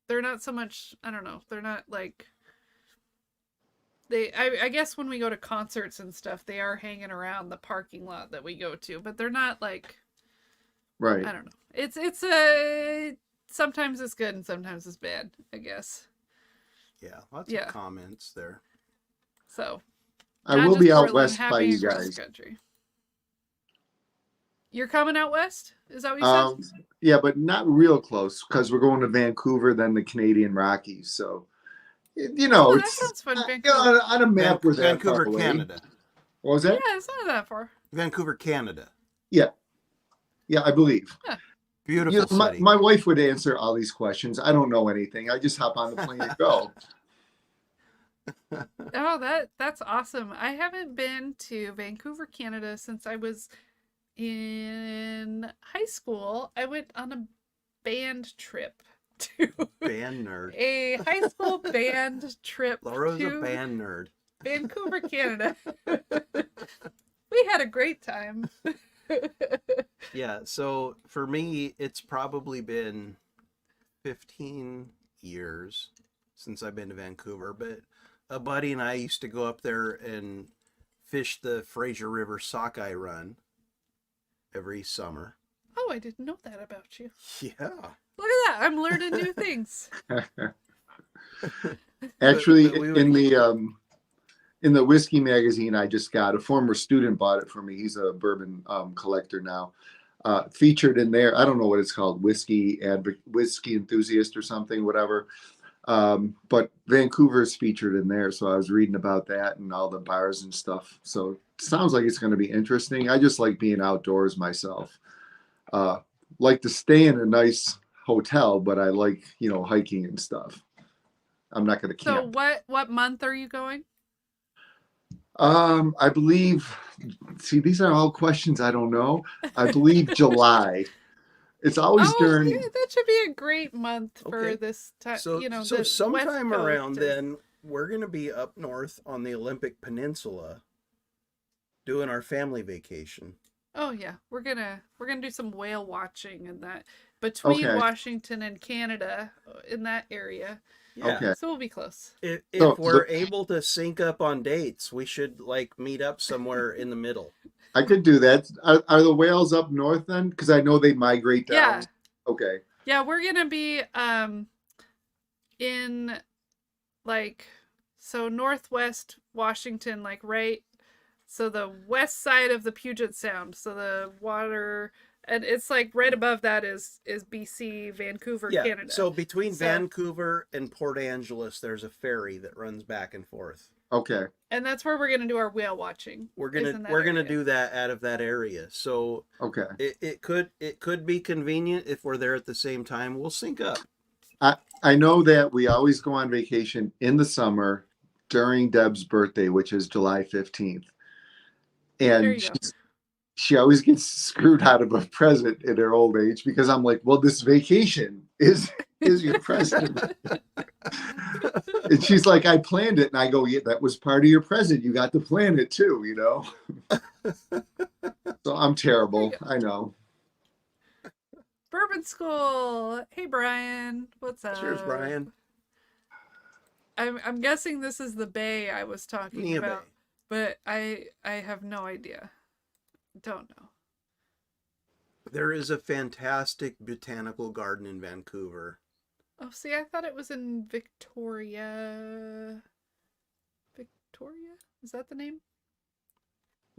they're not so much, I don't know, they're not like I guess when we go to concerts and stuff, they are hanging around the parking lot that we go to, but they're not like I don't know. It's sometimes it's good and sometimes it's bad, I guess. Yeah, lots of comments there. So I will be out west by you guys. Country. You're coming out west? Is that what you said? Yeah, but not real close, because we're going to Vancouver, then the Canadian Rockies. So, that sounds fun. Vancouver. On a map, we're Vancouver, Canada. What was that? Yeah, it's not that far. Vancouver, Canada. Yeah, I believe. Yeah. Beautiful city. My wife would answer all these questions. I don't know anything. I just hop on the plane and go. Oh, that's awesome. I haven't been to Vancouver, Canada since I was in high school. I went on a band trip to band nerd. A high school band trip. Laura's a band nerd. Vancouver, Canada. We had a great time. Yeah, so for me, it's probably been 15 years since I've been to Vancouver, but a buddy and I used to go up there and fish the Fraser River sockeye run every summer. Oh, I didn't know that about you. Yeah. Look at that. I'm learning new things. Actually, in the whiskey magazine I just got, a former student bought it for me. He's a bourbon collector now. Featured in there, I don't know what it's called, whiskey enthusiast or something, whatever. But Vancouver's featured in there, so I was reading about that and all the bars and stuff. So it sounds like it's going to be interesting. I just like being outdoors myself. Like to stay in a nice hotel, but I like hiking and stuff. I'm not going to camp. So what month are you going? I believe, these are all questions I don't know. I believe July. It's always during. Yeah, that should be a great month for this time. So sometime around then, we're going to be up north on the Olympic Peninsula doing our family vacation. Oh yeah, we're gonna do some whale watching and that between Washington and Canada in that area. Yeah. Okay. So we'll be close. If we're able to sync up on dates, we should meet up somewhere in the middle. I could do that. Are the whales up north then? Because I know they migrate down. Yeah. Okay. Yeah, we're gonna be in northwest Washington, right. So the west side of the Puget Sound. So the water. And it's right above that is BC, Vancouver, Canada. So between Vancouver and Port Angeles, there's a ferry that runs back and forth. Okay. And that's where we're gonna do our whale watching. We're gonna do that out of that area. So it could be convenient if we're there at the same time. We'll sync up. I know that we always go on vacation in the summer during Deb's birthday, which is July 15th. And she always gets screwed out of a present in her old age because I'm like, well, this vacation is your present. And she's like, I planned it. And I go, yeah, that was part of your present. You got to plan it too, So I'm terrible. I know. Bourbon School. Hey, Brian. What's up? Cheers, Brian. I'm guessing this is the bay I was talking about, bay. But I have no idea. Don't know. There is a fantastic botanical garden in Vancouver. Oh, see, I thought it was in Victoria. Victoria? Is that the name?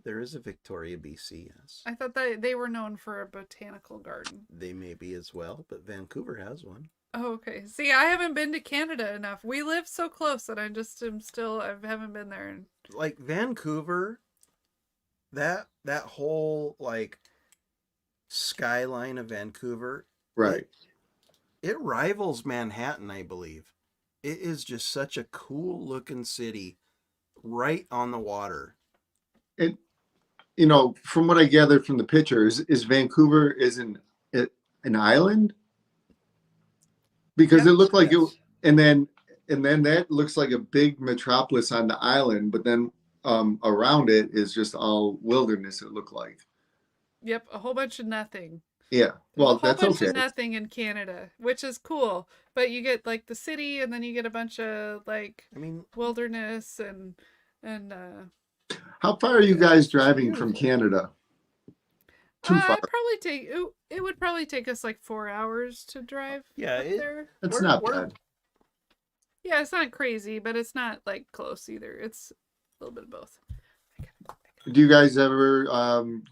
There is a Victoria, BC, yes. I thought that they were known for a botanical garden. They may be as well, but Vancouver has one. Oh, okay. See, I haven't been to Canada enough. We live so close that I just am still. I haven't been there. Like Vancouver, that whole like skyline of Vancouver, Right. it rivals Manhattan, I believe. It is just such a cool looking city, right on the water. It, from what I gathered from the pictures, is Vancouver an island? Because Yep. it looked like it, Yes. and then that looks like a big metropolis on the island, but then around it is just all wilderness. It looked like. Yep. A whole bunch of nothing. Yeah. There's a Well, whole that's bunch okay. of nothing in Canada, which is cool. But you get like the city, and then you get a bunch of like wilderness and How far are you guys it's driving from beautiful. Canada? Too far. it would probably take us like 4 hours to drive up there. That's not bad. Yeah, it's not crazy, but it's not like close either. It's a little bit of both. Do you guys ever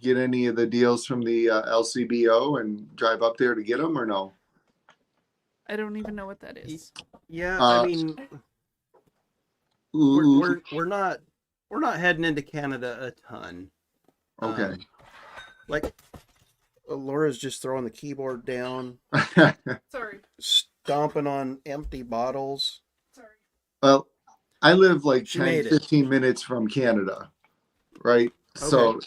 get any of the deals from the LCBO and drive up there to get them, or no? I don't even know what that is. Yeah, I mean, we're not heading into Canada a ton. Okay. Like Laura's just throwing the keyboard down. Sorry. Stomping on empty bottles. Sorry. Well, I live like 10, 15 minutes from Canada, right? Okay. So,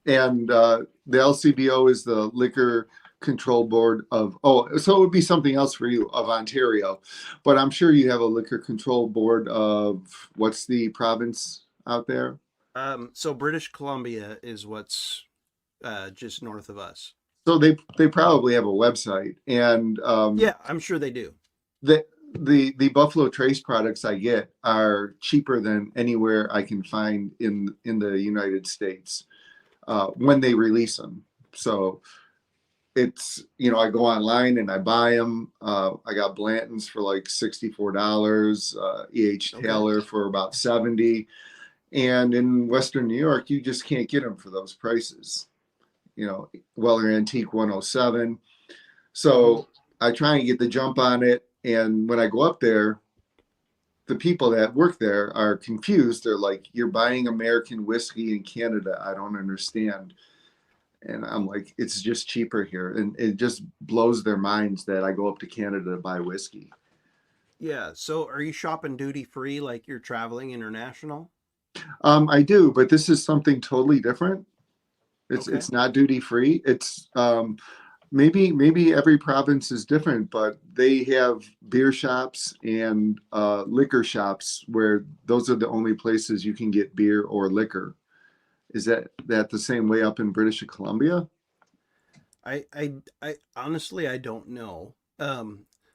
and the LCBO is the Liquor Control Board of, so it would be something else for you, of Ontario. But I'm sure you have a Liquor Control Board of, what's the province out there? So British Columbia is what's just north of us. So they probably have a website, and yeah, I'm sure they do. The Buffalo Trace products I get are cheaper than anywhere I can find in the United States when they release them. So it's, I go online and I buy them. I got Blanton's for like $64, E.H. Taylor for about $70, and in Western New York you just can't get them for those prices. Weller Antique 107. So I try and get the jump on it. And when I go up there, the people that work there are confused. They're like, "You're buying American whiskey in Canada. I don't understand." And I'm like, "It's just cheaper here." And it just blows their minds that I go up to Canada to buy whiskey. Yeah. So are you shopping duty free like you're traveling international? I do, but this is something totally different. It's not duty free. It's maybe every province is different, but they have beer shops and liquor shops where those are the only places you can get beer or liquor. Is that the same way up in British Columbia? I honestly I don't know.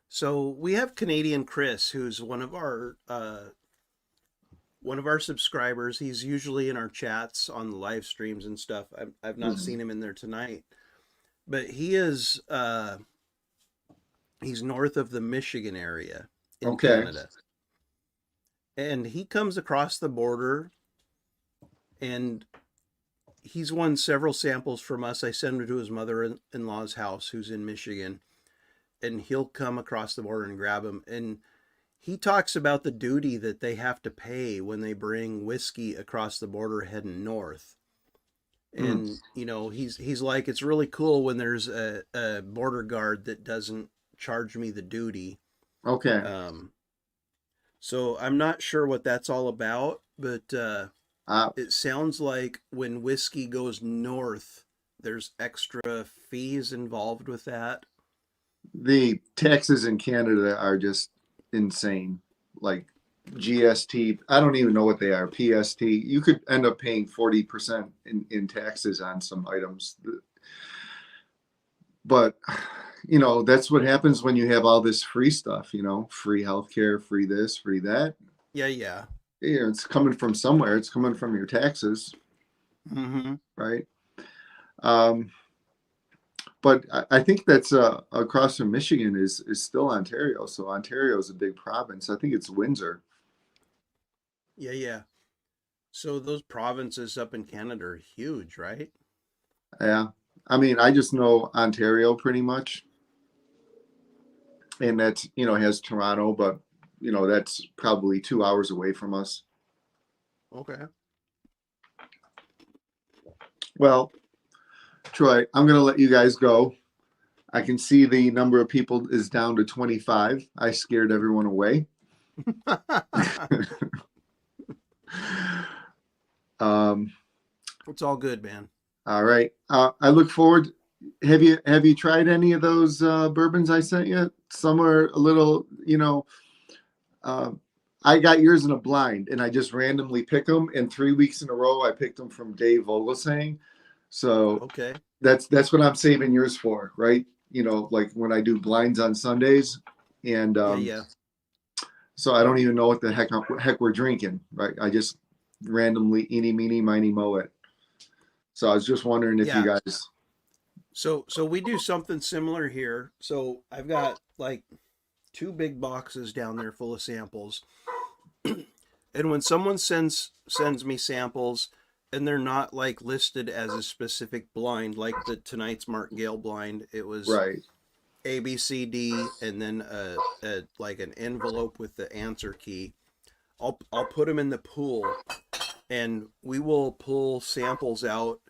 So we have Canadian Chris, who's one of our subscribers. He's usually in our chats on the live streams and stuff. I've not seen him in there tonight, but he is he's north of the Michigan area in Canada, and he comes across the border, and he's won several samples from us. I send him to his mother-in-law's house, who's in Michigan, and he'll come across the border and grab him. And he talks about the duty that they have to pay when they bring whiskey across the border heading north. And, he's like, it's really cool when there's a border guard that doesn't charge me the duty. Okay. So I'm not sure what that's all about, but it sounds like when whiskey goes north, there's extra fees involved with that. The taxes in Canada are just insane. Like GST, I don't even know what they are. PST, you could end up paying 40% in taxes on some items. But that's what happens when you have all this free stuff, free healthcare, free this, free that. Yeah. It's coming from somewhere. It's coming from your taxes. Right. But I think that's across from Michigan is still Ontario. So Ontario is a big province. I think it's Windsor. Yeah. So those provinces up in Canada are huge, right? Yeah. I mean, I just know Ontario pretty much. and that's, has Toronto, but that's probably 2 hours away from us. Okay. Well, Troy, I'm going to let you guys go. I can see the number of people is down to 25. I scared everyone away. It's all good, man. All right. I look forward. Have you tried any of those bourbons I sent you? Some are a little, I got yours in a blind, and I just randomly pick them. And 3 weeks in a row, I picked them from Dave Vogelsang. So Okay. that's what I'm saving yours for, right? Like when I do blinds on Sundays, and Yeah. so I don't even know what the heck we're drinking, right? I just randomly eeny, meeny, miny, moe it. So I was just wondering if you guys. So we do something similar here. So I've got like 2 big boxes down there full of samples. And when someone sends me samples and they're not like listed as a specific blind, like tonight's Mark Gale blind, it was Right. A, B, C, D, and then like an envelope with the answer key. I'll put them in the pool, and we will pull samples out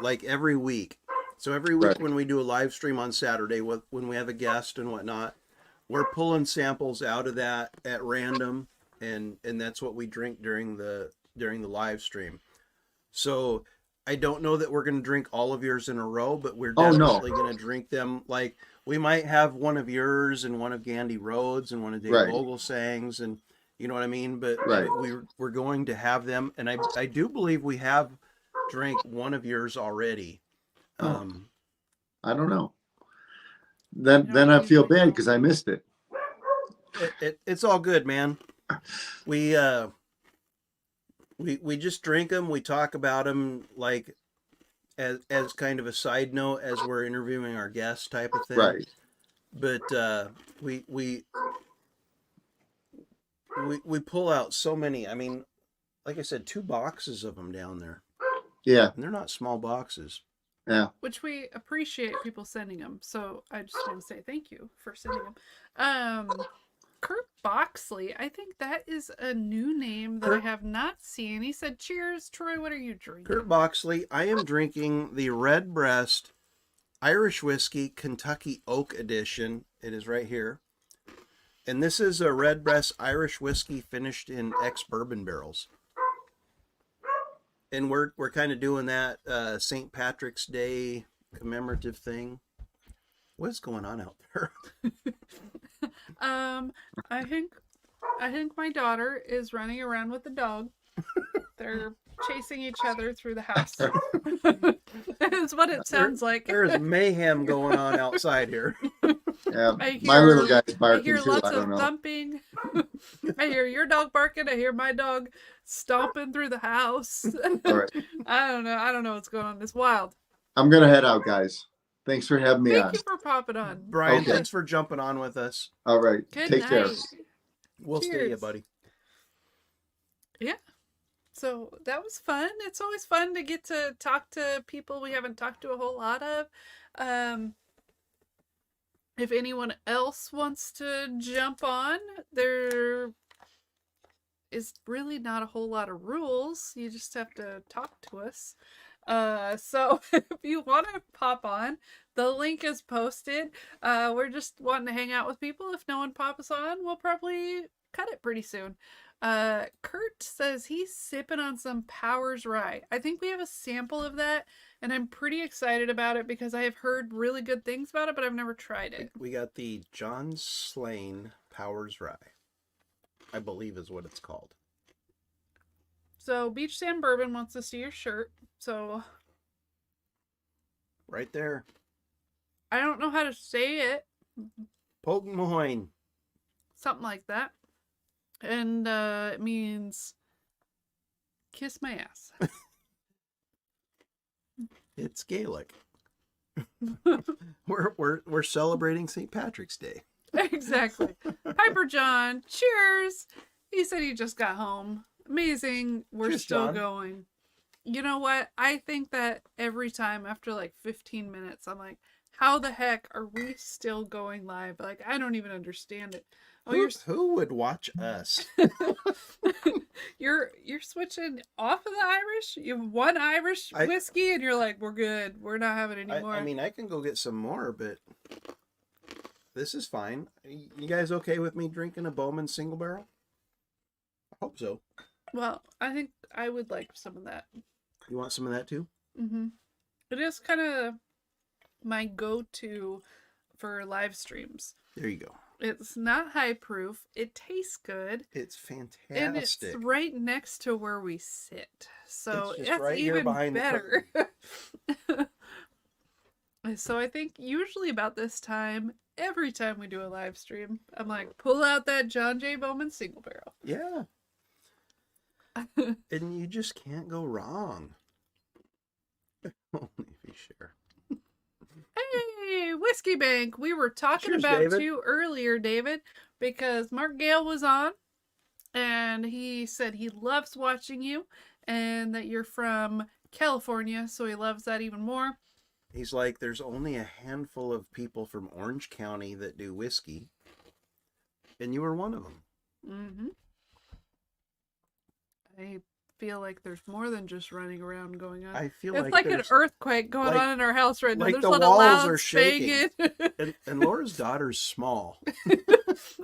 like every week. So every week Right. when we do a live stream on Saturday, when we have a guest and whatnot, we're pulling samples out of that at random, and that's what we drink during the live stream. So I don't know that we're going to drink all of yours in a row, but we're definitely going to drink them. Like we might have one of yours and one of Gandy Rhodes and one of Dave Vogelsang's, and you know what I mean? But we're going to have them, and I do believe we have drank one of yours already. I don't know. Then I feel bad because I missed it. It's all good, man. We just drink them. We talk about them like as kind of a side note as we're interviewing our guests type of thing. Right. But we pull out so many. I mean, like I said, 2 boxes of them down there. Yeah. And they're not small boxes. Yeah. Which we appreciate people sending them. So I just want to say thank you for sending them. Kurt Boxley, I think that is a new name that I have not seen. He said, "Cheers, Troy. What are you drinking?" Kurt Boxley, I am drinking the Red Breast Irish Whiskey Kentucky Oak Edition. It is right here. And this is a Red Breast Irish Whiskey finished in ex-bourbon barrels. And we're kind of doing that St. Patrick's Day commemorative thing. What's going on out there? I think my daughter is running around with the dog. They're chasing each other through the house. That's what it sounds like. There's mayhem going on outside here. Yeah, my little guy's barking I hear too. lots I don't of know. thumping. I hear your dog barking. I hear my dog stomping through the house. All right. I don't know what's going on. It's wild. I'm gonna head out, guys. Thanks for having me on. Thank you for popping on. Brian, thanks for jumping on with us. All right. Good Take night. care. We'll stay you, buddy. Yeah. So that was fun. It's always fun to get to talk to people we haven't talked to a whole lot of. If anyone else wants to jump on, there is really not a whole lot of rules. You just have to talk to us. So if you want to pop on, the link is posted. We're just wanting to hang out with people. If no one pops on, we'll probably cut it pretty soon. Kurt says he's sipping on some Powers Rye. I think we have a sample of that, and I'm pretty excited about it because I have heard really good things about it, but I've never tried it. We got the John Slane Powers Rye, I believe is what it's called. So Beach Sand Bourbon wants to see your shirt. So right there. I don't know how to say it. Potent Moine. Something like that. And it means kiss my ass. It's Gaelic. We're celebrating St. Patrick's Day. Exactly. Piper John, cheers. He said he just got home. Amazing. We're Cheers, still John. going. You know what? I think that every time after like 15 minutes, I'm like, how the heck are we still going live? Like, I don't even understand it. Oh, Who would watch us? you're switching off of the Irish? You have one Irish whiskey and you're like, we're good. We're not having any more. I mean, I can go get some more, but this is fine. You guys okay with me drinking a Bowman single barrel? I hope so. Well, I think I would like some of that. You want some of that too? Mm-hmm. It is kind of my go-to for live streams. There you go. It's not high proof. It tastes good. It's fantastic. And it's right next to where we sit. So it's that's right even behind better. So I think usually about this time, every time we do a live stream, I'm like, pull out that John J. Bowman single barrel. Yeah. And you just can't go wrong. Only if you share. Hey, Whiskey Bank. We were talking Cheers, about David. you earlier, David, because Mark Gale was on and he said he loves watching you and that you're from California, so he loves that even more. He's like, there's only a handful of people from Orange County that do whiskey, and you were one of them. Mm-hmm. I feel like there's more than just running around going on. I feel it's like an earthquake going on in our house right now. Like There's the a lot of walls loud are shaking. banging. And Laura's daughter's small.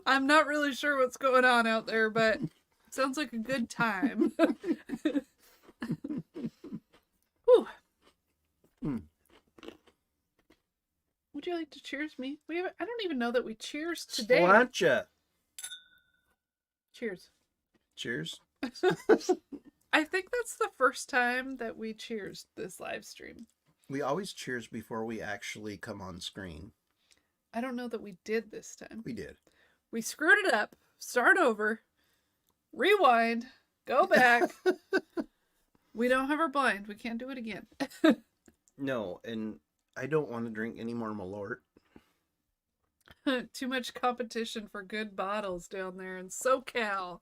I'm not really sure what's going on out there, but it sounds like a good time. Whew. Would you like to cheers me? I don't even know that we cheers today. Sláinte. Cheers. Cheers. I think that's the first time that we cheers this live stream. We always cheers before we actually come on screen. I don't know that we did this time. We did. We screwed it up. Start over. Rewind. Go back. We don't have our blind. We can't do it again. No, and I don't want to drink any more Malort. Too much competition for good bottles down there in SoCal.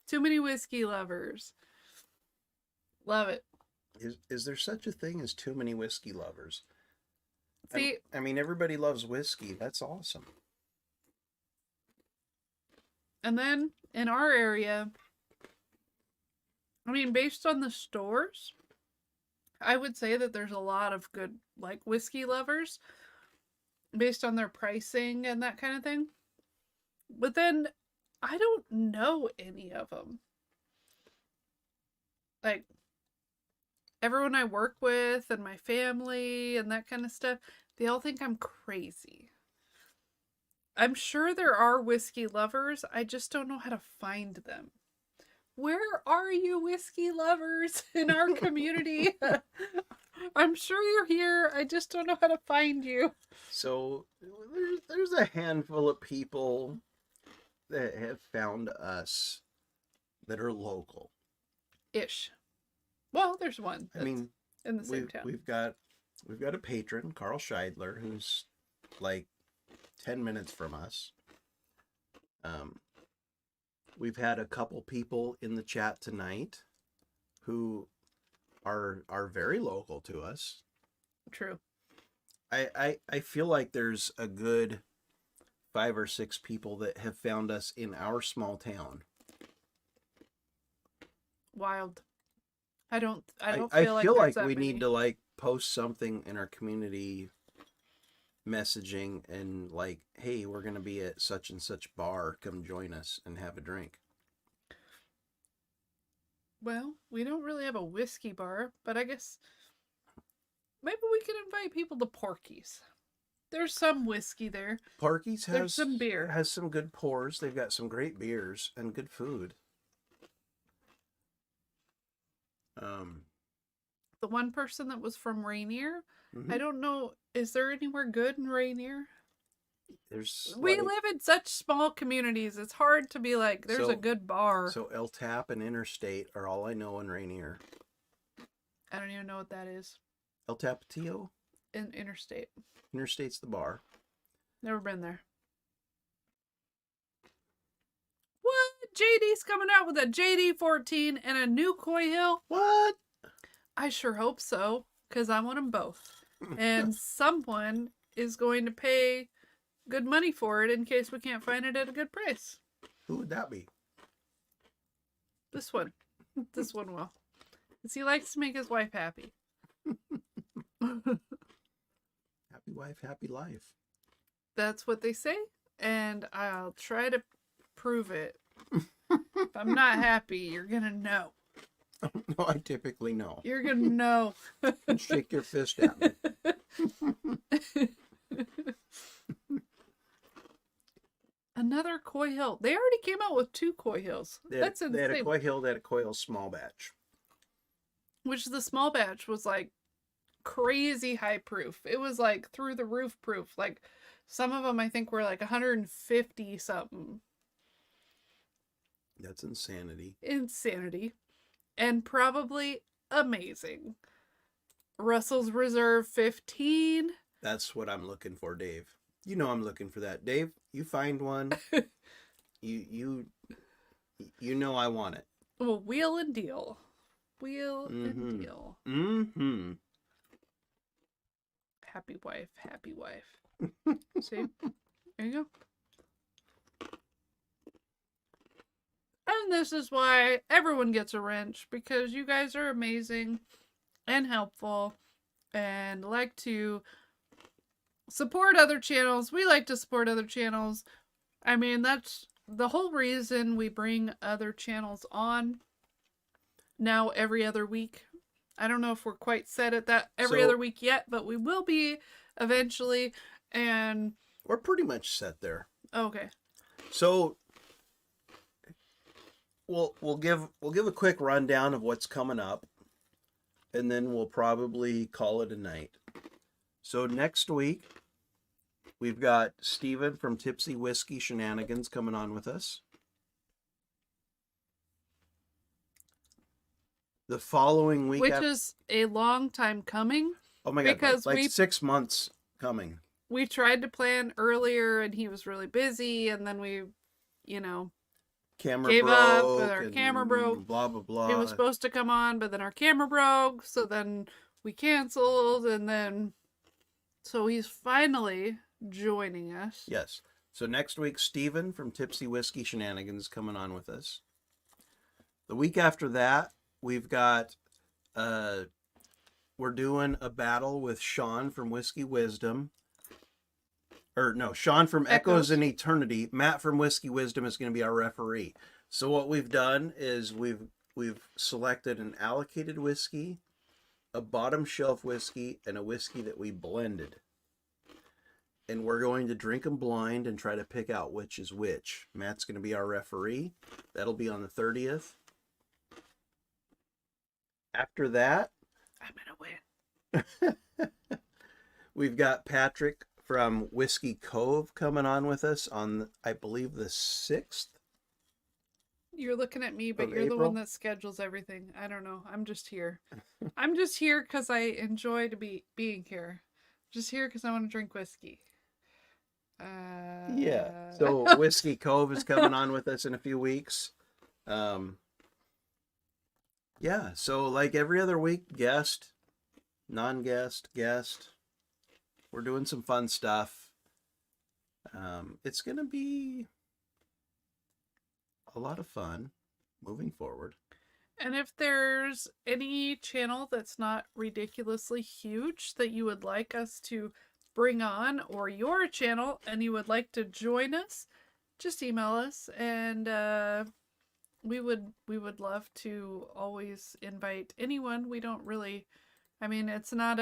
Too many whiskey lovers. Love it. Is there such a thing as too many whiskey lovers? See, I mean, everybody loves whiskey. That's awesome. and then in our area, I mean, based on the stores, I would say that there's a lot of good, like, whiskey lovers based on their pricing and that kind of thing. But then I don't know any of them. Like, everyone I work with and my family and that kind of stuff, they all think I'm crazy. I'm sure there are whiskey lovers. I just don't know how to find them. Where are you, whiskey lovers, in our community? I'm sure you're here. I just don't know how to find you. So there's a handful of people that have found us that are local. Ish. Well, there's one. I mean, in the same town. we've got a patron, Carl Scheidler, who's like 10 minutes from us. We've had a couple people in the chat tonight who are very local to us. True. I feel like there's a good 5 or 6 people that have found us in our small town. Wild. I don't I feel like that we many. need to like post something in our community messaging and like, hey, we're gonna be at such and such bar, come join us and have a drink. Well, we don't really have a whiskey bar, but I guess maybe we can invite people to Porky's. There's some whiskey there. Porky's There's some beer. Has some good pours. They've got some great beers and good food. The one person that was from Rainier, Mm-hmm. I don't know, is there anywhere good in Rainier? We like, live in such small communities. It's hard to be like, there's a good bar. So El Tap and Interstate are all I know in Rainier. I don't even know what that is. El Tapatio? In Interstate. Interstate's the bar. Never been there. What? JD's coming out with a JD 14 and a new Coy Hill? What? I sure hope so, because I want them both. And someone is going to pay good money for it in case we can't find it at a good price. Who would that be? This one. This one will. Because he likes to make his wife happy. Happy wife, happy life. That's what they say, and I'll try to prove it. If I'm not happy, you're gonna know. No, I typically know. You're gonna know. Shake your fist at me. Another Koi Hill. They already came out with 2 Koi Hills. That's insane. They had a Koi Hill, they had a Koi Hill small batch. Which the small batch was like crazy high proof. It was like through the roof proof. Like some of them I think were like 150 something. That's insanity. Insanity. And probably amazing. Russell's Reserve 15. That's what I'm looking for, Dave. You know I'm looking for that. Dave, you find one. you know I want it. Well, wheel and deal. Wheel and deal. Mm-hmm. Happy wife, happy wife. See? There you go. And this is why everyone gets a wrench, because you guys are amazing and helpful and like to support other channels. We like to support other channels. I mean, that's the whole reason we bring other channels on now every other week. I don't know if we're quite set at that every other week yet, but we will be eventually. And we're pretty much set there. Okay. So we'll give a quick rundown of what's coming up, and then we'll probably call it a night. So next week we've got Steven from Tipsy Whiskey Shenanigans coming on with us. The following week, which is a long time coming. Oh my god! Because like 6 months coming. We tried to plan earlier, and he was really busy, and then we, camera gave broke up, and our camera broke. Blah blah blah. He was supposed to come on, but then our camera broke, so then we canceled, and then so he's finally joining us. Yes. So next week, Steven from Tipsy Whiskey Shenanigans is coming on with us. The week after that, we've got we're doing a battle with Sean from Whiskey Wisdom. Or no, Sean from Echoes in Eternity. Matt from Whiskey Wisdom is going to be our referee. So what we've done is we've selected an allocated whiskey, a bottom shelf whiskey, and a whiskey that we blended. And we're going to drink them blind and try to pick out which is which. Matt's going to be our referee. That'll be on the 30th. After that, I'm going to win. We've got Patrick from Whiskey Cove coming on with us on, I believe, the 6th. You're looking at me, but you're April? the one that schedules everything. I don't know. I'm just here. I'm just here because I enjoy being here. Just here because I want to drink whiskey. Yeah. So Whiskey Cove is coming on with us in a few weeks. Yeah. So like every other week, guest, non-guest, guest. We're doing some fun stuff. It's going to be a lot of fun moving forward. And if there's any channel that's not ridiculously huge that you would like us to bring on, or your channel and you would like to join us, just email us, and we would love to always invite anyone. We don't really, I mean, it's not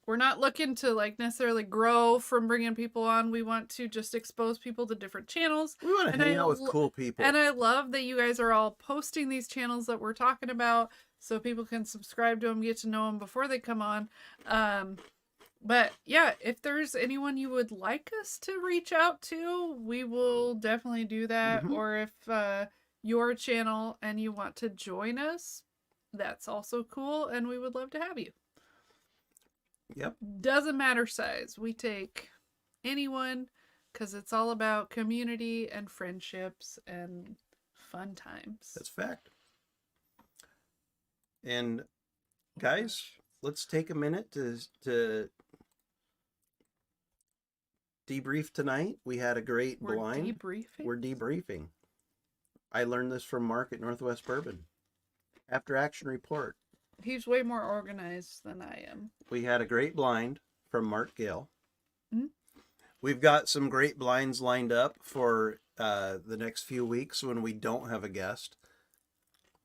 we're not looking to like necessarily grow from bringing people on. We want to just expose people to different channels. We want to hang out with cool people. And I love that you guys are all posting these channels that we're talking about so people can subscribe to them, get to know them before they come on. But yeah, if there's anyone you would like us to reach out to, we will definitely do that. Mm-hmm. Or if your channel and you want to join us, that's also cool, and we would love to have you. Yep. Doesn't matter size. We take anyone because it's all about community and friendships and fun times. That's fact. And guys, let's take a minute to debrief tonight. We had a great blind. We're debriefing. I learned this from Mark at Northwest Bourbon. After action report. He's way more organized than I am. We had a great blind from Mark Gill. Mm-hmm. We've got some great blinds lined up for the next few weeks when we don't have a guest.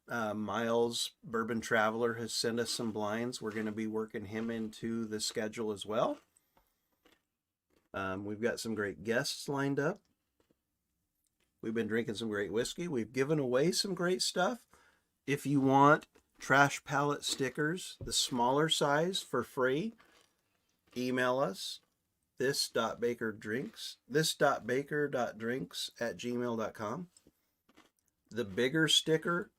Miles, Bourbon Traveler, has sent us some blinds. We're going to be working him into the schedule as well. We've got some great guests lined up. We've been drinking some great whiskey. We've given away some great stuff. If you want trash pallet stickers, the smaller size for free, email us this.baker.drinks, this.baker.drinks@gmail.com. The bigger sticker,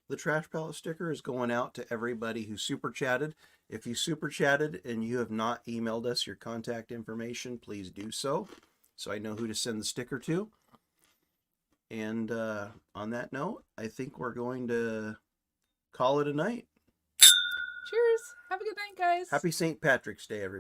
the trash pallet sticker, is going out to everybody who super chatted. If you super chatted and you have not emailed us your contact information, please do so I know who to send the sticker to. And on that note, I think we're going to call it a night. Cheers. Have a good night, guys. Happy St. Patrick's Day, everybody.